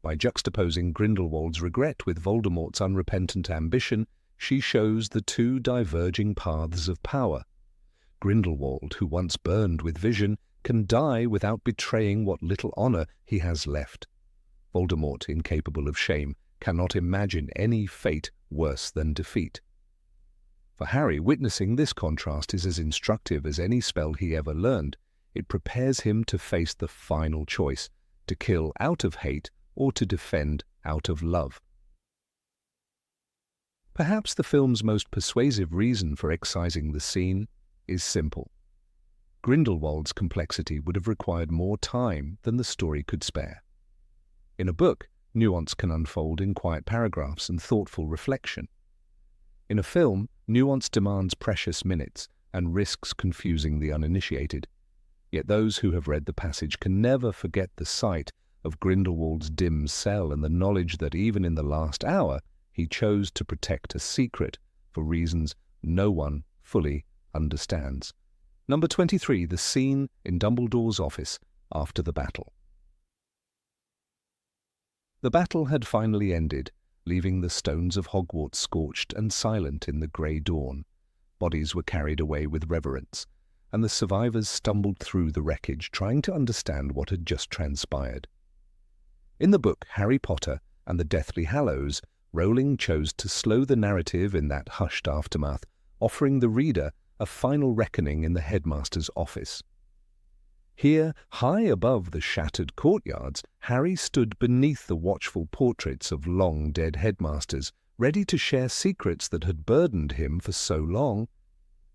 A: By juxtaposing Grindelwald's regret with Voldemort's unrepentant ambition, she shows the 2 diverging paths of power. Grindelwald, who once burned with vision, can die without betraying what little honor he has left. Voldemort, incapable of shame, cannot imagine any fate worse than defeat. For Harry, witnessing this contrast is as instructive as any spell he ever learned. It prepares him to face the final choice, to kill out of hate or to defend out of love. Perhaps the film's most persuasive reason for excising the scene is simple. Grindelwald's complexity would have required more time than the story could spare. In a book, nuance can unfold in quiet paragraphs and thoughtful reflection. In a film, nuance demands precious minutes and risks confusing the uninitiated. Yet those who have read the passage can never forget the sight of Grindelwald's dim cell and the knowledge that even in the last hour he chose to protect a secret for reasons no one fully understands. Number 23, the scene in Dumbledore's office after the battle. The battle had finally ended, leaving the stones of Hogwarts scorched and silent in the grey dawn. Bodies were carried away with reverence, and the survivors stumbled through the wreckage, trying to understand what had just transpired. In the book Harry Potter and the Deathly Hallows, Rowling chose to slow the narrative in that hushed aftermath, offering the reader a final reckoning in the headmaster's office. Here, high above the shattered courtyards, Harry stood beneath the watchful portraits of long-dead headmasters, ready to share secrets that had burdened him for so long.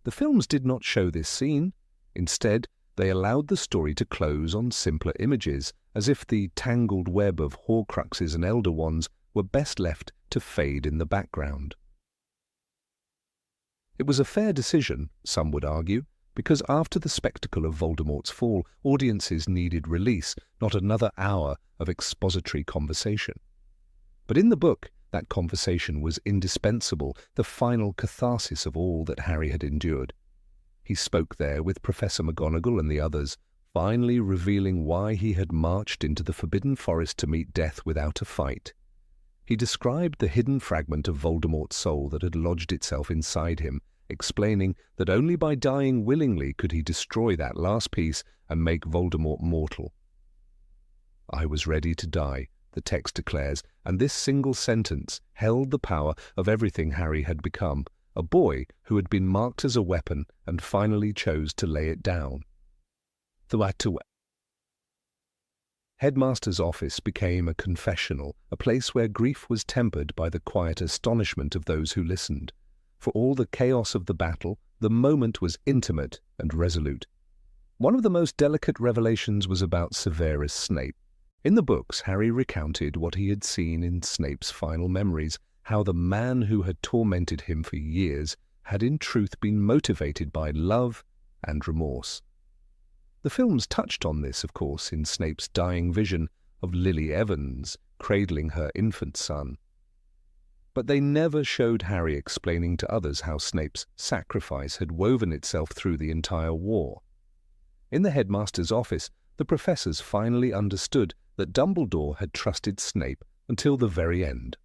A: The films did not show this scene. Instead, they allowed the story to close on simpler images, as if the tangled web of Horcruxes and Elder Wands were best left to fade in the background. It was a fair decision, some would argue, because after the spectacle of Voldemort's fall, audiences needed release, not another hour of expository conversation. But in the book, that conversation was indispensable, the final catharsis of all that Harry had endured. He spoke there with Professor McGonagall and the others, finally revealing why he had marched into the Forbidden Forest to meet death without a fight. He described the hidden fragment of Voldemort's soul that had lodged itself inside him, explaining that only by dying willingly could he destroy that last piece and make Voldemort mortal. "I was ready to die," the text declares, and this single sentence held the power of everything Harry had become, a boy who had been marked as a weapon and finally chose to lay it down. The headmaster's office became a confessional, a place where grief was tempered by the quiet astonishment of those who listened. For all the chaos of the battle, the moment was intimate and resolute. One of the most delicate revelations was about Severus Snape. In the books, Harry recounted what he had seen in Snape's final memories, how the man who had tormented him for years had in truth been motivated by love and remorse. The films touched on this, of course, in Snape's dying vision of Lily Evans cradling her infant son. But they never showed Harry explaining to others how Snape's sacrifice had woven itself through the entire war. In the headmaster's office, the professors finally understood that Dumbledore had trusted Snape until the very end.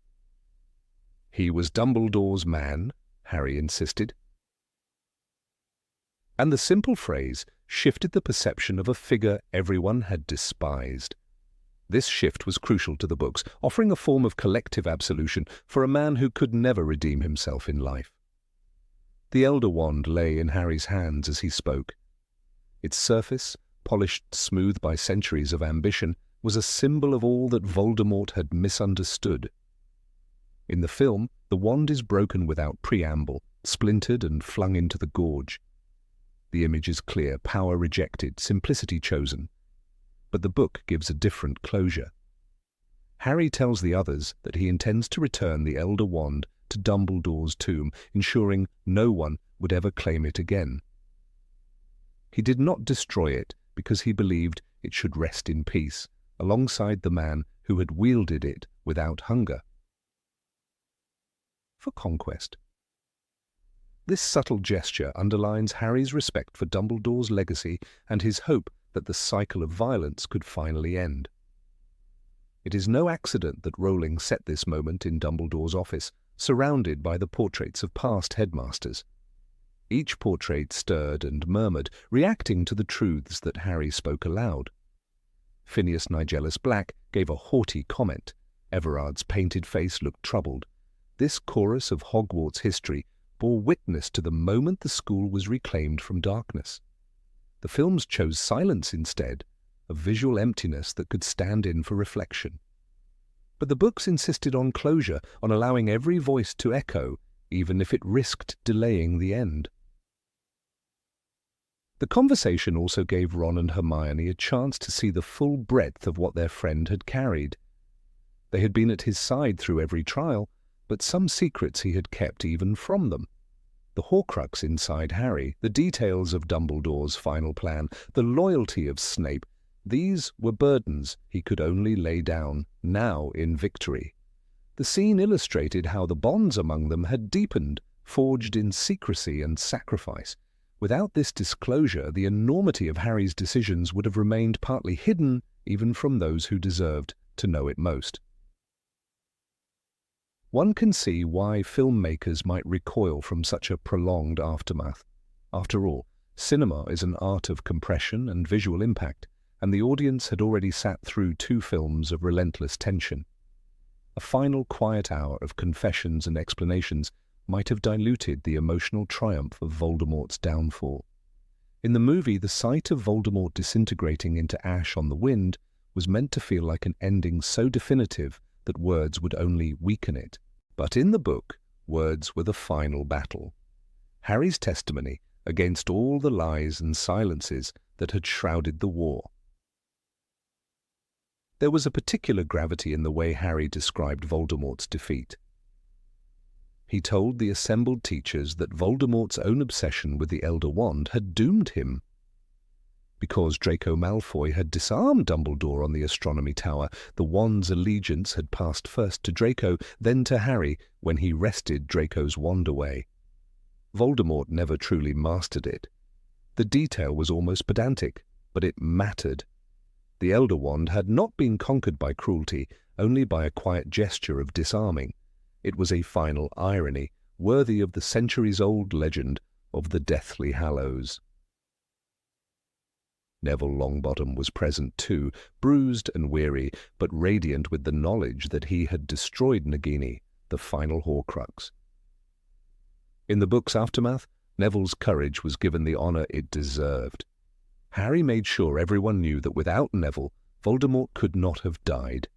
A: "He was Dumbledore's man," Harry insisted. And the simple phrase shifted the perception of a figure everyone had despised. This shift was crucial to the books, offering a form of collective absolution for a man who could never redeem himself in life. The Elder Wand lay in Harry's hands as he spoke. Its surface, polished smooth by centuries of ambition, was a symbol of all that Voldemort had misunderstood. In the film, the wand is broken without preamble, splintered and flung into the gorge. The image is clear, power rejected, simplicity chosen. But the book gives a different closure. Harry tells the others that he intends to return the Elder Wand to Dumbledore's tomb, ensuring no one would ever claim it again. He did not destroy it because he believed it should rest in peace, alongside the man who had wielded it without hunger. For conquest. This subtle gesture underlines Harry's respect for Dumbledore's legacy and his hope that the cycle of violence could finally end. It is no accident that Rowling set this moment in Dumbledore's office, surrounded by the portraits of past headmasters. Each portrait stirred and murmured, reacting to the truths that Harry spoke aloud. Phineas Nigellus Black gave a haughty comment, Everard's painted face looked troubled. This chorus of Hogwarts history bore witness to the moment the school was reclaimed from darkness. The films chose silence instead, a visual emptiness that could stand in for reflection. But the books insisted on closure, on allowing every voice to echo, even if it risked delaying the end. The conversation also gave Ron and Hermione a chance to see the full breadth of what their friend had carried. They had been at his side through every trial, but some secrets he had kept even from them. The Horcrux inside Harry, the details of Dumbledore's final plan, the loyalty of Snape, these were burdens he could only lay down, now in victory. The scene illustrated how the bonds among them had deepened, forged in secrecy and sacrifice. Without this disclosure, the enormity of Harry's decisions would have remained partly hidden, even from those who deserved to know it most. One can see why filmmakers might recoil from such a prolonged aftermath. After all, cinema is an art of compression and visual impact, and the audience had already sat through 2 films of relentless tension. A final quiet hour of confessions and explanations might have diluted the emotional triumph of Voldemort's downfall. In the movie, the sight of Voldemort disintegrating into ash on the wind was meant to feel like an ending so definitive that words would only weaken it. But in the book, words were the final battle. Harry's testimony against all the lies and silences that had shrouded the war. There was a particular gravity in the way Harry described Voldemort's defeat. He told the assembled teachers that Voldemort's own obsession with the Elder Wand had doomed him. Because Draco Malfoy had disarmed Dumbledore on the Astronomy Tower, the wand's allegiance had passed first to Draco, then to Harry when he wrested Draco's wand away. Voldemort never truly mastered it. The detail was almost pedantic, but it mattered. The Elder Wand had not been conquered by cruelty, only by a quiet gesture of disarming. It was a final irony, worthy of the centuries-old legend of the Deathly Hallows. Neville Longbottom was present too, bruised and weary, but radiant with the knowledge that he had destroyed Nagini, the final Horcrux. In the book's aftermath, Neville's courage was given the honor it deserved. Harry made sure everyone knew that without Neville, Voldemort could not have died.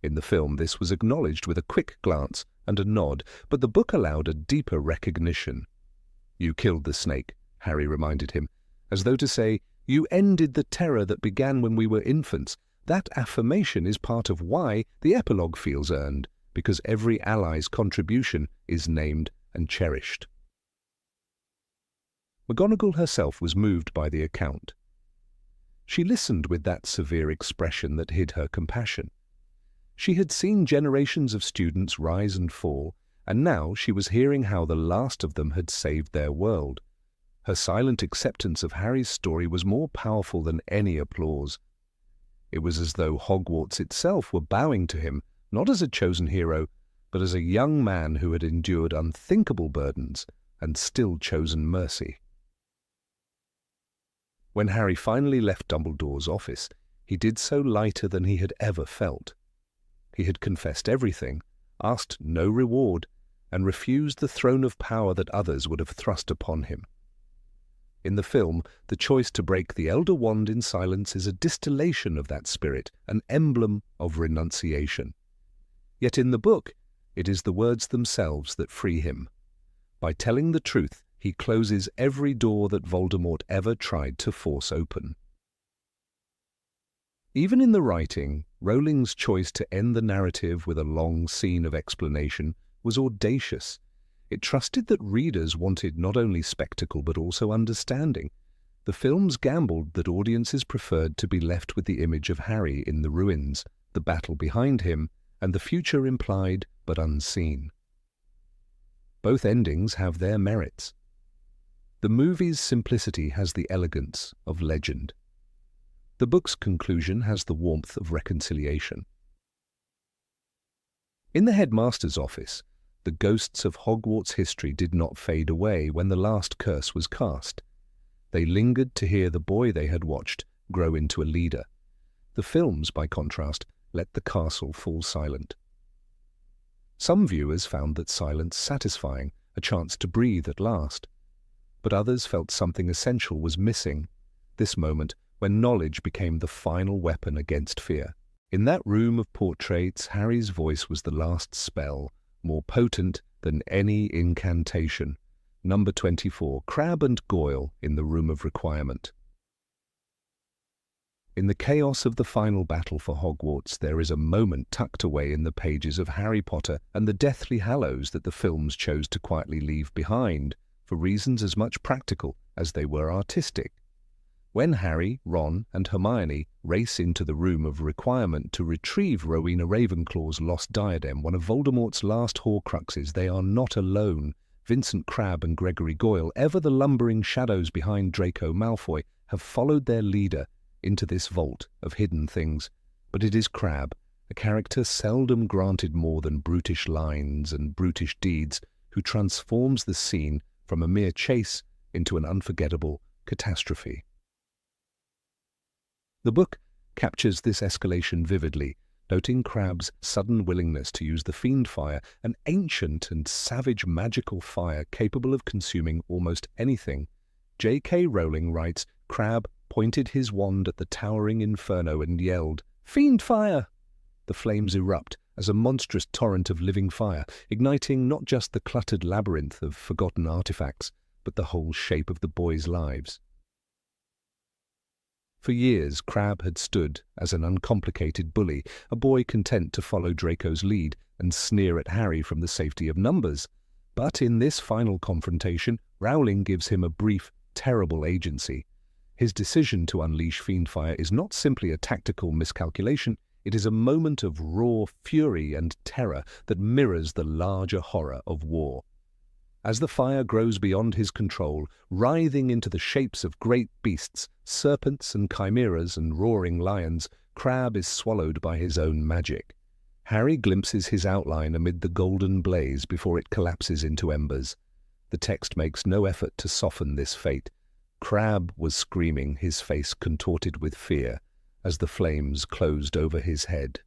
A: In the film, this was acknowledged with a quick glance and a nod, but the book allowed a deeper recognition. "You killed the snake," Harry reminded him, as though to say, "You ended the terror that began when we were infants." That affirmation is part of why the epilogue feels earned, because every ally's contribution is named and cherished. McGonagall herself was moved by the account. She listened with that severe expression that hid her compassion. She had seen generations of students rise and fall, and now she was hearing how the last of them had saved their world. Her silent acceptance of Harry's story was more powerful than any applause. It was as though Hogwarts itself were bowing to him, not as a chosen hero, but as a young man who had endured unthinkable burdens and still chosen mercy. When Harry finally left Dumbledore's office, he did so lighter than he had ever felt. He had confessed everything, asked no reward, and refused the throne of power that others would have thrust upon him. In the film, the choice to break the Elder Wand in silence is a distillation of that spirit, an emblem of renunciation. Yet in the book, it is the words themselves that free him. By telling the truth, he closes every door that Voldemort ever tried to force open. Even in the writing, Rowling's choice to end the narrative with a long scene of explanation was audacious. It trusted that readers wanted not only spectacle but also understanding. The films gambled that audiences preferred to be left with the image of Harry in the ruins, the battle behind him, and the future implied but unseen. Both endings have their merits. The movie's simplicity has the elegance of legend. The book's conclusion has the warmth of reconciliation. In the headmaster's office, the ghosts of Hogwarts history did not fade away when the last curse was cast. They lingered to hear the boy they had watched grow into a leader. The films, by contrast, let the castle fall silent. Some viewers found that silence satisfying, a chance to breathe at last. But others felt something essential was missing, this moment when knowledge became the final weapon against fear. In that room of portraits, Harry's voice was the last spell, more potent than any incantation. Number 24, Crabbe and Goyle in the Room of Requirement. In the chaos of the final battle for Hogwarts, there is a moment tucked away in the pages of Harry Potter and the Deathly Hallows that the films chose to quietly leave behind, for reasons as much practical as they were artistic. When Harry, Ron, and Hermione race into the Room of Requirement to retrieve Rowena Ravenclaw's lost diadem, one of Voldemort's last Horcruxes, they are not alone. Vincent Crabbe and Gregory Goyle, ever the lumbering shadows behind Draco Malfoy, have followed their leader into this vault of hidden things. But it is Crabbe, a character seldom granted more than brutish lines and brutish deeds, who transforms the scene from a mere chase into an unforgettable catastrophe. The book captures this escalation vividly, noting Crabbe's sudden willingness to use the fiend fire, an ancient and savage magical fire capable of consuming almost anything. J.K. Rowling writes, Crabbe pointed his wand at the towering inferno and yelled, "Fiend fire!" The flames erupt as a monstrous torrent of living fire, igniting not just the cluttered labyrinth of forgotten artifacts, but the whole shape of the boys' lives. For years, Crabbe had stood as an uncomplicated bully, a boy content to follow Draco's lead and sneer at Harry from the safety of numbers. But in this final confrontation, Rowling gives him a brief, terrible agency. His decision to unleash Fiendfire is not simply a tactical miscalculation, it is a moment of raw fury and terror that mirrors the larger horror of war. As the fire grows beyond his control, writhing into the shapes of great beasts, serpents and chimeras and roaring lions, Crabbe is swallowed by his own magic. Harry glimpses his outline amid the golden blaze before it collapses into embers. The text makes no effort to soften this fate. Crabbe was screaming, his face contorted with fear, as the flames closed over his head.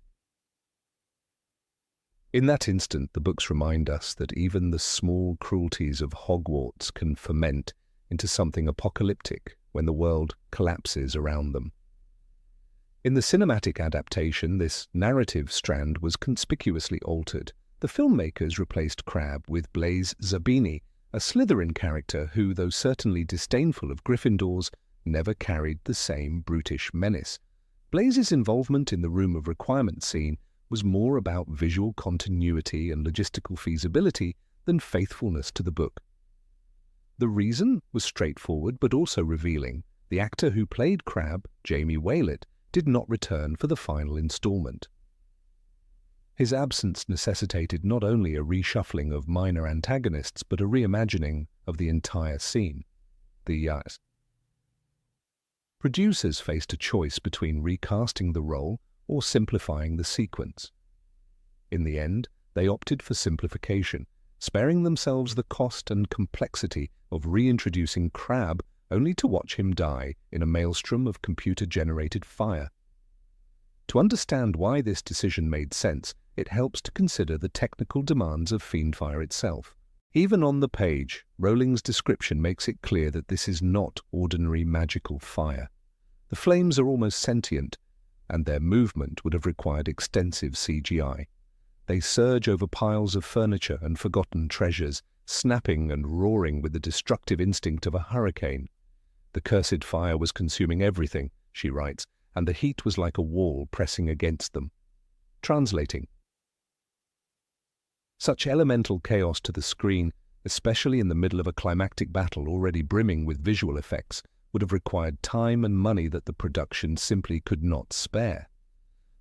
A: In that instant, the books remind us that even the small cruelties of Hogwarts can ferment into something apocalyptic when the world collapses around them. In the cinematic adaptation, this narrative strand was conspicuously altered. The filmmakers replaced Crabbe with Blaise Zabini, a Slytherin character who, though certainly disdainful of Gryffindors, never carried the same brutish menace. Blaise's involvement in the Room of Requirement scene was more about visual continuity and logistical feasibility than faithfulness to the book. The reason was straightforward but also revealing. The actor who played Crabbe, Jamie Waylett, did not return for the final installment. His absence necessitated not only a reshuffling of minor antagonists but a reimagining of the entire scene. The producers faced a choice between recasting the role or simplifying the sequence. In the end, they opted for simplification, sparing themselves the cost and complexity of reintroducing Crabbe only to watch him die in a maelstrom of computer-generated fire. To understand why this decision made sense, it helps to consider the technical demands of Fiendfire itself. Even on the page, Rowling's description makes it clear that this is not ordinary magical fire. The flames are almost sentient, and their movement would have required extensive CGI. They surge over piles of furniture and forgotten treasures, snapping and roaring with the destructive instinct of a hurricane. The cursed fire was consuming everything, she writes, and the heat was like a wall pressing against them. Translating. Such elemental chaos to the screen, especially in the middle of a climactic battle already brimming with visual effects, would have required time and money that the production simply could not spare.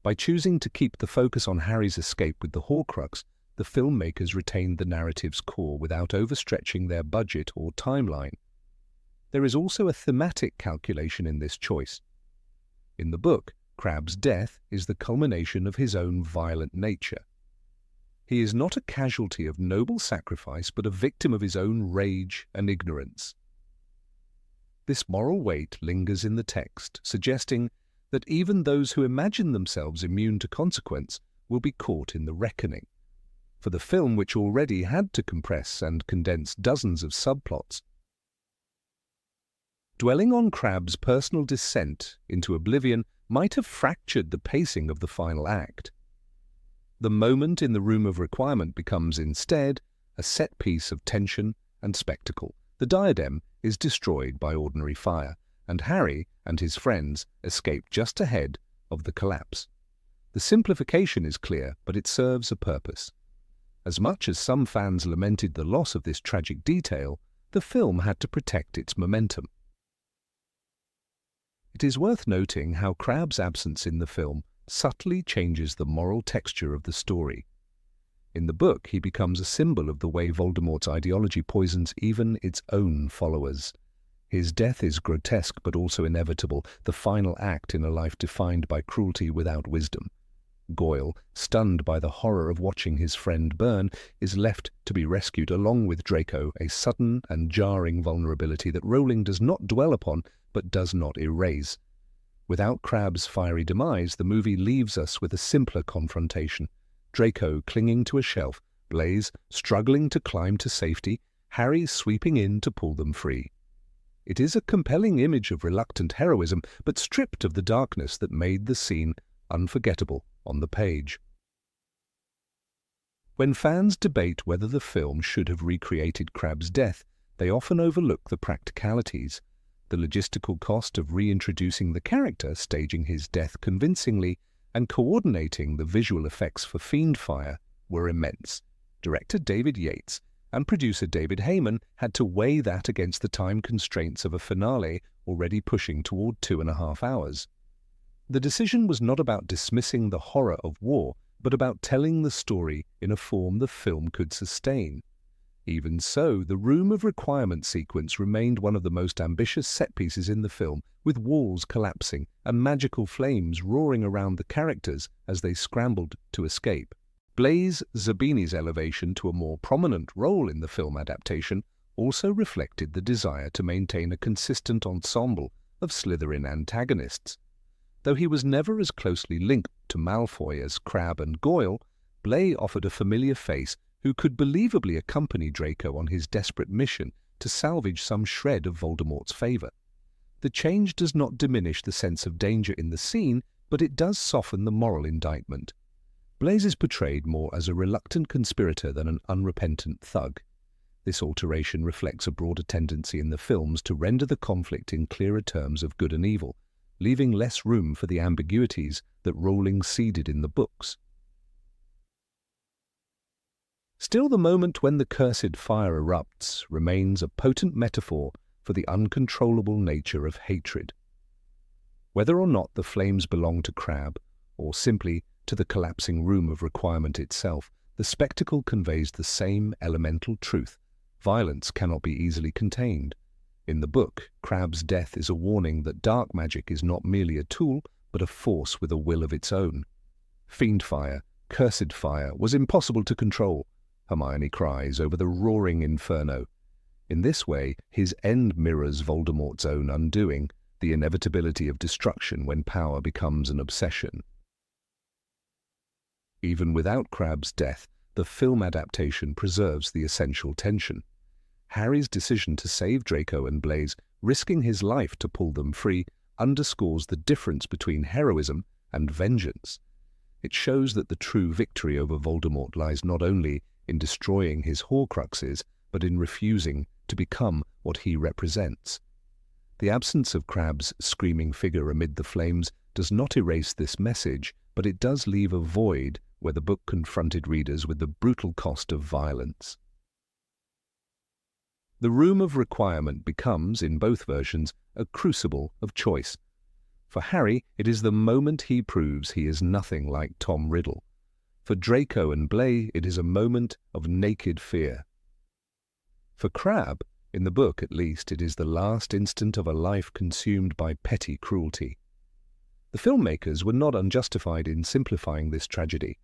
A: By choosing to keep the focus on Harry's escape with the Horcrux, the filmmakers retained the narrative's core without overstretching their budget or timeline. There is also a thematic calculation in this choice. In the book, Crabbe's death is the culmination of his own violent nature. He is not a casualty of noble sacrifice, but a victim of his own rage and ignorance. This moral weight lingers in the text, suggesting that even those who imagine themselves immune to consequence will be caught in the reckoning. For the film, which already had to compress and condense dozens of subplots, dwelling on Crabbe's personal descent into oblivion might have fractured the pacing of the final act. The moment in the Room of Requirement becomes instead a set piece of tension and spectacle. The diadem is destroyed by ordinary fire, and Harry and his friends escape just ahead of the collapse. The simplification is clear, but it serves a purpose. As much as some fans lamented the loss of this tragic detail, the film had to protect its momentum. It is worth noting how Crabbe's absence in the film subtly changes the moral texture of the story. In the book, he becomes a symbol of the way Voldemort's ideology poisons even its own followers. His death is grotesque but also inevitable, the final act in a life defined by cruelty without wisdom. Goyle, stunned by the horror of watching his friend burn, is left to be rescued along with Draco, a sudden and jarring vulnerability that Rowling does not dwell upon but does not erase. Without Crabbe's fiery demise, the movie leaves us with a simpler confrontation. Draco clinging to a shelf, Blaise struggling to climb to safety, Harry sweeping in to pull them free. It is a compelling image of reluctant heroism, but stripped of the darkness that made the scene unforgettable on the page. When fans debate whether the film should have recreated Crabbe's death, they often overlook the practicalities. The logistical cost of reintroducing the character, staging his death convincingly, and coordinating the visual effects for Fiendfire were immense. Director David Yates and producer David Heyman had to weigh that against the time constraints of a finale already pushing toward 2.5 hours. The decision was not about dismissing the horror of war, but about telling the story in a form the film could sustain. Even so, the Room of Requirement sequence remained one of the most ambitious set pieces in the film, with walls collapsing and magical flames roaring around the characters as they scrambled to escape. Blaise Zabini's elevation to a more prominent role in the film adaptation also reflected the desire to maintain a consistent ensemble of Slytherin antagonists. Though he was never as closely linked to Malfoy as Crabbe and Goyle, Blaise offered a familiar face who could believably accompany Draco on his desperate mission to salvage some shred of Voldemort's favour. The change does not diminish the sense of danger in the scene, but it does soften the moral indictment. Blaise is portrayed more as a reluctant conspirator than an unrepentant thug. This alteration reflects a broader tendency in the films to render the conflict in clearer terms of good and evil, leaving less room for the ambiguities that Rowling seeded in the books. Still, the moment when the cursed fire erupts remains a potent metaphor for the uncontrollable nature of hatred. Whether or not the flames belong to Crabbe, or simply to the collapsing Room of Requirement itself, the spectacle conveys the same elemental truth. Violence cannot be easily contained. In the book, Crabbe's death is a warning that dark magic is not merely a tool, but a force with a will of its own. Fiendfire, cursed fire, was impossible to control, Hermione cries over the roaring inferno. In this way, his end mirrors Voldemort's own undoing, the inevitability of destruction when power becomes an obsession. Even without Crabbe's death, the film adaptation preserves the essential tension. Harry's decision to save Draco and Blaise, risking his life to pull them free, underscores the difference between heroism and vengeance. It shows that the true victory over Voldemort lies not only in destroying his Horcruxes, but in refusing to become what he represents. The absence of Crabbe's screaming figure amid the flames does not erase this message, but it does leave a void where the book confronted readers with the brutal cost of violence. The Room of Requirement becomes, in both versions, a crucible of choice. For Harry, it is the moment he proves he is nothing like Tom Riddle. For Draco and Blaise, it is a moment of naked fear. For Crabbe, in the book at least, it is the last instant of a life consumed by petty cruelty. The filmmakers were not unjustified in simplifying this tragedy.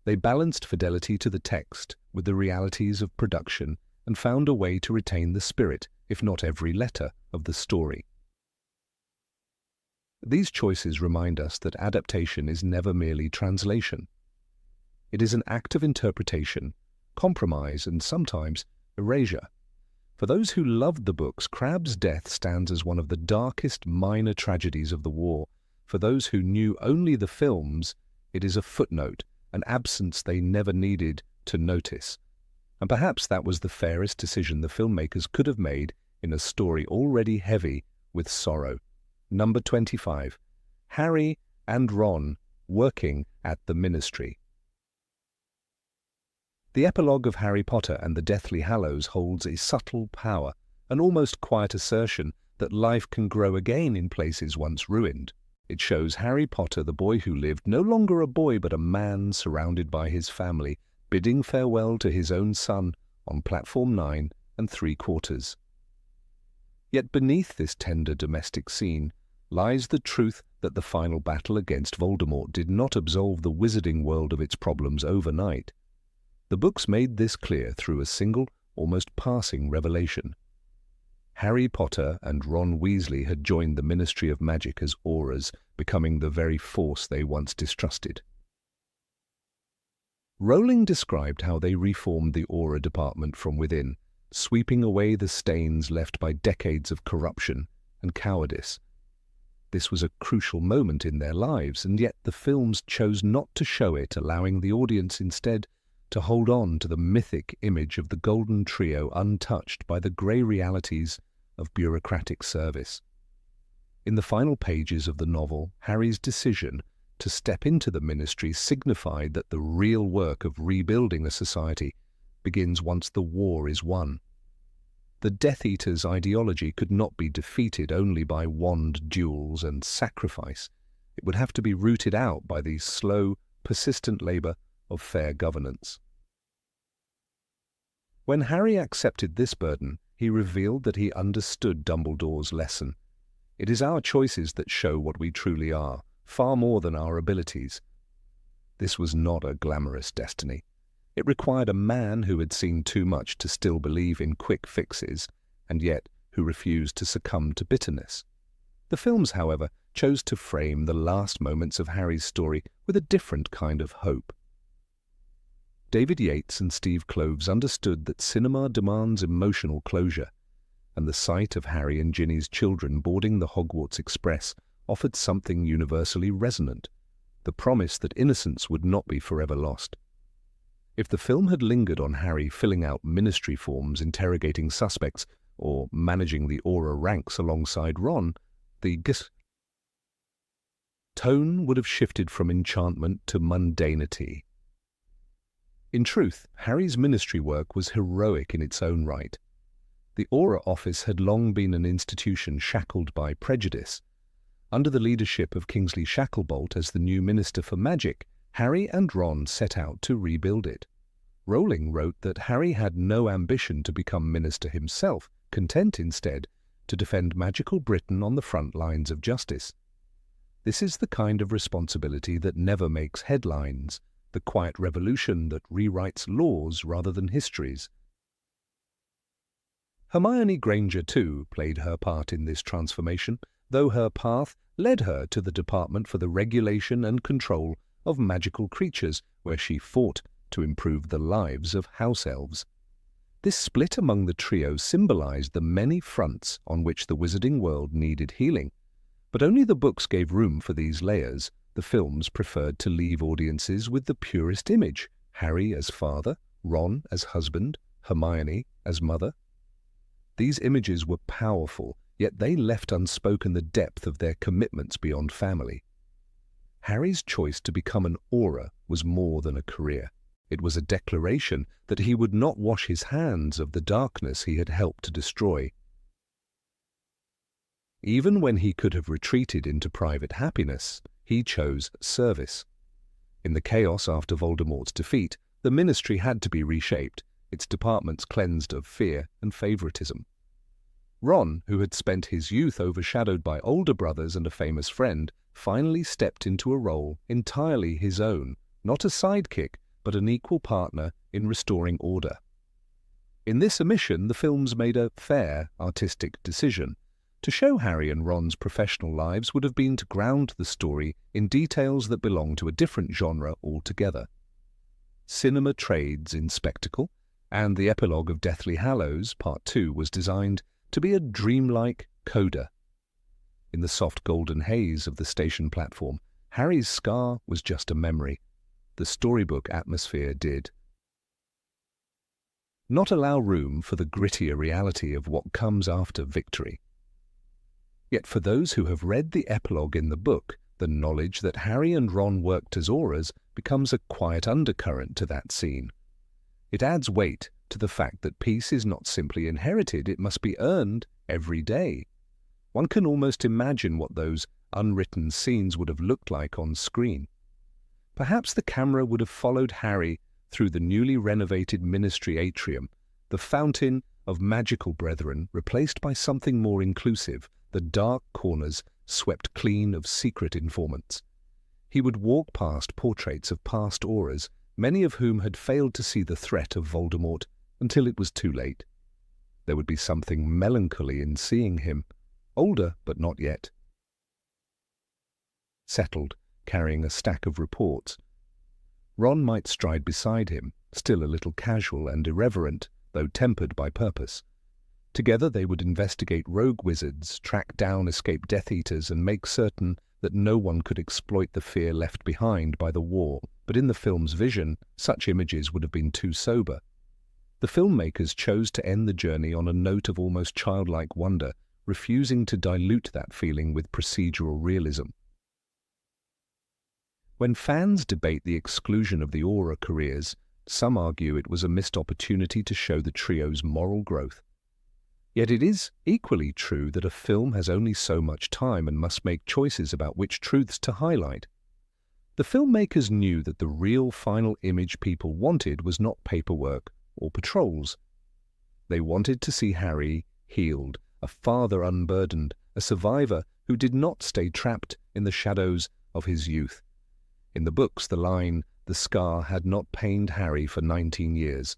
A: They balanced fidelity to the text with the realities of production and found a way to retain the spirit, if not every letter, of the story. These choices remind us that adaptation is never merely translation. It is an act of interpretation, compromise, and sometimes erasure. For those who loved the books, Crabbe's death stands as one of the darkest minor tragedies of the war. For those who knew only the films, it is a footnote, an absence they never needed to notice. And perhaps that was the fairest decision the filmmakers could have made in a story already heavy with sorrow. Number 25. Harry and Ron working at the Ministry. The epilogue of Harry Potter and the Deathly Hallows holds a subtle power, an almost quiet assertion that life can grow again in places once ruined. It shows Harry Potter, the boy who lived, no longer a boy but a man surrounded by his family, bidding farewell to his own son on platform 9 3/4. Yet beneath this tender domestic scene lies the truth that the final battle against Voldemort did not absolve the wizarding world of its problems overnight. The books made this clear through a single, almost passing revelation. Harry Potter and Ron Weasley had joined the Ministry of Magic as Aurors, becoming the very force they once distrusted. Rowling described how they reformed the Auror department from within, sweeping away the stains left by decades of corruption and cowardice. This was a crucial moment in their lives, and yet the films chose not to show it, allowing the audience instead to hold on to the mythic image of the Golden Trio untouched by the grey realities of bureaucratic service. In the final pages of the novel, Harry's decision to step into the ministry signified that the real work of rebuilding a society begins once the war is won. The Death Eater's ideology could not be defeated only by wand duels and sacrifice. It would have to be rooted out by the slow, persistent labour of fair governance. When Harry accepted this burden, he revealed that he understood Dumbledore's lesson. It is our choices that show what we truly are, far more than our abilities. This was not a glamorous destiny. It required a man who had seen too much to still believe in quick fixes, and yet who refused to succumb to bitterness. The films, however, chose to frame the last moments of Harry's story with a different kind of hope. David Yates and Steve Kloves understood that cinema demands emotional closure, and the sight of Harry and Ginny's children boarding the Hogwarts Express offered something universally resonant, the promise that innocence would not be forever lost. If the film had lingered on Harry filling out ministry forms, interrogating suspects, or managing the Auror ranks alongside Ron, the tone would have shifted from enchantment to mundanity. In truth, Harry's ministry work was heroic in its own right. The Auror office had long been an institution shackled by prejudice. Under the leadership of Kingsley Shacklebolt as the new Minister for Magic, Harry and Ron set out to rebuild it. Rowling wrote that Harry had no ambition to become minister himself, content instead to defend magical Britain on the front lines of justice. This is the kind of responsibility that never makes headlines, the quiet revolution that rewrites laws rather than histories. Hermione Granger, too, played her part in this transformation, though her path led her to the Department for the Regulation and Control of Magical Creatures, where she fought to improve the lives of house elves. This split among the trio symbolized the many fronts on which the wizarding world needed healing. But only the books gave room for these layers. The films preferred to leave audiences with the purest image, Harry as father, Ron as husband, Hermione as mother. These images were powerful, yet they left unspoken the depth of their commitments beyond family. Harry's choice to become an Auror was more than a career. It was a declaration that he would not wash his hands of the darkness he had helped to destroy. Even when he could have retreated into private happiness, he chose service. In the chaos after Voldemort's defeat, the ministry had to be reshaped, its departments cleansed of fear and favoritism. Ron, who had spent his youth overshadowed by older brothers and a famous friend, finally stepped into a role entirely his own, not a sidekick, but an equal partner in restoring order. In this omission, the films made a fair, artistic decision. To show Harry and Ron's professional lives would have been to ground the story in details that belong to a different genre altogether. cinema trades in spectacle, and the epilogue of Deathly Hallows, Part 2, was designed to be a dreamlike coda. In the soft golden haze of the station platform, Harry's scar was just a memory. The storybook atmosphere did not allow room for the grittier reality of what comes after victory. Yet for those who have read the epilogue in the book, the knowledge that Harry and Ron worked as Aurors becomes a quiet undercurrent to that scene. It adds weight to the fact that peace is not simply inherited, it must be earned every day. One can almost imagine what those unwritten scenes would have looked like on screen. Perhaps the camera would have followed Harry through the newly renovated Ministry atrium, the fountain of magical brethren replaced by something more inclusive, the dark corners swept clean of secret informants. He would walk past portraits of past Aurors, many of whom had failed to see the threat of Voldemort until it was too late. There would be something melancholy in seeing him, older but not yet. Settled, carrying a stack of reports. Ron might stride beside him, still a little casual and irreverent, though tempered by purpose. Together they would investigate rogue wizards, track down escaped Death Eaters, and make certain that no one could exploit the fear left behind by the war. But in the film's vision, such images would have been too sober. The filmmakers chose to end the journey on a note of almost childlike wonder, refusing to dilute that feeling with procedural realism. When fans debate the exclusion of the Auror careers, some argue it was a missed opportunity to show the trio's moral growth. Yet it is equally true that a film has only so much time and must make choices about which truths to highlight. The filmmakers knew that the real final image people wanted was not paperwork or patrols. They wanted to see Harry healed, a father unburdened, a survivor who did not stay trapped in the shadows of his youth. In the books, the line, "The scar had not pained Harry for 19 years.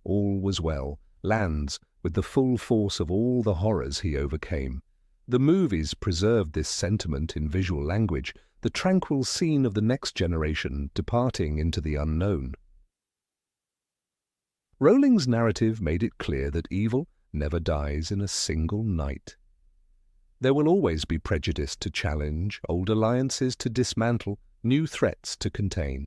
A: All was well," lands with the full force of all the horrors he overcame. The movies preserved this sentiment in visual language, the tranquil scene of the next generation departing into the unknown. Rowling's narrative made it clear that evil never dies in a single night. There will always be prejudice to challenge, old alliances to dismantle, new threats to contain.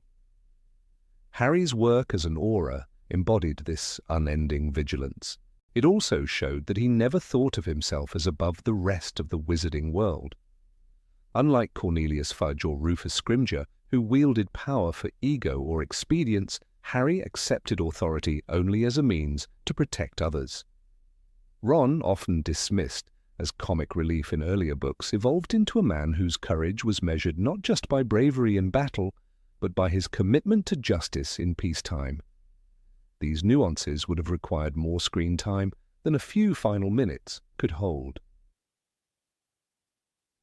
A: Harry's work as an Auror embodied this unending vigilance. It also showed that he never thought of himself as above the rest of the wizarding world. Unlike Cornelius Fudge or Rufus Scrimgeour, who wielded power for ego or expedience, Harry accepted authority only as a means to protect others. Ron, often dismissed as comic relief in earlier books, evolved into a man whose courage was measured not just by bravery in battle, but by his commitment to justice in peacetime. These nuances would have required more screen time than a few final minutes could hold.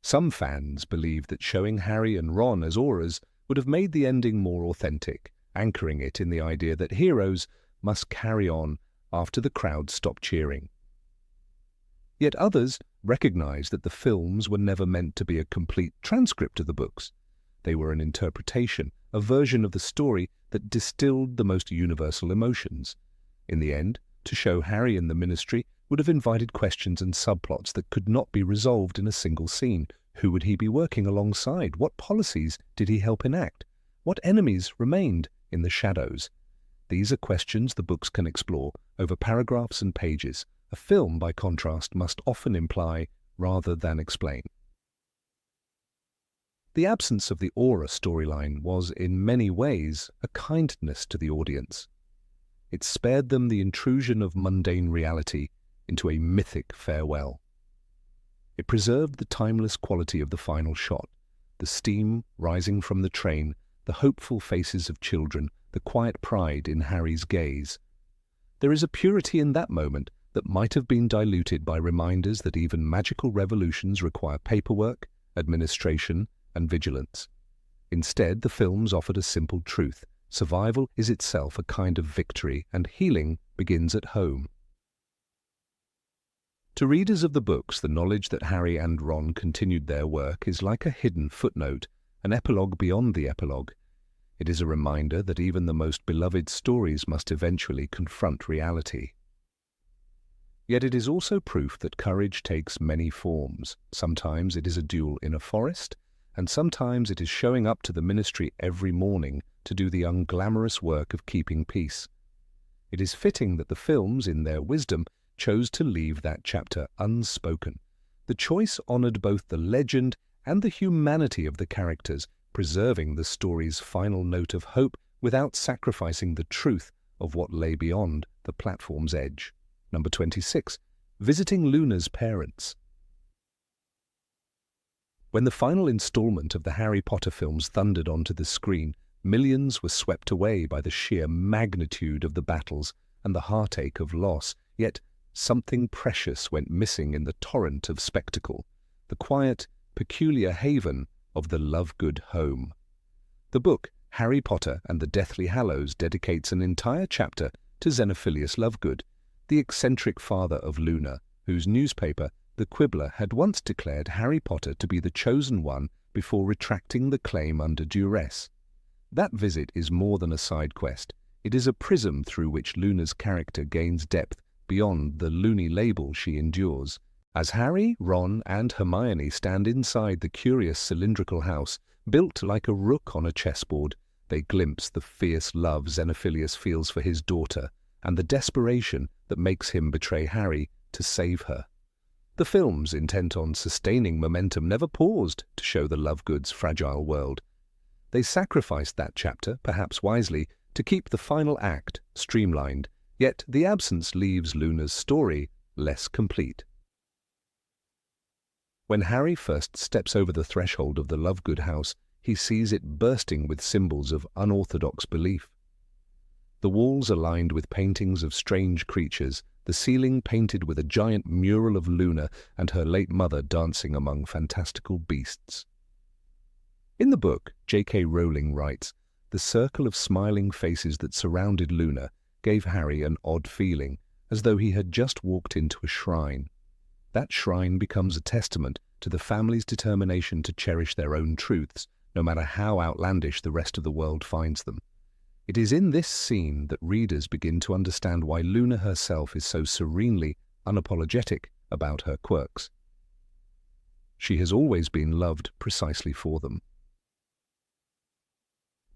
A: Some fans believed that showing Harry and Ron as Aurors would have made the ending more authentic, anchoring it in the idea that heroes must carry on after the crowd stopped cheering. Yet others recognized that the films were never meant to be a complete transcript of the books. They were an interpretation, a version of the story that distilled the most universal emotions. In the end, to show Harry in the Ministry would have invited questions and subplots that could not be resolved in a single scene. Who would he be working alongside? What policies did he help enact? What enemies remained in the shadows? These are questions the books can explore over paragraphs and pages. A film, by contrast, must often imply rather than explain. The absence of the Auror storyline was, in many ways, a kindness to the audience. It spared them the intrusion of mundane reality into a mythic farewell. It preserved the timeless quality of the final shot, the steam rising from the train, the hopeful faces of children, the quiet pride in Harry's gaze. There is a purity in that moment that might have been diluted by reminders that even magical revolutions require paperwork, administration, and vigilance. Instead, the films offered a simple truth. Survival is itself a kind of victory, and healing begins at home. To readers of the books, the knowledge that Harry and Ron continued their work is like a hidden footnote, an epilogue beyond the epilogue. It is a reminder that even the most beloved stories must eventually confront reality. Yet it is also proof that courage takes many forms. Sometimes it is a duel in a forest, and sometimes it is showing up to the ministry every morning to do the unglamorous work of keeping peace. It is fitting that the films, in their wisdom, chose to leave that chapter unspoken. The choice honored both the legend and the humanity of the characters, preserving the story's final note of hope without sacrificing the truth of what lay beyond the platform's edge. Number 26. Visiting Luna's parents. When the final installment of the Harry Potter films thundered onto the screen, millions were swept away by the sheer magnitude of the battles and the heartache of loss, yet something precious went missing in the torrent of spectacle, the quiet, peculiar haven of the Lovegood home. The book, Harry Potter and the Deathly Hallows, dedicates an entire chapter to Xenophilius Lovegood, the eccentric father of Luna, whose newspaper, The Quibbler, had once declared Harry Potter to be the chosen one before retracting the claim under duress. That visit is more than a side quest. It is a prism through which Luna's character gains depth beyond the loony label she endures. As Harry, Ron, and Hermione stand inside the curious cylindrical house, built like a rook on a chessboard, they glimpse the fierce love Xenophilius feels for his daughter and the desperation that makes him betray Harry to save her. The films, intent on sustaining momentum, never paused to show the Lovegoods' fragile world. They sacrificed that chapter, perhaps wisely, to keep the final act streamlined, yet the absence leaves Luna's story less complete. When Harry first steps over the threshold of the Lovegood house, he sees it bursting with symbols of unorthodox belief. The walls are lined with paintings of strange creatures, the ceiling painted with a giant mural of Luna and her late mother dancing among fantastical beasts. In the book, J.K. Rowling writes, "The circle of smiling faces that surrounded Luna gave Harry an odd feeling, as though he had just walked into a shrine. That shrine becomes a testament to the family's determination to cherish their own truths, no matter how outlandish the rest of the world finds them. It is in this scene that readers begin to understand why Luna herself is so serenely unapologetic about her quirks. She has always been loved precisely for them."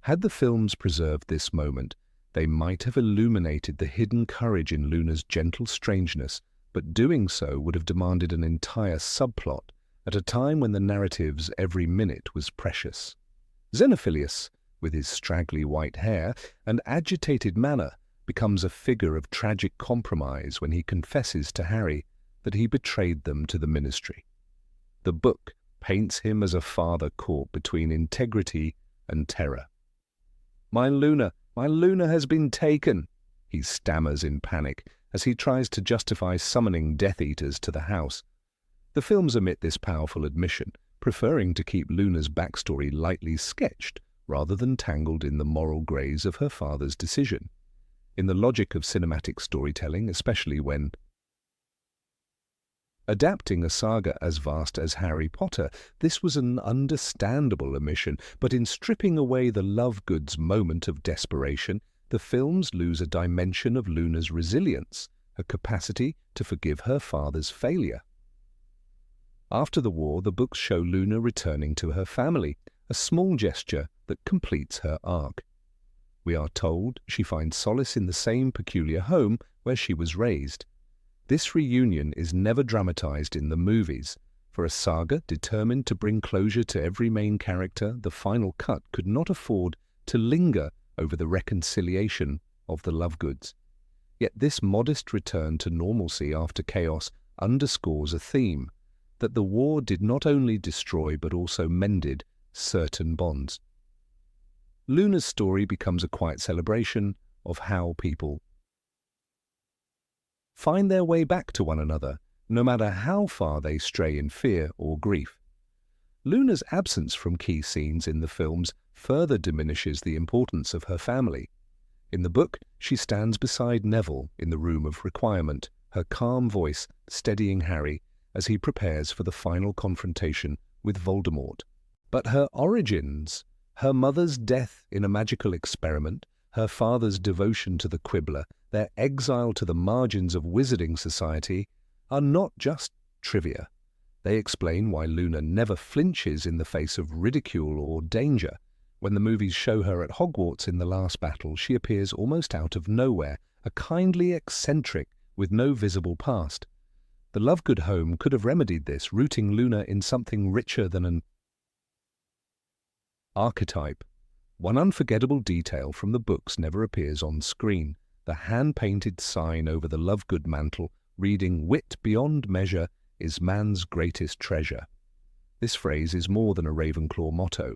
A: Had the films preserved this moment, they might have illuminated the hidden courage in Luna's gentle strangeness, but doing so would have demanded an entire subplot at a time when the narrative's every minute was precious. Xenophilius, with his straggly white hair and agitated manner, becomes a figure of tragic compromise when he confesses to Harry that he betrayed them to the ministry. The book paints him as a father caught between integrity and terror. My Luna has been taken," he stammers in panic as he tries to justify summoning Death Eaters to the house. The films omit this powerful admission, preferring to keep Luna's backstory lightly sketched rather than tangled in the moral grays of her father's decision. In the logic of cinematic storytelling, especially when adapting a saga as vast as Harry Potter, this was an understandable omission, but in stripping away the Lovegood's moment of desperation, the films lose a dimension of Luna's resilience, her capacity to forgive her father's failure. After the war, the books show Luna returning to her family, a small gesture that completes her arc. We are told she finds solace in the same peculiar home where she was raised. This reunion is never dramatized in the movies. For a saga determined to bring closure to every main character, the final cut could not afford to linger over the reconciliation of the Lovegoods. Yet this modest return to normalcy after chaos underscores a theme, that the war did not only destroy but also mended certain bonds. Luna's story becomes a quiet celebration of how people find their way back to one another, no matter how far they stray in fear or grief. Luna's absence from key scenes in the films further diminishes the importance of her family. In the book, she stands beside Neville in the room of requirement, her calm voice steadying Harry as he prepares for the final confrontation with Voldemort. But her origins, Her mother's death in a magical experiment, her father's devotion to the Quibbler, their exile to the margins of wizarding society, are not just trivia. They explain why Luna never flinches in the face of ridicule or danger. When the movies show her at Hogwarts in the last battle, she appears almost out of nowhere, a kindly eccentric with no visible past. The Lovegood home could have remedied this, rooting Luna in something richer than an archetype. One unforgettable detail from the books never appears on screen: the hand-painted sign over the Lovegood mantle reading "Wit beyond measure is man's greatest treasure." This phrase is more than a Ravenclaw motto.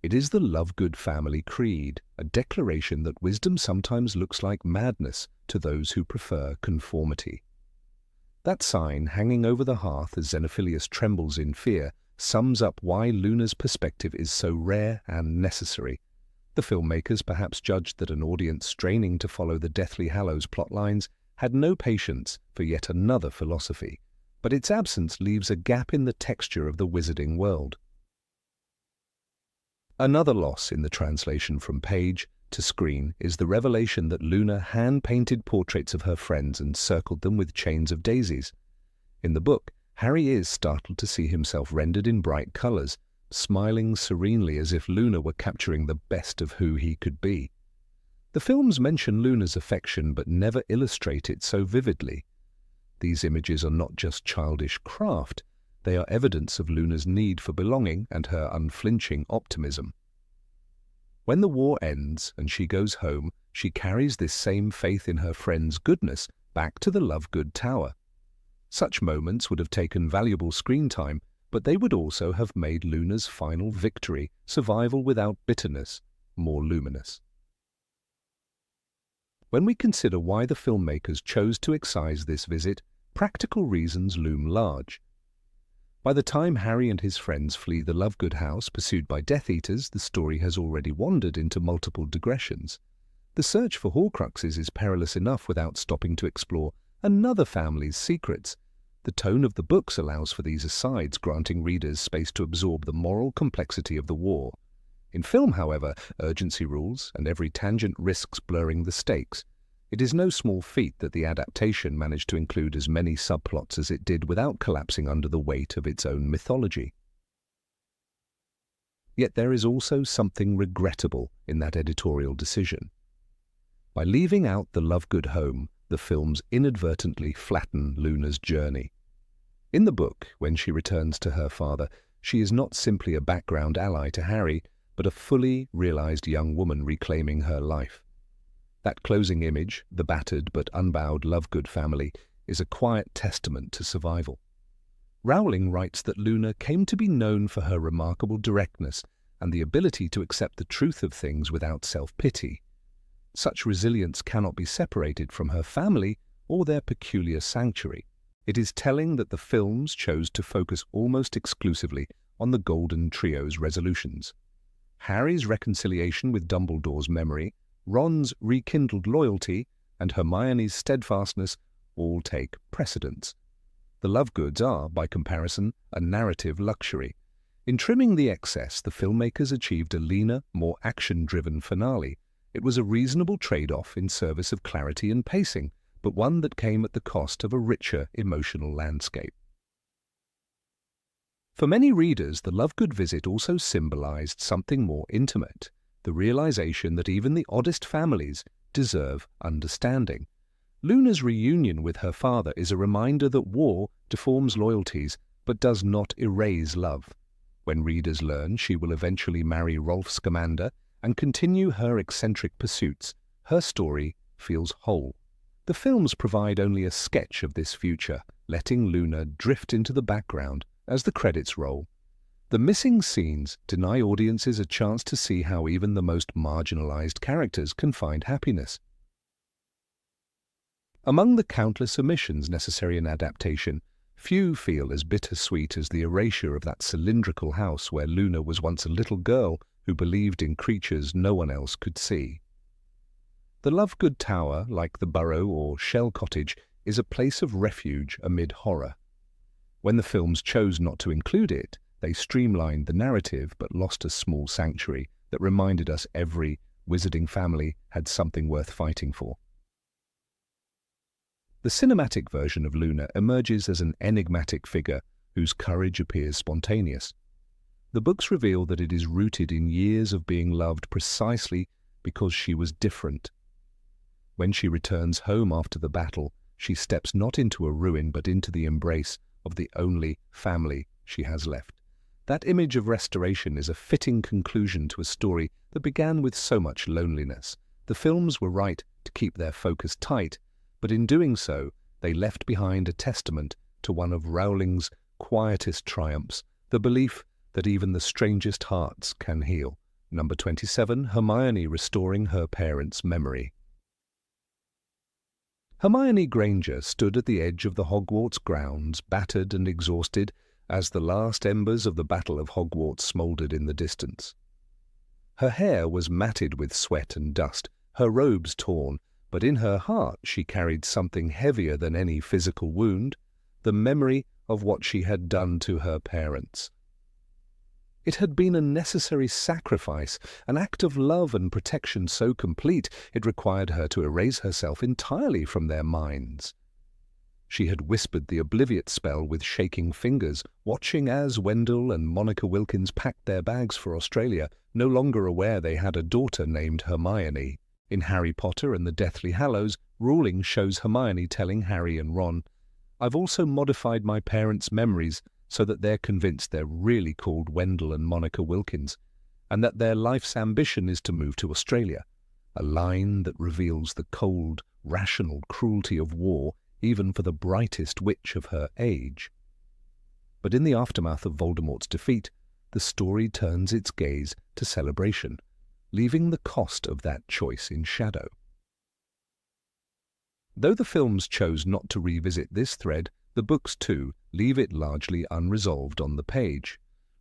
A: It is the Lovegood family creed, a declaration that wisdom sometimes looks like madness to those who prefer conformity. That sign, hanging over the hearth as Xenophilius trembles in fear, sums up why Luna's perspective is so rare and necessary. The filmmakers perhaps judged that an audience straining to follow the Deathly Hallows plotlines had no patience for yet another philosophy, but its absence leaves a gap in the texture of the wizarding world. Another loss in the translation from page to screen is the revelation that Luna hand-painted portraits of her friends and circled them with chains of daisies. In the book, Harry is startled to see himself rendered in bright colours, smiling serenely as if Luna were capturing the best of who he could be. The films mention Luna's affection but never illustrate it so vividly. These images are not just childish craft, they are evidence of Luna's need for belonging and her unflinching optimism. When the war ends and she goes home, she carries this same faith in her friend's goodness back to the Lovegood Tower. Such moments would have taken valuable screen time, but they would also have made Luna's final victory, survival without bitterness, more luminous. When we consider why the filmmakers chose to excise this visit, practical reasons loom large. By the time Harry and his friends flee the Lovegood house pursued by Death Eaters, the story has already wandered into multiple digressions. The search for Horcruxes is perilous enough without stopping to explore another family's secrets. The tone of the books allows for these asides, granting readers space to absorb the moral complexity of the war. In film, however, urgency rules, and every tangent risks blurring the stakes. It is no small feat that the adaptation managed to include as many subplots as it did without collapsing under the weight of its own mythology. Yet there is also something regrettable in that editorial decision. By leaving out the Lovegood home, the films inadvertently flatten Luna's journey. In the book, when she returns to her father, she is not simply a background ally to Harry, but a fully realized young woman reclaiming her life. That closing image, the battered but unbowed Lovegood family, is a quiet testament to survival. Rowling writes that Luna came to be known for her remarkable directness and the ability to accept the truth of things without self-pity. Such resilience cannot be separated from her family or their peculiar sanctuary. It is telling that the films chose to focus almost exclusively on the Golden Trio's resolutions. Harry's reconciliation with Dumbledore's memory, Ron's rekindled loyalty, and Hermione's steadfastness all take precedence. The Lovegoods are, by comparison, a narrative luxury. In trimming the excess, the filmmakers achieved a leaner, more action-driven finale. It was a reasonable trade-off in service of clarity and pacing, but one that came at the cost of a richer emotional landscape. For many readers, the Lovegood visit also symbolized something more intimate, the realization that even the oddest families deserve understanding. Luna's reunion with her father is a reminder that war deforms loyalties but does not erase love. When readers learn she will eventually marry Rolf Scamander and continue her eccentric pursuits, her story feels whole. The films provide only a sketch of this future, letting Luna drift into the background as the credits roll. The missing scenes deny audiences a chance to see how even the most marginalized characters can find happiness. Among the countless omissions necessary in adaptation, few feel as bittersweet as the erasure of that cylindrical house where Luna was once a little girl who believed in creatures no one else could see. The Lovegood Tower, like the Burrow or Shell Cottage, is a place of refuge amid horror. When the films chose not to include it, they streamlined the narrative but lost a small sanctuary, that reminded us every wizarding family had something worth fighting for. The cinematic version of Luna emerges as an enigmatic figure whose courage appears spontaneous. The books reveal that it is rooted in years of being loved precisely because she was different. When she returns home after the battle, she steps not into a ruin but into the embrace of the only family she has left. That image of restoration is a fitting conclusion to a story that began with so much loneliness. The films were right to keep their focus tight, but in doing so, they left behind a testament to one of Rowling's quietest triumphs, the belief that even the strangest hearts can heal. Number 27, Hermione restoring her parents' memory. Hermione Granger stood at the edge of the Hogwarts grounds, battered and exhausted, as the last embers of the Battle of Hogwarts smouldered in the distance. Her hair was matted with sweat and dust, her robes torn, but in her heart she carried something heavier than any physical wound, the memory of what she had done to her parents. It had been a necessary sacrifice, an act of love and protection so complete it required her to erase herself entirely from their minds. She had whispered the obliviate spell with shaking fingers, watching as Wendell and Monica Wilkins packed their bags for Australia, no longer aware they had a daughter named Hermione. In Harry Potter and the Deathly Hallows, Rowling shows Hermione telling Harry and Ron, "I've also modified my parents' memories so that they're convinced they're really called Wendell and Monica Wilkins, and that their life's ambition is to move to Australia," a line that reveals the cold, rational cruelty of war even for the brightest witch of her age. But in the aftermath of Voldemort's defeat, the story turns its gaze to celebration, leaving the cost of that choice in shadow. Though the films chose not to revisit this thread, the books, too, leave it largely unresolved on the page.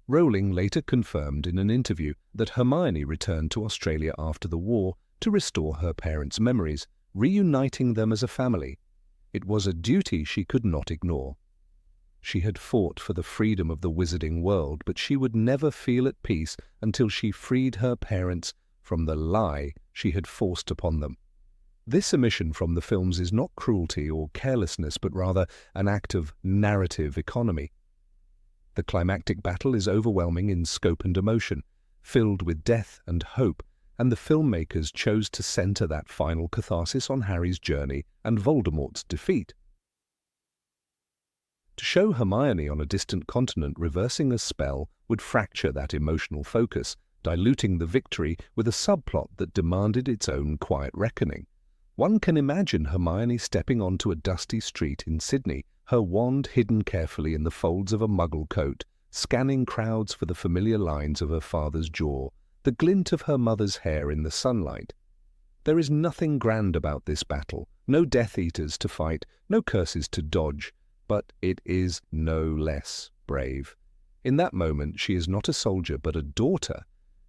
A: Rowling later confirmed in an interview that Hermione returned to Australia after the war to restore her parents' memories, reuniting them as a family. It was a duty she could not ignore. She had fought for the freedom of the wizarding world, but she would never feel at peace until she freed her parents from the lie she had forced upon them. This omission from the films is not cruelty or carelessness, but rather an act of narrative economy. The climactic battle is overwhelming in scope and emotion, filled with death and hope, and the filmmakers chose to center that final catharsis on Harry's journey and Voldemort's defeat. To show Hermione on a distant continent reversing a spell would fracture that emotional focus, diluting the victory with a subplot that demanded its own quiet reckoning. One can imagine Hermione stepping onto a dusty street in Sydney, her wand hidden carefully in the folds of a muggle coat, scanning crowds for the familiar lines of her father's jaw, the glint of her mother's hair in the sunlight. There is nothing grand about this battle, no Death Eaters to fight, no curses to dodge, but it is no less brave. In that moment she is not a soldier but a daughter,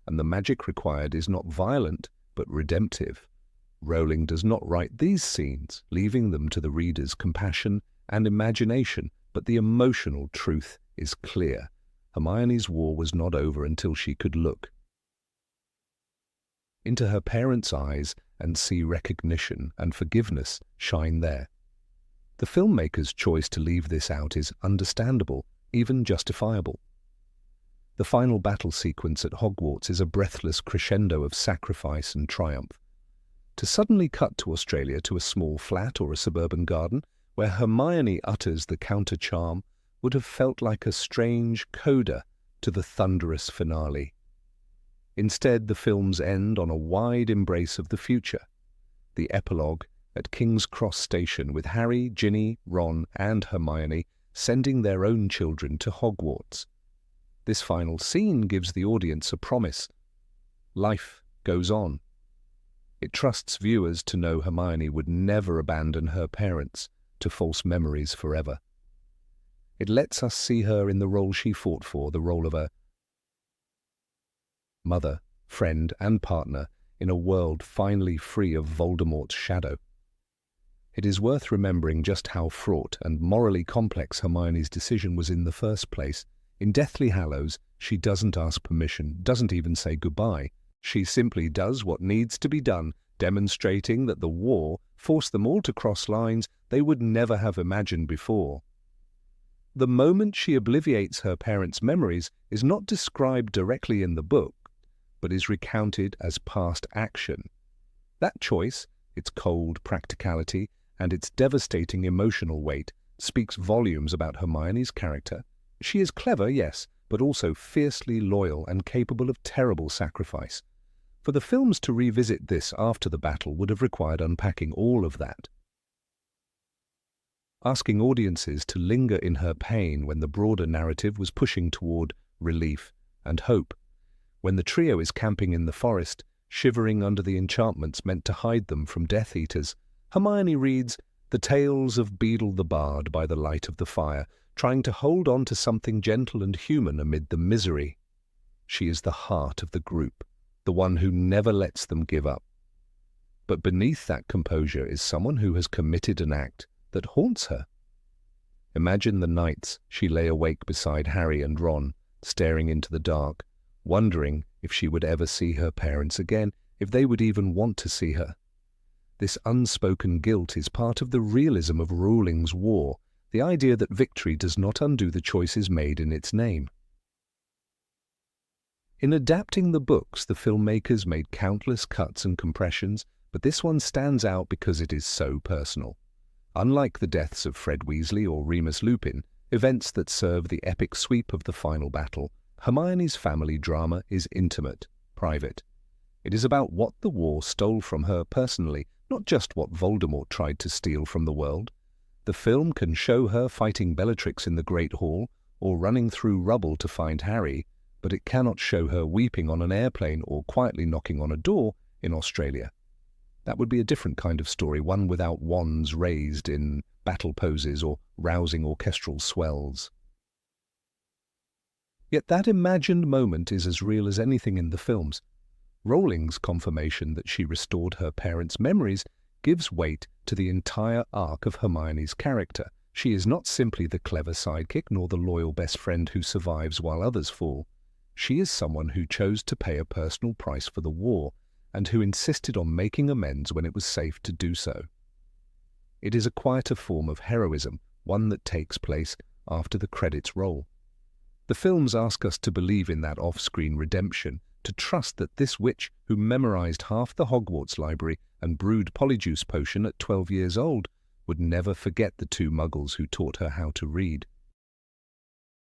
A: and the magic required is not violent but redemptive. Rowling does not write these scenes, leaving them to the reader's compassion and imagination, but the emotional truth is clear. Hermione's war was not over until she could look into her parents' eyes and see recognition and forgiveness shine there. The filmmaker's choice to leave this out is understandable, even justifiable. The final battle sequence at Hogwarts is a breathless crescendo of sacrifice and triumph. To suddenly cut to Australia, to a small flat or a suburban garden, where Hermione utters the counter-charm, would have felt like a strange coda to the thunderous finale. Instead, the films end on a wide embrace of the future. The epilogue at King's Cross Station with Harry, Ginny, Ron and Hermione sending their own children to Hogwarts. This final scene gives the audience a promise. Life goes on. It trusts viewers to know Hermione would never abandon her parents to false memories forever. It lets us see her in the role she fought for, the role of a mother, friend and partner in a world finally free of Voldemort's shadow. It is worth remembering just how fraught and morally complex Hermione's decision was in the first place. In Deathly Hallows, she doesn't ask permission, doesn't even say goodbye. She simply does what needs to be done, demonstrating that the war forced them all to cross lines they would never have imagined before. The moment she obliviates her parents' memories is not described directly in the book, but is recounted as past action. That choice, its cold practicality, and its devastating emotional weight speaks volumes about Hermione's character. She is clever, yes, but also fiercely loyal and capable of terrible sacrifice. For the films to revisit this after the battle would have required unpacking all of that. Asking audiences to linger in her pain when the broader narrative was pushing toward relief and hope. When the trio is camping in the forest, shivering under the enchantments meant to hide them from Death Eaters, Hermione reads the tales of Beedle the Bard by the light of the fire, trying to hold on to something gentle and human amid the misery. She is the heart of the group, the one who never lets them give up. But beneath that composure is someone who has committed an act that haunts her. Imagine the nights she lay awake beside Harry and Ron, staring into the dark, wondering if she would ever see her parents again, if they would even want to see her. This unspoken guilt is part of the realism of Rowling's war, the idea that victory does not undo the choices made in its name. In adapting the books, the filmmakers made countless cuts and compressions, but this one stands out because it is so personal. Unlike the deaths of Fred Weasley or Remus Lupin, events that serve the epic sweep of the final battle, Hermione's family drama is intimate, private. It is about what the war stole from her personally, not just what Voldemort tried to steal from the world. The film can show her fighting Bellatrix in the Great Hall or running through rubble to find Harry, but it cannot show her weeping on an airplane or quietly knocking on a door in Australia. That would be a different kind of story, one without wands raised in battle poses or rousing orchestral swells. Yet that imagined moment is as real as anything in the films. Rowling's confirmation that she restored her parents' memories gives weight to the entire arc of Hermione's character. She is not simply the clever sidekick nor the loyal best friend who survives while others fall. She is someone who chose to pay a personal price for the war and who insisted on making amends when it was safe to do so. It is a quieter form of heroism, one that takes place after the credits roll. The films ask us to believe in that off-screen redemption, to trust that this witch who memorized half the Hogwarts library and brewed Polyjuice Potion at 12 years old would never forget the two muggles who taught her how to read.